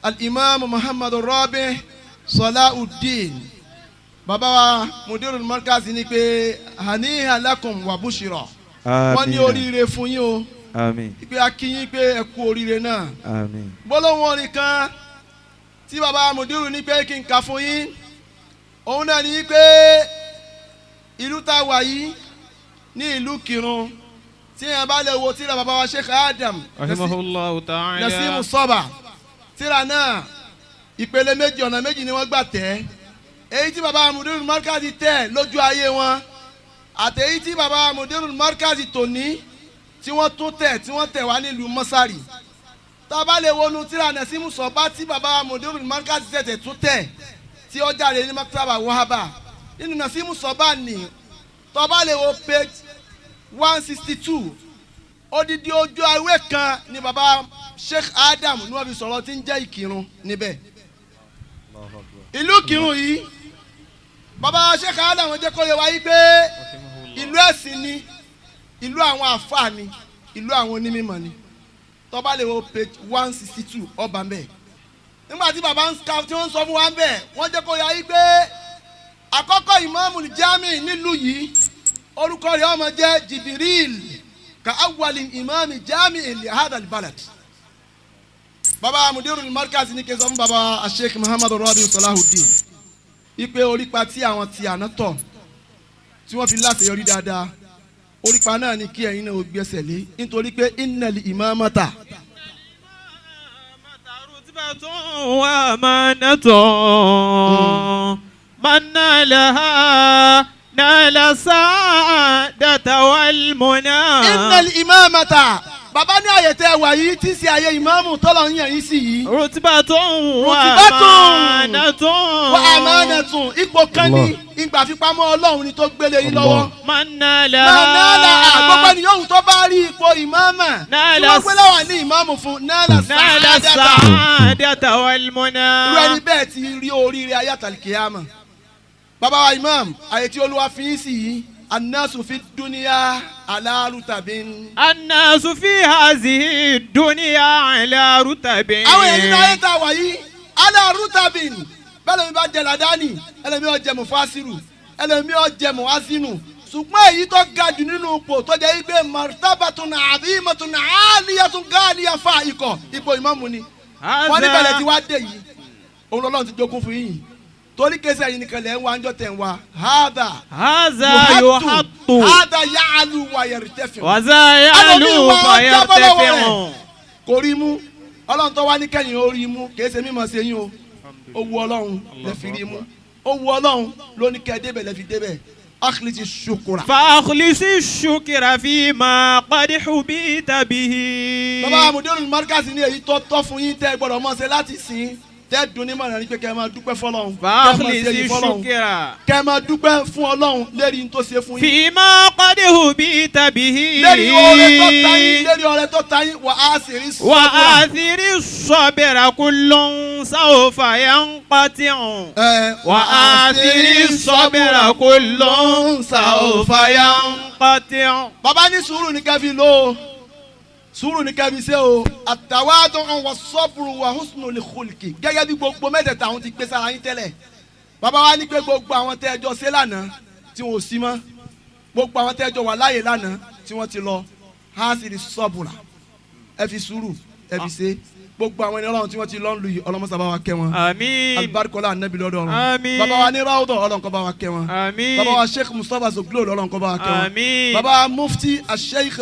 al-Imam Muhammadu Rabiu Salahudeen bàbá wa Mudirul Markaz ní pé haniha lakum wa bushira wọ́n ní oríire fún yín o pé a kí yín pé ẹ kú oríire náà gbólóhùn orin kan tí bàbá Mudiru ní pé kí n kà fún yín òun náà ní pé ìlú tá a wà yìí ní ìlú Ìkìrun tí yẹn bá lè wo tíra bàbá wa Sheikh Adam rahimahullahu ta'ala Nasimu Sọba tíra náà ìpele méjì ọ̀nà méjì ni wọ́n gbà tẹ̀ èyí tí bàbá Mudirul Markaz tẹ̀ lójú ayé wọn àti èyí tí bàbá Mudirul Markaz tòní tí wọ́n tún tẹ̀ tí wọ́n tẹ̀ wá nílùú Mọ́sárì tá a bá lè wọnú tíra Nasimu Sọba tí bàbá Mudirul Markaz tẹ̀ tún tẹ̀ tí ó jáde ní maktaba wahaba nínú Nasimu Sọba ní tó bá lè wo page 162 odidi ojú awé kan ni baba Sheikh Adam ní wọ́n fi sọ̀rọ̀ tí ń jẹ́ Ìkìrun níbẹ̀ ìlú Ìkìrun yìí baba Sheikh Adam jẹ́ kó lè wáyé pé ìlú ẹ̀sìn ni ìlú àwọn àfáà ni ìlú àwọn onímọ̀ ni tó bá lè wo page 162 ọba mbẹ́ nígbà tí baba ń ska tí wọ́n ń sọ fún wa ń bẹ̀ wọ́n jẹ́ kó yá yí pé àkọ́kọ́ ìmáàmù Jami nílùú yìí orúkọ rẹ̀ ọmọ jẹ́ Jibril ka awwali ìmáàmù Jami li hadha al-balad. Baba Mudirul Markaz ní kí n sọ fún baba Sheikh Muhammadu Rabiu Salahudeen ipe orípa tí àwọn ti àná tọ̀ tí wọ́n fi láti yọrí dáadáa orípa náà ni kí ẹ̀yin náà ó gbẹ́sẹ̀ lé nítorí pé innal imamata. وأمانة من نالها نال السعادة والمنى. إن الإمامة bàbá ní àyè tẹ wà yìí tí ń ṣe àyè ìmáàmù tọ́lọ̀ ń yàn yín sí yìí. rutibatun wa amanatun. Ipò kan ní ìgbà fipamọ́ Ọlọ́run ni tó gbélé yín lọ́wọ́. Manala. Àgbọ̀pọ̀ ni yóò tó bá rí ipò ìmáàmà. Tí wọ́n gbé lọ́wọ́ ní ìmáàmù fún Nala Sa'adata wal Muna. Irú ẹni bẹ́ẹ̀ ti rí oríire ayé àtàlìkìyàmà. Bàbá wa imam àyè tí Olúwa fi yín sí yìí الناس في الدنيا على رتب. الناس في هذه الدنيا على رتب. àwọn èyí náà ayé tá a wà yìí على رتب bẹ́ẹ̀ lómi bá jẹ ládàáni ẹlẹ́mi ó jẹ mufasiru ẹlẹ́mi ó jẹ muhasinu ṣùgbọ́n èyí tó ga jù nínú ipò tó jẹ́ igbe martabatun azimatun aliyatun galiya fa ipò ìmáàmù ni wọ́n ní bẹ̀rẹ̀ tí wàá dé yìí òun lọ́lọ́run ti jogún fún yìí torí kẹsẹ̀ yìí nìkan lẹ̀ ń wá ńjọ́ tẹ̀ ń wá yóò hàtò hádà ya'lu wa yartafi'u wàzà ya'lu wa yartafi'u. kò rí mú ọlọ́run tó wá ní kẹ́yìn ó rí mú kì í ṣe mímọ̀ sí eyín o ó wu ọlọ́run lè fi rí mú ó wu ọlọ́run ló ní kẹ́ débẹ̀ lè fi débẹ̀ akhlisi shukura. fakhlisi shukura fi ma qad hubita bihi. bàbá mudirul markaz ní èyí tó tọ́ fún yín tẹ́ gbọ́dọ̀ mọ̀ ṣe láti sìn tẹ́ dunni mọ̀ ní pé kẹ́ ẹ máa dúpẹ́ fọlọ́run. fakhlisi shukura. kẹ́ ẹ máa dúpẹ́ fún ọlọ́run lérí tó ṣe fún yín. fi ma qad hubita bihi. lérí ọrẹ tó ta yín wà á sì rí sọ́bìrà. wà á sì rí sọ́bìrà kullun sawfa yanqati'u. wà á sì rí sọ́bìrà kullun sawfa yanqati'u. bàbá ní sùúrù ní kẹ́fì lò sùúrù ní kẹ́fì ṣe o àtàwádùn wa sabru wa husnul khulqi gẹ́gẹ́ bí gbogbo mẹ́tẹ̀ẹ̀ta àwọn ti gbé sára yín tẹ́lẹ̀ bàbá wa ní pé gbogbo àwọn tẹ́ ẹjọ́ ṣe lánàá tí wọ́n ò sí mọ́ gbogbo àwọn tẹ́ ẹjọ́ wà láàyè lánàá tí wọ́n ti lọ á sì rí sọ́bùrà ẹ fi sùúrù ẹ fi ṣe gbogbo àwọn ènìyàn tí wọ́n ti lọ ń lu yìí ọlọ́mọsá bá wa kẹ́ wọn. àmín. alibarikola anabi lọ́dọ̀ ọ̀run. àmín. baba wa ní rawudọ ọlọ́nkọ́ bá wa kẹ́ wọn. àmín. baba wa sheikh mustapha zoglo ọlọ́nkọ́ bá wa kẹ́ wọn. àmín. baba wa mufti sheikh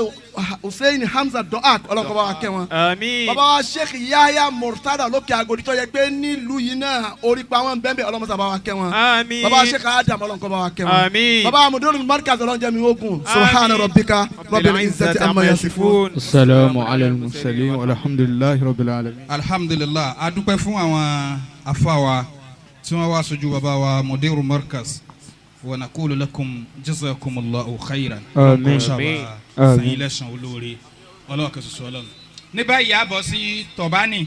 hussein hamza doak ọlọ́nkọ́ bá wa kẹ́ wọn. àmín. baba wa sheikh yahya murtada lókè agoditọ́ yẹ pé nílùú yìí náà orí pa wọn bẹ́ẹ̀ ọlọ́mọsá bá wa kẹ́ wọn. àmín. baba wa sheikh adam ọlọ́nkọ́ bá wa kẹ́ wọn. àmín. baba wa mudirul markaz ọlọ́njẹ́ mi ogun subhana rabbika rabbil izzati amma yasifun. assalamu ala al-mursalin walhamdulillahi rabbil alamin. alhamdulilah a dúpẹ́ fún àwọn afáwa tí wọ́n wá sójú bàbá wa mudiru markaz wa naqulu lakum jazakumullahu khairan. àmín sẹ́yìn lẹ́sàn olóore ọlọ́wọ́ kan ṣoṣo ọlọ́run. ní báyìí a bọ̀ sí tọ̀bánì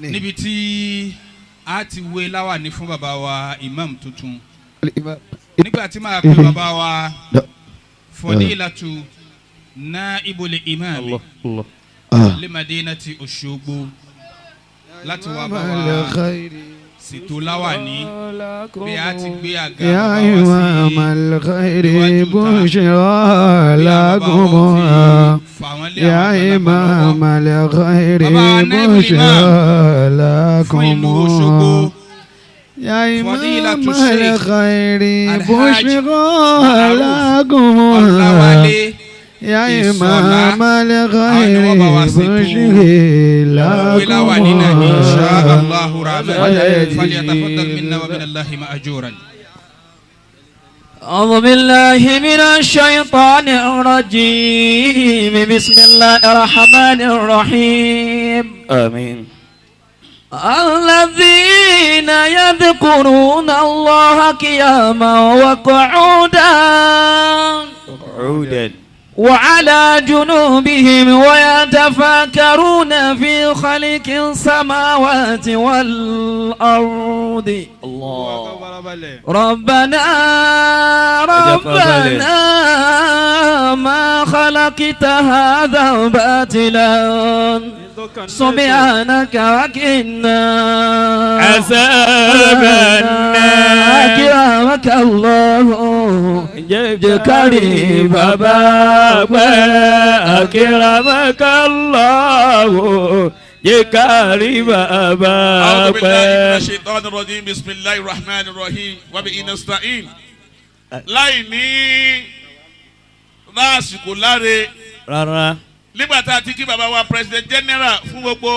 níbi tí a ti wé láwàní fún bàbá wa imam tuntun nígbà tí màá pè bàbá wa Fadilatu naibul imam limadinati Òṣogbo láti wá bá wa ṣètò láwàní bí a ti gbé àga bàbá wa sí Fadilatu Sheikh Alhaji Olaleye يا إمام الغير بشر لكم إن شاء الله رحمة فليتفضل منا ومن الله مأجورا. أعوذ بالله من الشيطان الرجيم بسم الله الرحمن الرحيم آمين. الذين يذكرون الله قياما وقعودا وعلى جنوبهم ويتفكرون في خلق السماوات والأرض ربنا ما خلقت هذا باطلا سبحانك وقنا عذاب النار أكرمك الله جكري بابا أكرمك الله جكري بابا. أعوذ بالله من الشيطان الرجيم بسم الله الرحمن الرحيم وبه نستعين. láì ní lásìkò láre nígbà tá a ti kí bàbá wa president general fún gbogbo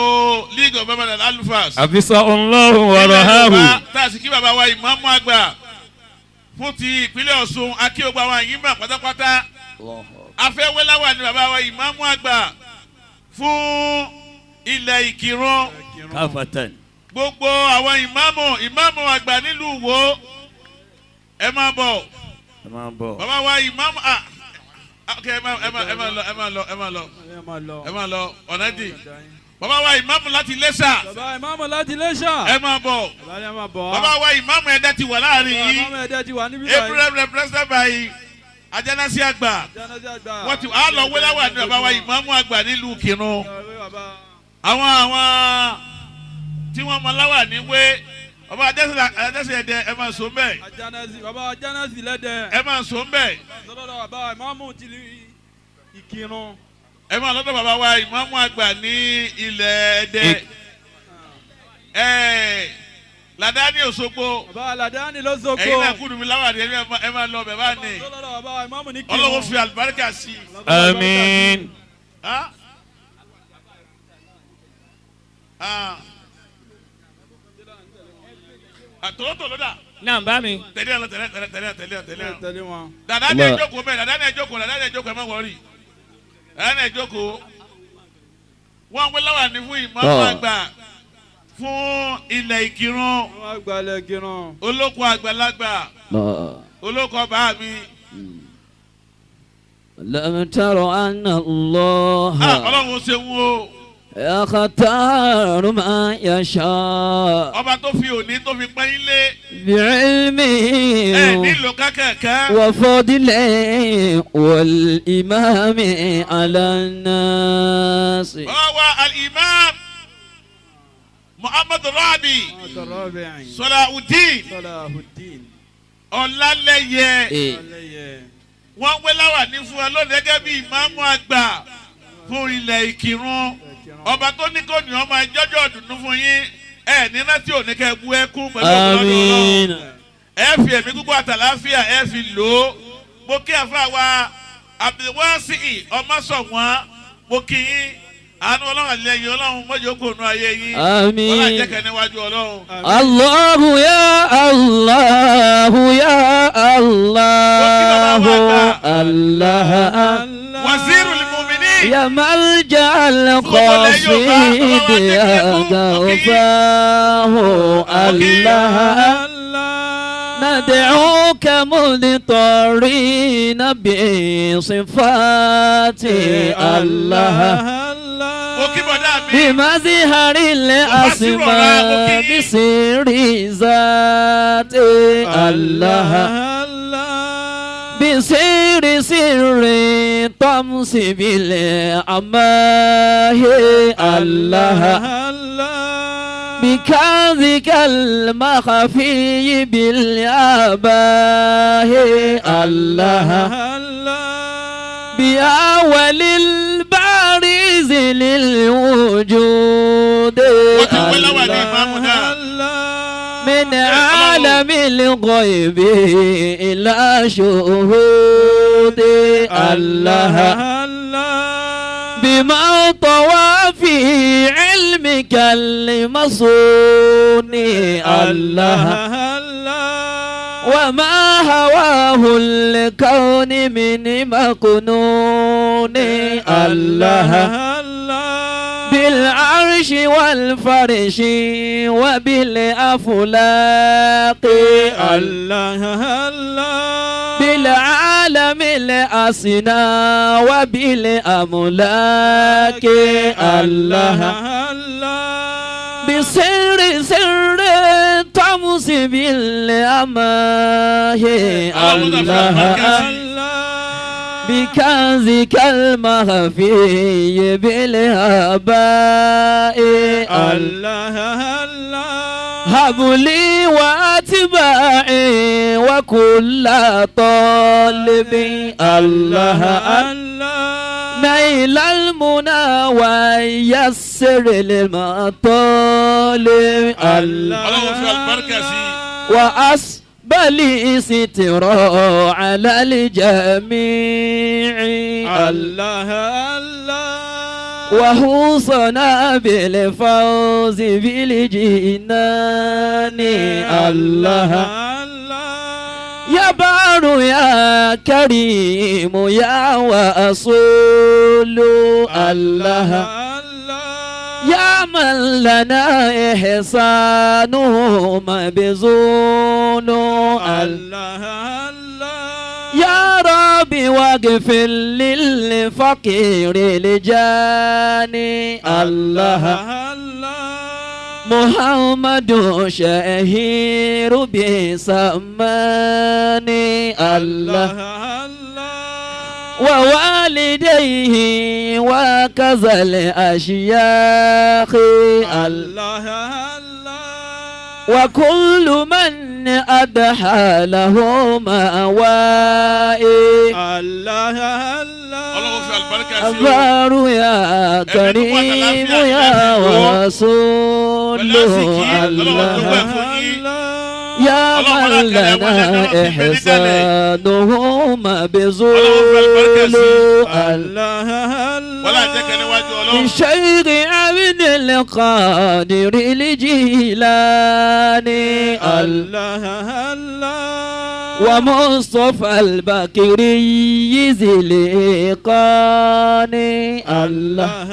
league of women and alufas. àfisà ọlọ́run wàrà hàrù. tá a sì kí bàbá wa ìmáàmù àgbà fún ti ìpínlẹ̀ Ọ̀ṣun akíyògbà wa yìí mà pátápátá. afẹ́wẹ́láwà ni bàbá wa ìmáàmù àgbà fún ilẹ̀ Ìkìrun. káfàtàn. gbogbo àwọn ìmáàmù àgbà nílùú Ìwó ẹ máa bọ̀. bàbá wa ìmáàmù ok ẹ máa lọ ọ̀nà dì. bàbá wa ìmáàmù láti Iléṣà. bàbá ìmáàmù láti Iléṣà. ẹ máa bọ̀. bàbá wa ìmáàmù Ẹdẹ ti wà láàrin yìí. ìmáàmù Ẹdẹ ti wà níbí báyìí. April represented by ajánásí àgbà wọ́n ti á lọ wéláwà ní bàbá wa ìmáàmù àgbà nílùú Ìkìrun àwọn tí wọ́n mọ láwà ní wé bàbá ajánásí ẹ̀dẹ̀ ẹ̀ máa sọ mbẹ́ bàbá ajánásí lẹ́dẹ̀ ẹ̀ máa sọ mbẹ́ lọ́dọ̀ bàbá ìmáàmù ti Ìkìrun ẹ̀ máa lọ́dọ̀ bàbá wa ìmáàmù àgbà ní ilẹ̀ ẹ̀dẹ̀ Ládàáni Òṣogbo. Bàbá Ládàáni l'Óṣogbo. Ẹ̀yin náà kúndùn mi láwàdí ẹ máa lọ bẹ̀ bá ní. Ọlọ́wọ́ fi àlùbáríkà sí. Àmín. Tòlótòló dà. Náà bá mi. Tẹ̀lé wọn. Ládàáni ẹ jókòó bẹ́ẹ̀ Ládàáni ẹ jókòó ẹ má wọrí. Ládàáni ẹ jókòó. Wọ́n wé láwàdí fún ìmáàmù àgbà. Fún ilẹ̀ Ìkìrun olóko àgbàlagbà olóko bá mi. lam tara anna Allah Ọlọ́run ṣe wú o. yakhtaru ma yasha. Ọba tó fi òní tó fi pẹ́ ilé. bi'ilmi nílò kákàká. wa fadli wal imami ala nas. Wa al-imam Muhammad Rabi Salahudeen Olaleye wọ́n wé láwà ní fún ẹ lónìí gẹ́gẹ́ bí ìmáàmù àgbà fún ilẹ̀ Ìkìrun ọba tó ní kò ní ọmọ ẹjọ́jọ́ ọ̀dùnnú fún yín ẹ níná tí ò ní kẹ́ bú ẹ kú pẹ̀lú ọ̀dọ́ Ọlọ́run ẹ fi ẹ̀mí gbogbo àtàláfíà ẹ fi lò ó mo kí àfa wa Abdulwasi ọmọ sọ̀wọ́n mo kí yín. Àánú Ọlọ́run àlẹ́yìn Ọlọ́run mọ́jọ́ kò nù ayé yín. Àmín. Ọlọ́run àjẹkẹ́ níwájú Ọlọ́run. Allahu ya Allahu ya Allahu Allah. Wazirul Mu'minin. Ya malja al-qasid ya Gawfahu Allah. ندعوك مضطرين بصفات الله بمظهر الأسماء بسر ذات الله بسر سر طمس بالأماه الله بكاذك المخفي بالآباه الله بأول البارز للوجود من عالم الغيب إلى شهود الله بما طوى في علمك المصون الله وما هواه الكون من مكنون الله بالعرش والفرش وبالأفلاق الله بالعالم الأسنى وبالأملاك الله بسر سر طمس بالأماه الله بكنزك المخفي بالهباء الله هب لي واتباعي وكل طالب الله نيل المنى ويسر للمطالب الله وأسبل سترا على الجميع الله وحوصنا بالفوز بالجنان الله يا بار يا كريم يا وأصول الله يا من لنا إحسانه مبذول الله يا ربي واغفر للفقير لجاني الله محمد شهير بسماني الله ووالديه وكذا الأشياخ الله وكل من أدحى له موائي الله أبار يا كريم يا رسول الله يا من لنا إحسانه ما بزول الله من شيخ عبد القادر الجيلاني الله ومصطفى البكري ذي الإيقاني الله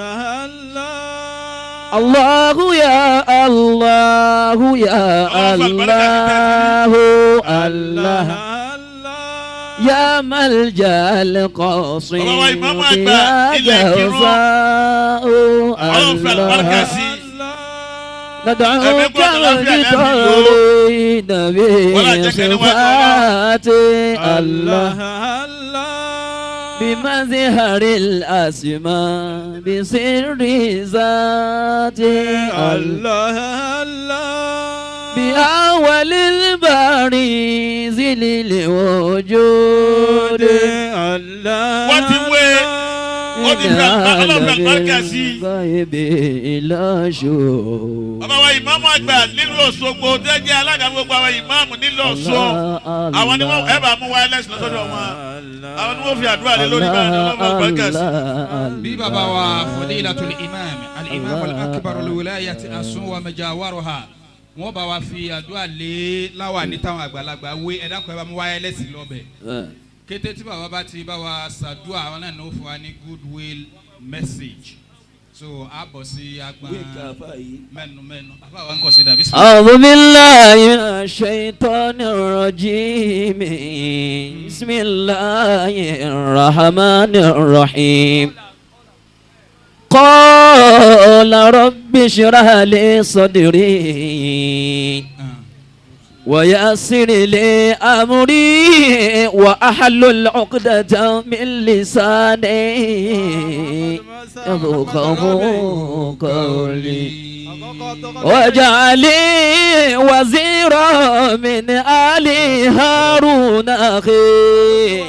الله يا الله يا الله الله يا ملجأ القصيد يا جزاء الله ندعوك بطريق نبي صفات الله بمظهر الأسماء بسر ذاته الله بأول البارز للوجود الله غيب إلى شهود bàbá wa ìmáàmù àgbà nílùú Òṣogbo tẹ́ jẹ́ alága gbogbo àwọn ìmáàmù nílùú Ọ̀ṣun àwọn ni wọ́n ẹ bá mú wa ẹlẹ́sìn lọ́sọ́dọ̀ wọn àwọn ni wọ́n fi àdúrà lé lórí báyìí wọ́n máa gbàgbà sí. bí bàbá wa Fadilatu al-imam al-imam al-akbar al-wilayati Osun wa majawaruha wọ́n bá wa fi àdúrà lé láwà ní táwọn àgbàlagbà wé ẹ̀dá kan ẹ bá mú wa ẹlẹ́sìn lọ́bẹ̀ kété tí bàbá bá ti bá wa ṣàdúrà àwọn náà ní ó fún wa ní goodwill message so a bọ̀ sí agbọn mẹ́nu bàbá wa ń kọ̀ sí dàbí. A'udhu billahi minash shaitanir rajim bismillahir rahmanir rahim qala rabbi shrah li sadri ويسر لي أمري وأحلل عقدة من لساني يفقهوا قولي واجعل وزيرا من آل هارون أخي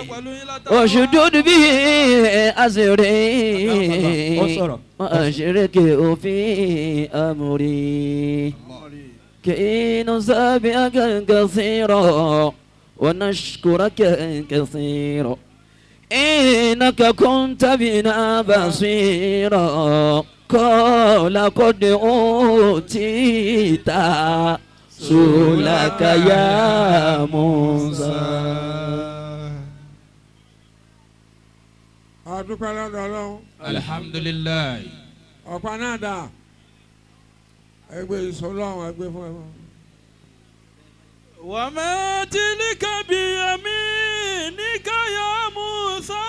واشدد به أزري وأشركه في أمري كي نسابحك كثيرا ونشكرك كثيرا إنك كنت بنا بصيرا قال قد أوتيت سؤلك يا موسى. alhamdulilayi. ọ̀pá náà dà ẹgbẹ́ ìsọlọ́run ẹgbẹ́ fún ẹ. wa ma tilka biyaminika ya Musa.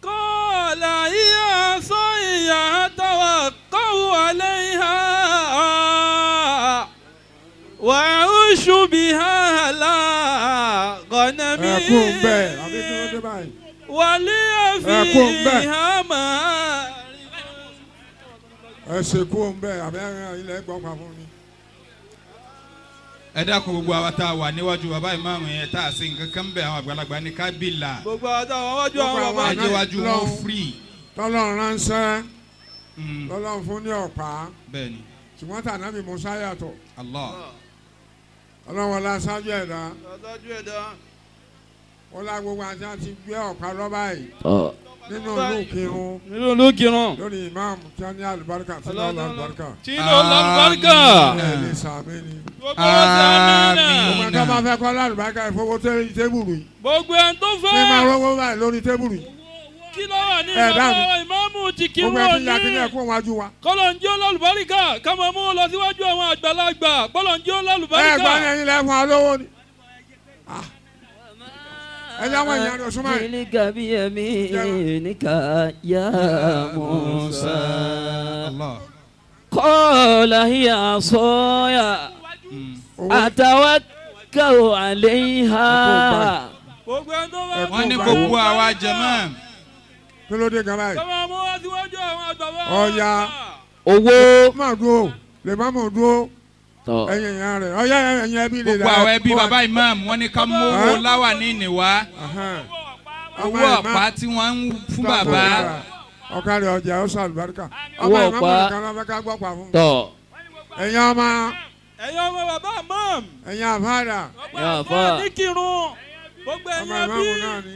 qala hiya asaya atawakkau alayha wa ahushu biha ala ghanami. ẹ kú bẹ́ẹ̀ àbí kí ló dé báyìí. waliya fiha ma. ẹ ṣe kú òun bẹ́ẹ̀ àbẹ́rẹ́ ilẹ̀ gbọ́n pa fún mi. ẹ dákun gbogbo àwa tá a wà níwájú bàbá ìmáàmù yẹn tá a sì nǹkan kan bẹ àwọn àgbàlagbà ní kábìlà. gbogbo àwa tá a wà wájú àwọn bàbá yẹn. àjẹwájú wọn free. tọ́lọ́run ránṣẹ́ tọ́lọ́run fún ní ọ̀pá. bẹ́ẹ̀ni. ṣùgbọ́n tànàbí Musa yàtọ̀. Allah. ọlọ́run wọlé aṣáájú ẹ̀dá. aṣáájú ẹ̀dá. wọ́n lá gbogbo àti àti gbé ọ̀pá lọ́ba yìí. nínú ìlú Ìkirun. nínú ìlú Ìkirun. lórí imam tí wọ́n ní àlùbáríkà tí wọ́n ní àlùbáríkà. tí wọ́n ní àlùbáríkà. ẹ lè sàmì ni. àmín. gbogbo ẹni tó bá fẹ́ kọ́ àlùbáríkà ìfowó tébùrù yìí. gbogbo ẹni tó fẹ́. kí n máa rówó báyìí lórí tébùrù yìí. kí ló wà ní ìmáàmù tí kí wọ́n ní. gbogbo ẹni yàtí ẹ̀kú wájú wa. kọ́lọ̀ ń jẹ́ olólùbáríkà ká máa mú lọ síwájú àwọn àgbàlagbà kọ́lọ̀ ń jẹ́ olólùbáríkà. ẹ gbọ́ ẹyin lẹ́ fún alówó ni. ẹ jẹ́ àwọn èèyàn rẹ̀ súnmọ́ ẹ̀. tilka biyaminika ya Musa. qala hiya asaya atawakkau alayha wọ́n ní gbogbo àwa jẹ̀mọ́. kí ló dé gan báyìí. kọ́mọ mú wá síwájú àwọn àgbàwá. ọ̀ya owó. má dúró lè má mọ̀ dúró. ẹ̀yin ìyá rẹ̀ ọ̀ya ẹ̀yin ẹbí lè gbogbo àwọn ẹbí baba imam wọ́n ní ká mú owó láwà ní ìníwá. owó ọ̀pá tí wọ́n ń fún bàbá. ọ̀kadì ọjà ọ̀sán àlùbáríkà. owó ọ̀pá tọ̀. ẹ̀yin ọmọ. ẹ̀yin ọmọ bàbá imam. ẹ̀yin àfáàdà. ẹ̀yin àfá. ní Ìkìrun gbogbo ẹ̀yin ẹbí. ọmọ ìmáàmù náà ni.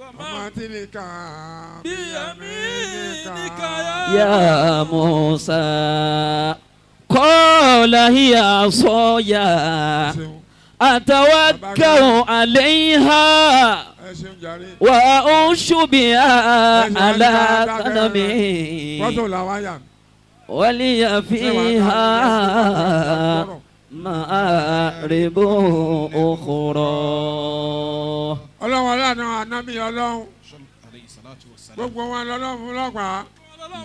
ọmọ tí lè kà á. bí ẹ̀mí ní kàyà. ya Musa qala hiya asaya atawakkau alayha wa ushu biha ala ghanami waliya fiha ma'aribu ukhra. ọlọ́run ọlọ́run ànábì ọlọ́run gbogbo wọn lọ́lọ́run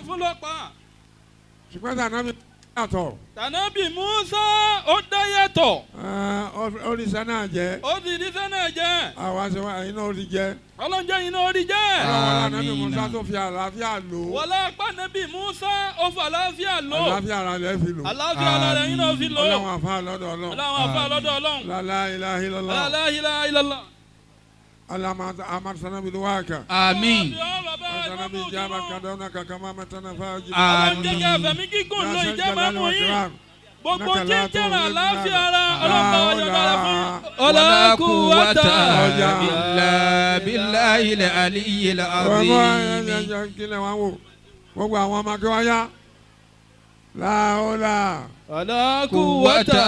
fún lọ́pàá. ṣùgbọ́n tànábì yàtọ̀. tànábì Musa ó dá yàtọ̀. oríṣẹ́ náà jẹ́. ó di iṣẹ́ náà jẹ́. àwa ṣe wá iná orí jẹ́. ọlọ́njẹ́ iná orí jẹ́. ọlọ́run ànábì Musa tó fi àlàáfíà lò. wọlé apá ànábì Musa ó fi àlàáfíà lò. àlàáfíà ara rẹ̀ fi lò. àlàáfíà ara rẹ̀ yín náà fi lò. ọlọ́run àfa lọ́dọ̀ ọlọ́run. ọlọ́run àfa lọ́dọ̀ ọlọ́run. la ilaha illallah. la ilaha illallah. أمر سنة بالواقع آمين سنة بالجامعة كدونك كما متنا فاجب آمين يا سلام gbogbo tí ń jẹ́ra àlàáfíà ara ọlọ́pàá ọjọ́dára fún. wala quwwata illa billahil aliyyil azim. gbogbo àwọn ọmọ kí wọ́n yá. láhùlà. wala quwwata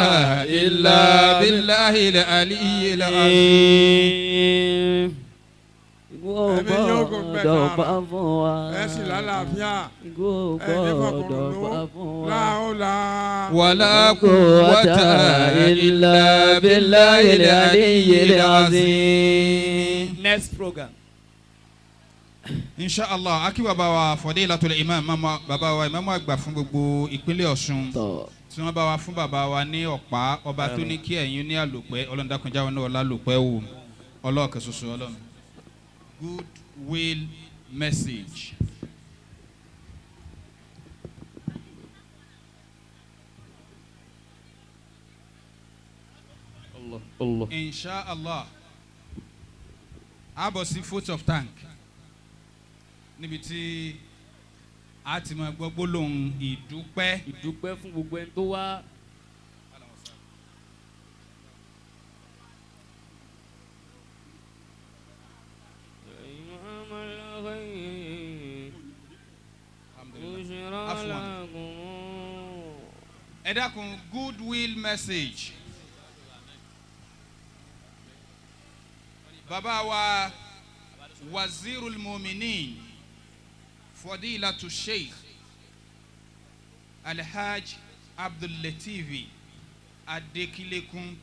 illa billahil aliyyil azim. ẹ̀mí yóò kó gbẹ̀ka ẹ̀ sì lálàáfíà ẹ̀ ní fọkùnrin ló láhùlà. wala quwwata illa billahil aliyyil azim. Next program. inshallah akí bàbá wa Fadilatul imam bàbá wa imam àgbà fún gbogbo ìpínlẹ̀ Ọ̀ṣun tí wọ́n bá wa fún bàbá wa ní ọ̀pá ọba tó ní kí ẹ̀yin ní àlòpẹ́ ọlọ́dàkùnjá wọn náà lálòpẹ́ wò ọlọ́ọ̀kẹ́ ṣoṣo ọlọ́run. Good will message. Allah. Inshallah. Abosi vote of thank. Níbi tí a ti máa gbọ́ gbólóhùn ìdúpẹ́. ìdúpẹ́ fún gbogbo ẹni tó wá. Ẹ dákun good will message. Bàbá wa Wazirul Mu'minin Fadilatu Sheikh Alhaj Abdul Latifi Adekilekun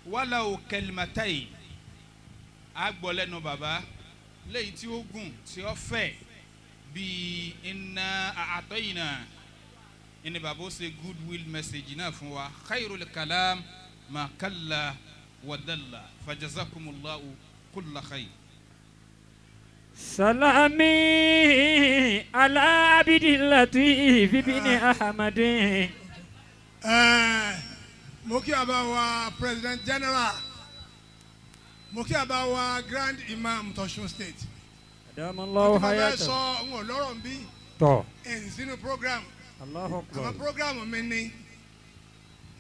walau kalimatai agbọ́lẹ́nu bàbá léyìí tí ó gùn tí ó fẹ̀ bíi inna a'tayna ẹni bàbá ó ṣe good will message náà fún wa khairul kalam ma kalla wa dalla fajazakumullahu kulla khair. Salami ala Abdillatif ibn Ahmad. Mo kí àbá wa President General, mo kí àbá wa Grand Imam Osun State. Adamallahu hayatahu. Mo sọ n ò lọ́rọ̀ ń bí. Tọ́. Ẹ̀yìn sínú program. Allahu Akbar. Àwọn program mi ni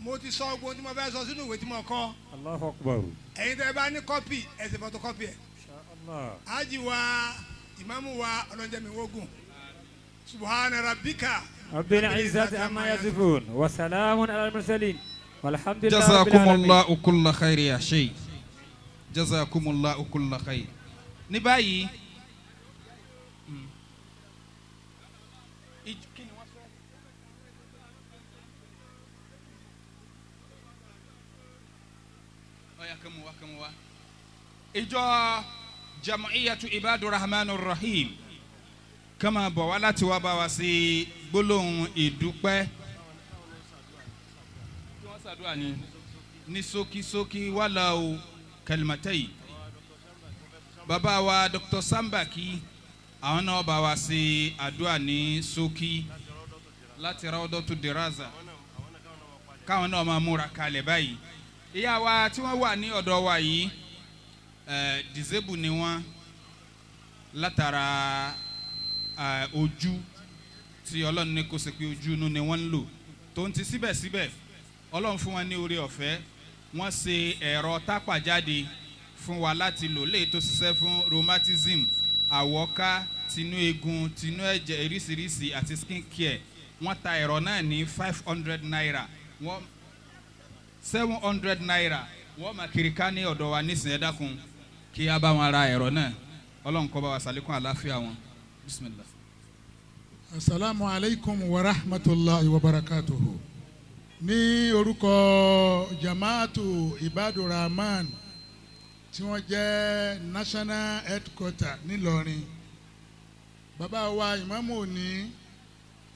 mo ti sọ ogun tí mo fẹ́ sọ sínú ìwé tí mo kọ. Allahu Akbar. Ẹ̀yin tẹ́ bá ní kọ́pì ẹ ṣe photocopy ẹ̀. Haji wa imamu wa ọlọ́njẹ́mi wogun subhana rabbika. Rabbil izzati amma yasifun wa salamun ala al-mursalin walhamdulillahi rabbil alamin. Jazakumullahu kulla khair ya Sheikh. Jazakumullahu kulla khair. Ní báyìí ìjọ Jam'iyatu Ibadur Rahmanur Rahim kama bọ̀ wá láti wá bá wa sí gbólóhùn ìdúpẹ́ ní ṣókí ṣókí walau kalimatai bàbá wa Dr. Sambaki àwọn náà bá wa ṣe àdúrà ní ṣókí láti Rawdatu Diraza káwọn náà máa múra kalẹ̀ báyìí. ìyá wa tí wọ́n wà ní ọ̀dọ̀ wa yìí disable ni wọ́n látara ojú tí Ọlọ́run ní kó ṣe pé ojú inú ni wọ́n ń lò tó ń ti síbẹ̀síbẹ̀ Ọlọ́run fún wọn ní oore ọ̀fẹ́ wọ́n ṣe ẹ̀rọ tápà jáde fún wa láti lò léyìí tó ṣiṣẹ́ fún rheumatism àwọ̀ká tinú eegun tinú ẹ̀jẹ̀ eríṣiríṣi àti skin care wọ́n ta ẹ̀rọ náà ní 500 naira 700 naira wọ́n máa kiri ká ní ọ̀dọ̀ wa nísìnyí dákun kí a bá wọn ra ẹ̀rọ náà Ọlọ́run kó bá wa ṣàlékún àlàáfíà wọn bismillah. Assalamu alaikum wa rahmatullahi wa barakatuhu. Ní orúkọ Jamaatu Ibadu Rahman tí wọ́n jẹ́ national headquarter nílọrin. Bàbá wa Imam òní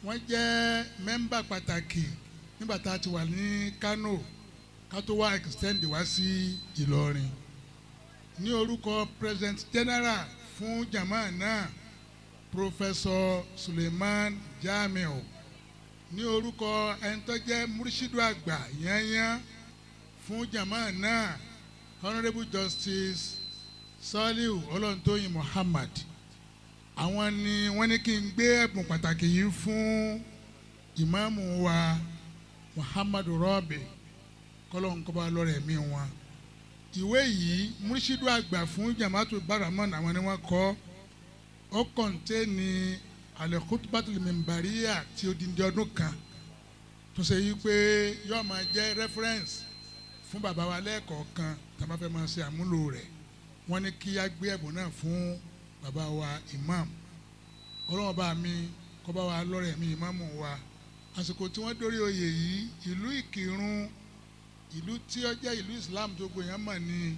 wọ́n jẹ́ mẹ́mbà pàtàkì nígbà tá a ti wà ní Kano ká tó wá extend wá sí Ìlọrin. Ní orúkọ President General fún Jama náà Professor Suleiman Jamiu. Ní orúkọ ẹni tó jẹ́ Murshidu àgbà yányán fún Jama náà Honourable Justice Saliu Olontoyin Muhammad. Àwọn ni wọ́n ní kí n gbé ẹ̀bùn pàtàkì yìí fún ìmáàmù wa Muhammadu Rabi kọ́lọ́n kọ́ba lọ́rẹ̀ mi wọn. Ìwé yìí Murshidu àgbà fún Jamaatu Baramon àwọn ni wọ́n kọ ó kọ̀ǹtẹ́ẹ̀nì al-khutbatul mimbariya tí ó di ní ọdún kan tó ṣe yí pé yóò máa jẹ́ reference fún bàbá wa lẹ́ẹ̀kọ̀ọ̀kan tá a bá fẹ́ máa ṣe àmúlò rẹ̀. Wọ́n ní kí á gbé ẹ̀bùn náà fún bàbá wa imam. Ọlọ́wọ́n bá mi kọ́ bá wa lọ́rẹ̀ mi ìmáàmù wa. Àsìkò tí wọ́n dórí oyè yìí ìlú Ìkìrun ìlú tí ó jẹ́ ìlú Islam tó gbòyàn mọ̀ ni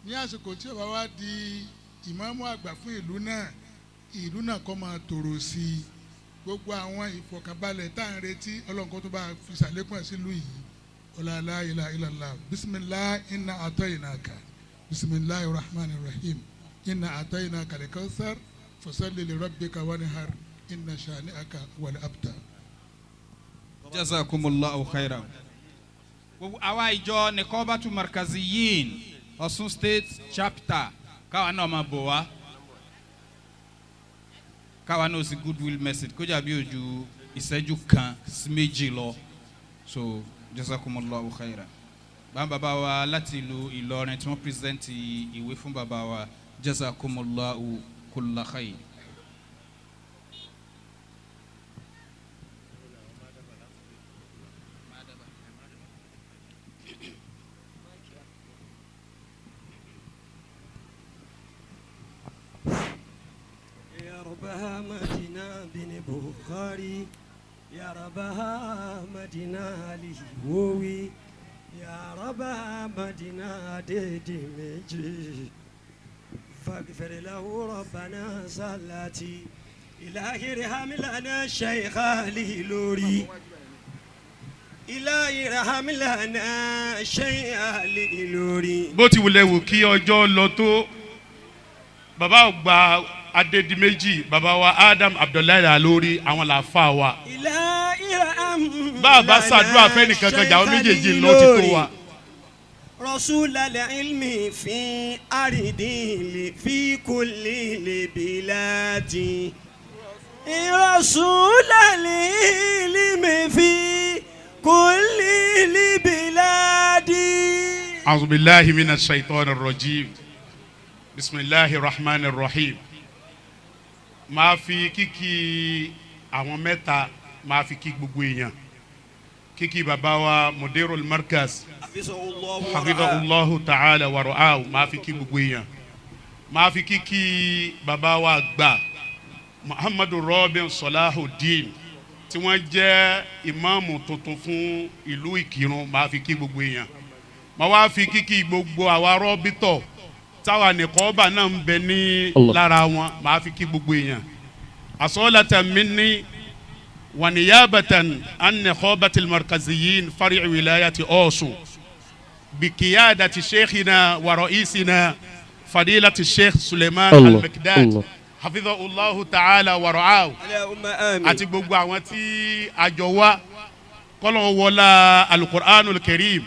ní àsìkò tí bàbá wa di ìmáàmù àgbà fún ìlú náà kọ́ máa tòrò sí i. Gbogbo àwọn ìfọ̀kànbalẹ̀ tá à ń retí Ọlọ́run kó tó bá fi ṣàlékún ẹ̀ sílùú yìí. Olaleye ilaha illallah bisimilahi inna atoyinaka bisimilahi rahman rahim inna atoyinaka lekawusar fasalli li rabbika wanihar inna shani'aka wal abtar. Jazakumullahu khairan. Àwa ìjọ Nikobatu Markaziyin Osun State chapter káwa náà máa bọ̀ wá káwa náà sì goodwill message kó jà bí ojú ìṣẹ́jú kan sí méjì lọ so jazakumullahu khairan. Bàbá wa láti ìlú Ìlọrin tí wọ́n present ìwé fún bàbá wa jazakumullahu kulla khair. يا ربها مدينة بن بخاري يا ربها مدينة لهوي يا ربها مدينة ديدي مجي فاغفر له ربنا صلاتي إلهي رحم لنا الشيخ لوري إلهي رحم لنا الشيخ لوري. bó ti wulẹ̀ wù kí ọjọ́ lọ tó bàbá ọgbà Adédìméjì bàbá wa Adam Abdullahi Alori àwọn làáfà wa. bàbá ṣàdúrà fẹ́ni kankan jà ó méjèèjì lọ ti tó wa. رسول العلم في أرض في كل البلاد رسول العلم في كل البلاد. أعوذ بالله من الشيطان الرجيم بسم الله الرحمن الرحيم. máa fi kíkí àwọn mẹ́ta máa fi kí gbogbo èèyàn kíkí bàbá wa Mudirul Markaz hafidhahullahu ta'ala wa ra'ahu máa fi kí gbogbo èèyàn máa fi kíkí bàbá wa àgbà Muhammadu Rabiu Salahudeen tí wọ́n jẹ́ ìmáàmù tuntun fún ìlú Ìkìrun máa fi kí gbogbo èèyàn máa wá fi kíkí gbogbo àwa rọ́bítọ̀ táwa nìkọ́ọ̀bà náà ń bẹ ní lára wọn máa fi kí gbogbo èèyàn asolatan minni wa niyabatan an nikhobatil markaziyin fari' wilayati Osun bi qiyadati sheikhina wa ra'isina Fadilatu Sheikh Suleiman al-Mikdad hafidhahullahu ta'ala wa ra'ahu àti gbogbo àwọn tí àjọ wa kọ́lọ̀ wọlá alukur'anul karim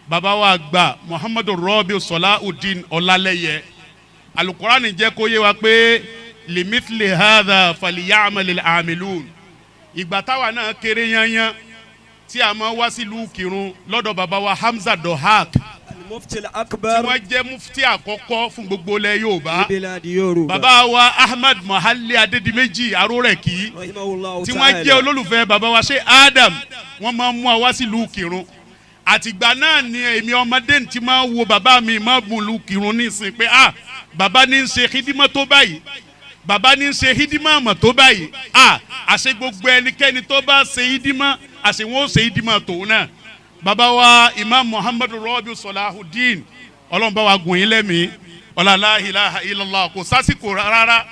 baba wa gba Muhammadu Rabiu Salahudeen Olaleye alukur'an jẹ́ kó yé wa pé limithli hadha falyamalil amilun ìgbà táwa náà kéré yanyan tí a máa wá sílùú Ìkìrun lọ́dọ̀ baba wa Hamza Dohak mufti akbar tí wọ́n jẹ́ mufti àkọ́kọ́ fún gbogbo ilẹ̀ Yorùbá baba wa Ahmad Mahalli Adedimeji Arórẹ̀kí tí wọ́n jẹ́ olólùfẹ́ baba wa Sheikh Adam wọ́n máa mú wa sílùú Ìkìrun àtìgbà náà ni èmi ọmọdé tí máa wo baba mi máa bùn lu Ìkìrun nísìn pé baba ní ń ṣe hídímọ́ tó báyìí baba ní ń ṣe hídímọ́ àmọ́ tó báyìí àṣẹ gbogbo ẹnikẹ́ni tó bá ṣe hídímọ́ àṣẹ wọn ó ṣe hídímọ́ tòun náà baba wa Imam Muhammadu Rabiu Salahudeen Ọlọ́run bá wa gùn yín lẹ́mìí la ilaha illallah kò sásìkò rárá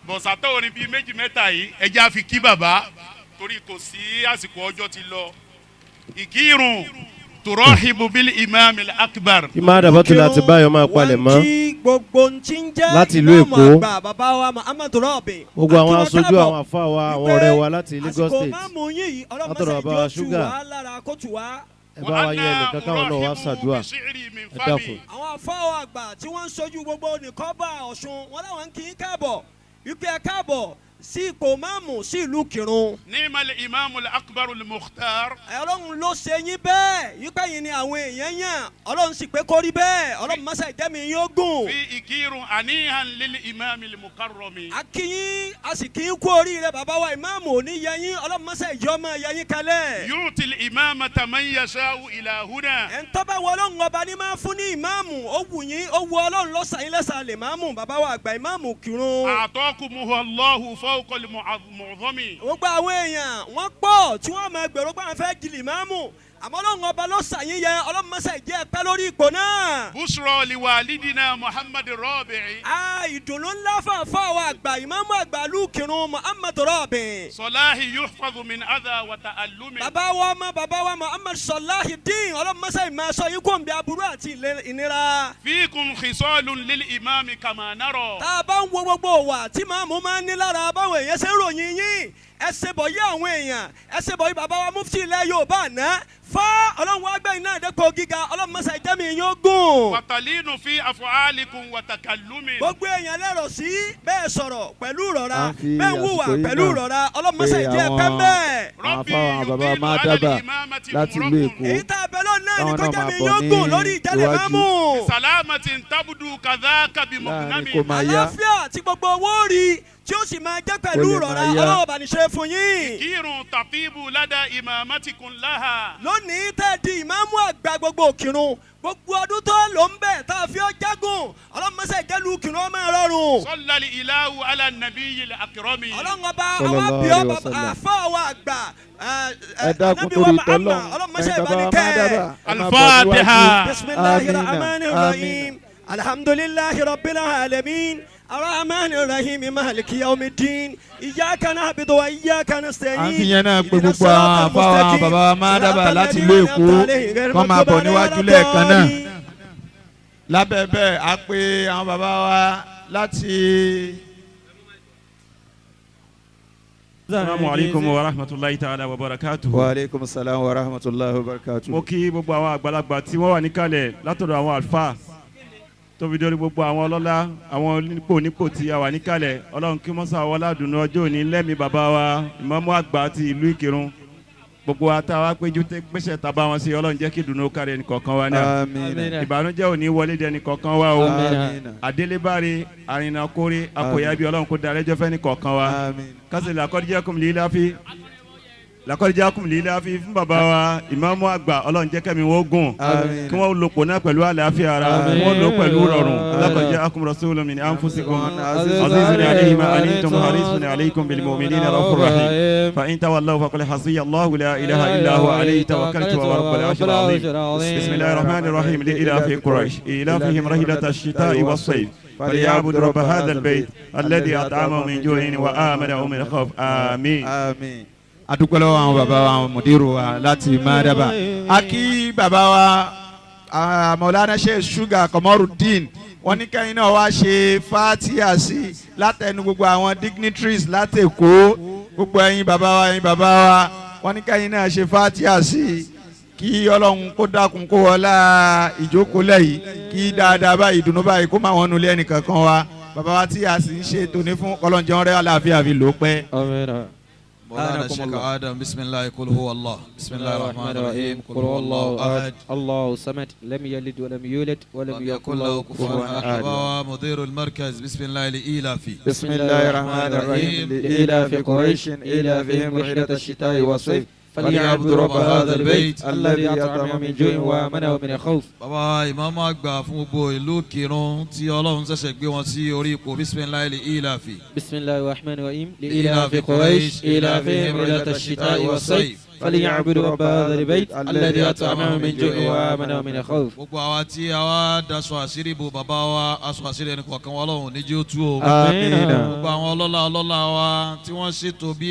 bọ̀sàtọ̀ orin bíi méjì mẹ́ta yìí ẹjẹ́ àfi kí baba torí kò sí àsìkò ọjọ́ ti lọ Ìkírun turahibu bil imam al akbar. Imam Adabatu láti báyọ̀ máa palẹ̀ mọ́ láti ìlú Èkó gbogbo àwọn aṣojú àwọn àfa wa àwọn ọ̀rẹ́ wa láti Lagos State látọ̀rọ̀ bàbá wa ṣúgà ẹ bá wa yẹ ẹnìkan káwọn náà wá ṣàdúrà ẹ dákun. àwọn afáwọ̀ àgbà tí wọ́n ń ṣojú gbogbo nìkọ́bà Ọ̀ṣun wọn làwọn kì í káàbọ̀ wípé ẹ káàbọ̀ sí ipò máàmù sí ìlú Ìkìrun. ni'mal imamul akbarul mukhtar. Ọlọ́run ló ṣe yín bẹ́ẹ̀ yípa yín ni àwọn èèyàn yàn Ọlọ́run sì pé kó rí bẹ́ẹ̀ Ọlọ́run mọ́sá ìjẹ́mi yín ó gùn. fi Ìkírun anihan lil imamil mukarrami. a kí yín a sì kí yín kú oríire bàbá wa ìmáàmù òní yẹ yín Ọlọ́run mọ́sá ìjọ máa yẹ yín kalẹ̀. yu'til imamata man yasha'u ila huna. ẹ̀ ń tọ́ba wọ Ọlọ́run ọba ní máa fún ní ìmáàmù ó wù yín ó wù Ọlọ́run lọ́sàn-án lẹ́sàn-án lè máàmù bàbá wa àgbà ìmáàmù Ìkìrun. a'taqumuhu Allahu fawqal mu'azzami. gbogbo àwọn èèyàn wọ́n pọ̀ tí wọ́n máa gbèrò pé àwọn fẹ́ jìlì máàmù àmọ́ Ọlọ́run ọba ló sàyìn yẹ Ọlọ́run mọ́sá ìjẹ́ ẹ̀pẹ́ lórí ipò náà. busra li walidina Muhammad Rabi'i. ìdùnnú ńlá fàáfà wa àgbà ìmáàmù àgbà Ìkìrun Muhammad Rabi'i. Salahi yuhfazu min adha wa ta'allumi. bàbá wa Muhammad Salahudeen Ọlọ́run mọ́sá ìmọ̀ sọ yín kò ń bí aburú àti ìnira. fikum khisalun lil imami kama nara. tá a bá ń wo gbogbo wa tí màmú máa ń ní lára báwọn èèyàn ṣe ń ròyìn yín ẹ ṣe bọ̀ yí àwọn èèyàn ẹ ṣe bọ̀ yí bàbá wa mufti ilẹ̀ Yorùbá àná fa Ọlọ́run wa gbẹ̀yìn náà dẹ́kọ̀ gíga Ọlọ́run mọ́sá ìjẹ́mi yín ó gùn. watalinu fi af'alikum wa takallumi. gbogbo èèyàn lẹ́rọ̀ sí bẹ́ẹ̀ sọ̀rọ̀ pẹ̀lú ìrọ̀ra bẹ́ẹ̀ wùwà pẹ̀lú ìrọ̀ra Ọlọ́run mọ́sá ìjẹ́ ẹ̀pẹ́ bẹ́ẹ̀. àwọn bàbá máa dábàá láti ìlú Èkó èyí tá a bẹ̀ lọ náà ní kọjá mi yóò gùn lórí ìjẹ́lẹ̀ máàmù. salamatin tabudu kadhaka bi mugnami. àlàáfíà tí gbogbo owó rí tí ó sì máa jẹ́ pẹ̀lú ìrọ̀ra Ọlọ́run bá ní ṣe fún yín. Ìkírun tàfíbù ládà imamatikun láha. lónìí tẹ́ di ìmáàmù àgbà gbogbo Ìkírun gbogbo ọdún tó lò ń bẹ̀ tá a fi ọ́ jágùn Ọlọ́run mọ́sá ìjẹ́lu Ìkírun ọmọ rọrùn. sallali ilahu ala nabiyil akrami. Ọlọ́run ọba àwọn àbíọ́ àfọwọ́ àgbà ẹ dákun torí tọ́lọ́ al-Fatiha. bisimilahi rahmani rahim alhamdulilahi rabbil alamin. الرحمن الرحيم مالك يوم الدين إياك نعبد وإياك نستعين. à ń fi yẹn náà pé gbogbo àwọn àfáwọn bàbá wa máa dábàá láti ìlú Èkó kọ́ máa bọ̀ níwájú lẹ́ẹ̀kan náà lábẹ́ bẹ́ẹ̀ á pé àwọn bàbá wa láti. Assalamu alaikum wa rahmatulahi ta'ala wa barakatuhu. Wa alaikum salam wa rahmatulahi wa barakatuhu. mo kí gbogbo àwọn àgbàlagbà tí wọ́n wà níkàlẹ̀ látọ̀dọ̀ àwọn àlùfáà tó fi dórí gbogbo àwọn ọlọ́lá àwọn onípò tí a wà níkàlẹ̀ Ọlọ́run kí mọ́sá wọládùnú ọjọ́ òní lẹ́mìí bàbá wa ìmáàmù àgbà ti ìlú Ìkìrun gbogbo àtàwọn péjú tẹ gbéṣẹ́ tàbá wọn sí Ọlọ́run jẹ́ kí dùnú kárí ẹnì kọ̀ọ̀kan wa náà ìbànújẹ́ òní wọlé dẹni kọ̀ọ̀kan wa o àdélébárí àrìnàkórí akọ̀yàbí Ọlọ́run kó darẹ́jọ́ fẹ́ ní kọ̀ọ̀kan wa kásìlẹ̀ lakọ́díjákùn líláfi fún bàbá wa ìmáàmù àgbà Ọlọ́run jẹ́ kẹ́mi wọ́n gùn kí wọ́n lò pọ̀ náà pẹ̀lú àlàáfíà ara kí wọ́n lò pẹ̀lú rọrùn lakọ́díjákùn rasulun min anfusikum azizun alayhi ma anittum harisun alaykum bil mu'minina raufur rahim fa in tawallaw faqul hasbiya Allahu la ilaha illa huwa alayhi tawakkaltu wa rabbul arshil azim bismillahir rahmanir rahim li ilafi quraish ilafihim rihlatash shita'i was sayf فليعبد رب هذا البيت الذي أطعمه من جوع وآمنه من خوف آمين adúpẹ́ lọ́wọ́ àwọn bàbá wa àwọn mùdírù wa láti Madaba a kí bàbá wa Maulana Sheikh Sugar Kamorudeen wọ́n ní kẹ́yìn náà wá ṣe fatiha sí látẹnu gbogbo àwọn dignitaries láti Èkó gbogbo ẹ̀yin bàbá wa wọ́n ní kẹ́yìn náà ṣe fatiha sí kí Ọlọ́run kó dákun kó wọlá ìjókòó lẹ́yìn kí dáadáa báyìí ìdùnnú báyìí kó máa wọn nulẹ̀ ẹnìkankan wa bàbá wa tí a sì ń ṣe tòní fún Ọlọ́njọ́ rẹ̀ àlàáfíà fi lò pẹ́. مولانا الشيخ آدم بسم الله قل هو الله بسم الله الرحمن الرحيم قل هو الله أحد الله الصمد لم يلد ولم يولد ولم يكن له كفوا أحد مدير المركز بسم الله لإيلافي بسم الله الرحمن الرحيم لإيلاف قريش إيلافهم رحلة الشتاء والصيف فليعبدوا رب هذا البيت الذي أطعمهم من جوع وآمنهم من خوف. bàbá ìmáàmù àgbà fún gbogbo ìlú Ìkìrun tí Ọlọ́run ṣẹ̀ṣẹ̀ gbé wọn sí orí ipò bisimilayi li ilafi. bisimilayi rahman rahim li ilafi quraish ilafihim rihlat ash-shita'i was-sayf فليعبدوا رب هذا البيت الذي أطعمهم من جوع وآمنهم من خوف. gbogbo àwa tí a wá daṣọ àṣírí bo bàbá wa aṣọ àṣírí ẹnì kọ̀ọ̀kan wa Ọlọ́run níjẹ́ ó tú o. àmín. gbogbo àwọn ọlọ́lá wa tí wọ́n ṣètò bí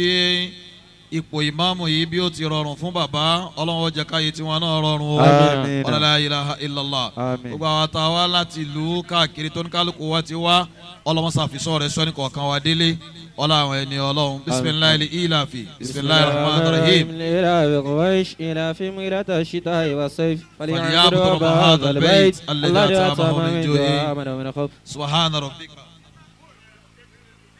ipò ìmáàmù yìí bí ó ti rọrùn fún bàbá Ọlọ́run ó jẹ́ káyé tiwọn náà rọrùn o. la ilaha illallah. gbogbo àwọn tá a wá láti ìlú káàkiri tó ní kálukú wa ti wá Ọlọ́run ṣàfisọ́ rẹ̀ sọ́ni kọ̀ọ̀kan wa délé ọlá àwọn ẹni Ọlọ́run bisimilayi li ilafi bisimilayi rahman rahim. ilafi quraish ilafi mirata shita'i wa sayf falyabudu rabba hadha albayt alladhi at'amahum min ju'in wa amanahum min khawf. subhana rabbika.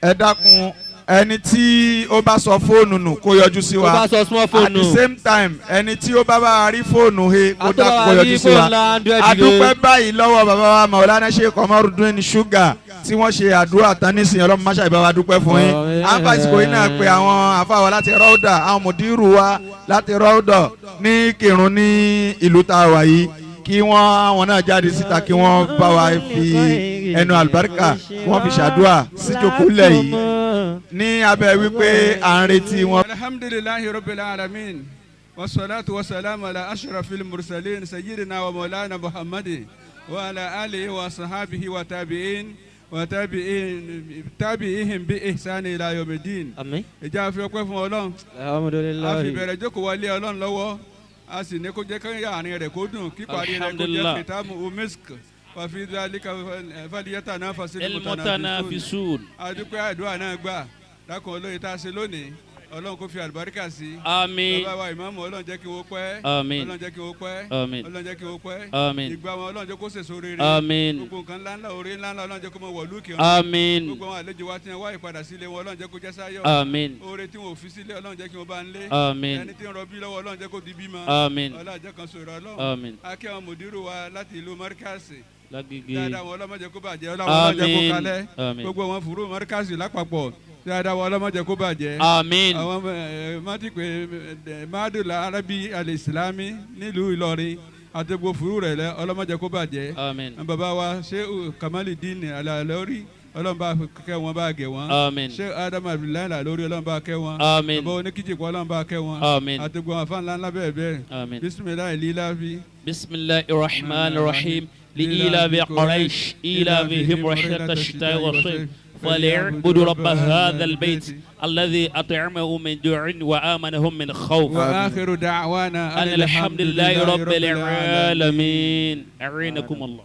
ẹ dákun ẹni tí ó bá sọ fóònù nù kó yọjú sí wa ó bá sọ small phone at nù. the same time ẹni tí ó bá rí fóònù he kó dákun kó yọjú sí wa adúpẹ́ báyìí lọ́wọ́ bàbá wa Maulana Sheikh Omarudin Sugar tí wọ́n ṣe àdúrà tán nísìnyí Ọlọ́run máṣá ìbá wa dúpẹ́ fún yín àǹfààsìkò yìí náà pé àwọn àfáwà láti rọ́ọ̀dà àwọn mùdírù wa láti rọ́ọ̀dà ní Ìkìrun ní ìlú tá a wà yìí kí wọ́n náà jáde síta kí wọ́n bá wa fi ẹnu àlùbáríkà wọ́n fi ṣàdúrà síjòkó lẹ̀ yìí ní abẹ́ wípé à ń retí wọn. alhamdulillahi rabbil alamin wassalatu wassalamu ala ashrafil mursalin sayyidina wa maulana muhammadin wa ala alihi wa sahabihi wa tabi'in wa tabi'ihim bi ihsani ila yawmiddin. àmín. ìjà fi ọpẹ́ fún Ọlọ́run. alhamdulillahi. a fi bẹ̀rẹ̀ jókòó wọlé Ọlọ́run lọ́wọ́ a sì ní kó jẹ́ kí àárín rẹ̀ kó dùn kí parí rẹ̀ kó jẹ́ kìtàmù umisk wàfi dhalika falyatanafasil mutanafisun. adúpẹ́ àdúrà náà gbà dákun olóye tá a ṣe lónìí Ọlọ́run kó fi àlùbáríkà sí. àmín. bàbá wa ìmáàmù Ọlọ́run jẹ́ kí wọ́n pẹ́. àmín. Ọlọ́run jẹ́ kí wọ́n pẹ́. àmín. Ọlọ́run jẹ́ kí wọ́n pẹ́. àmín. ìgbà wọn Ọlọ́run jẹ́ kó sèso rere. àmín. gbogbo nǹkan ńláńlá oore ńláńlá Ọlọ́run jẹ́ kó mọ wọ̀lú kí àmín. gbogbo àwọn àlejò wa tí wọ́n wá ìpadà sílé wọn Ọlọ́run jẹ́ kó jẹ́ sáyọ̀. àmín. oore tí wọn ò fi sílé Ọlọ́run jẹ́ kí wọ́n bá ń lé. àmín. ẹni tí ń rọbí lọ́wọ́ Ọlọ́run jẹ́ kó di bímọ. àmín. Ọlọ́run jẹ́ kan sọ̀rọ̀ Ọlọ́run. àmín. akẹ́ àwọn mùdírù wa láti ìlú mọ́ríkàsì lágbègbè dáadáa wọn ọlọ́mọdé kó bàjẹ́ ọlọ́mọdé kó kalẹ̀ gbogbo wọn fúru mọ́ríkàsì lápapọ̀ dáadáa wọn ọlọ́mọdé kó bàjẹ́. àmín. àwọn mọ́tìpé madula arabi alisilami nílùú Ìlọrin àti gbogbo fúru rẹ̀ lẹ ọlọ́mọdé kó bàjẹ́. àmín. bàbá wa Sheikh Kamaludeen Alalori ọlọ́mọba kẹ́ wọn bá gẹ̀ wọn. àmín. Sheikh Adam Abdullahi Alalori ọlọ́mọba kẹ́ wọn. àmín. bàbá oníkìjìkọ́ ọlọ́mọba kẹ́ wọn. àmín. àti gbogbo àwọn afáńlá ńlá bẹ́ẹ̀ bẹ́ẹ̀. àmín. bisimilayi lilafi. bisimilahi rahman rahim li'ilafi quraish ilafihim rihlat ash-shita'i was-sayf فليعبدوا رب هذا البيت الذي أطعمهم من جوع وآمنهم من خوف. وآخر دعوانا أن الحمد لله رب العالمين. أعينكم الله.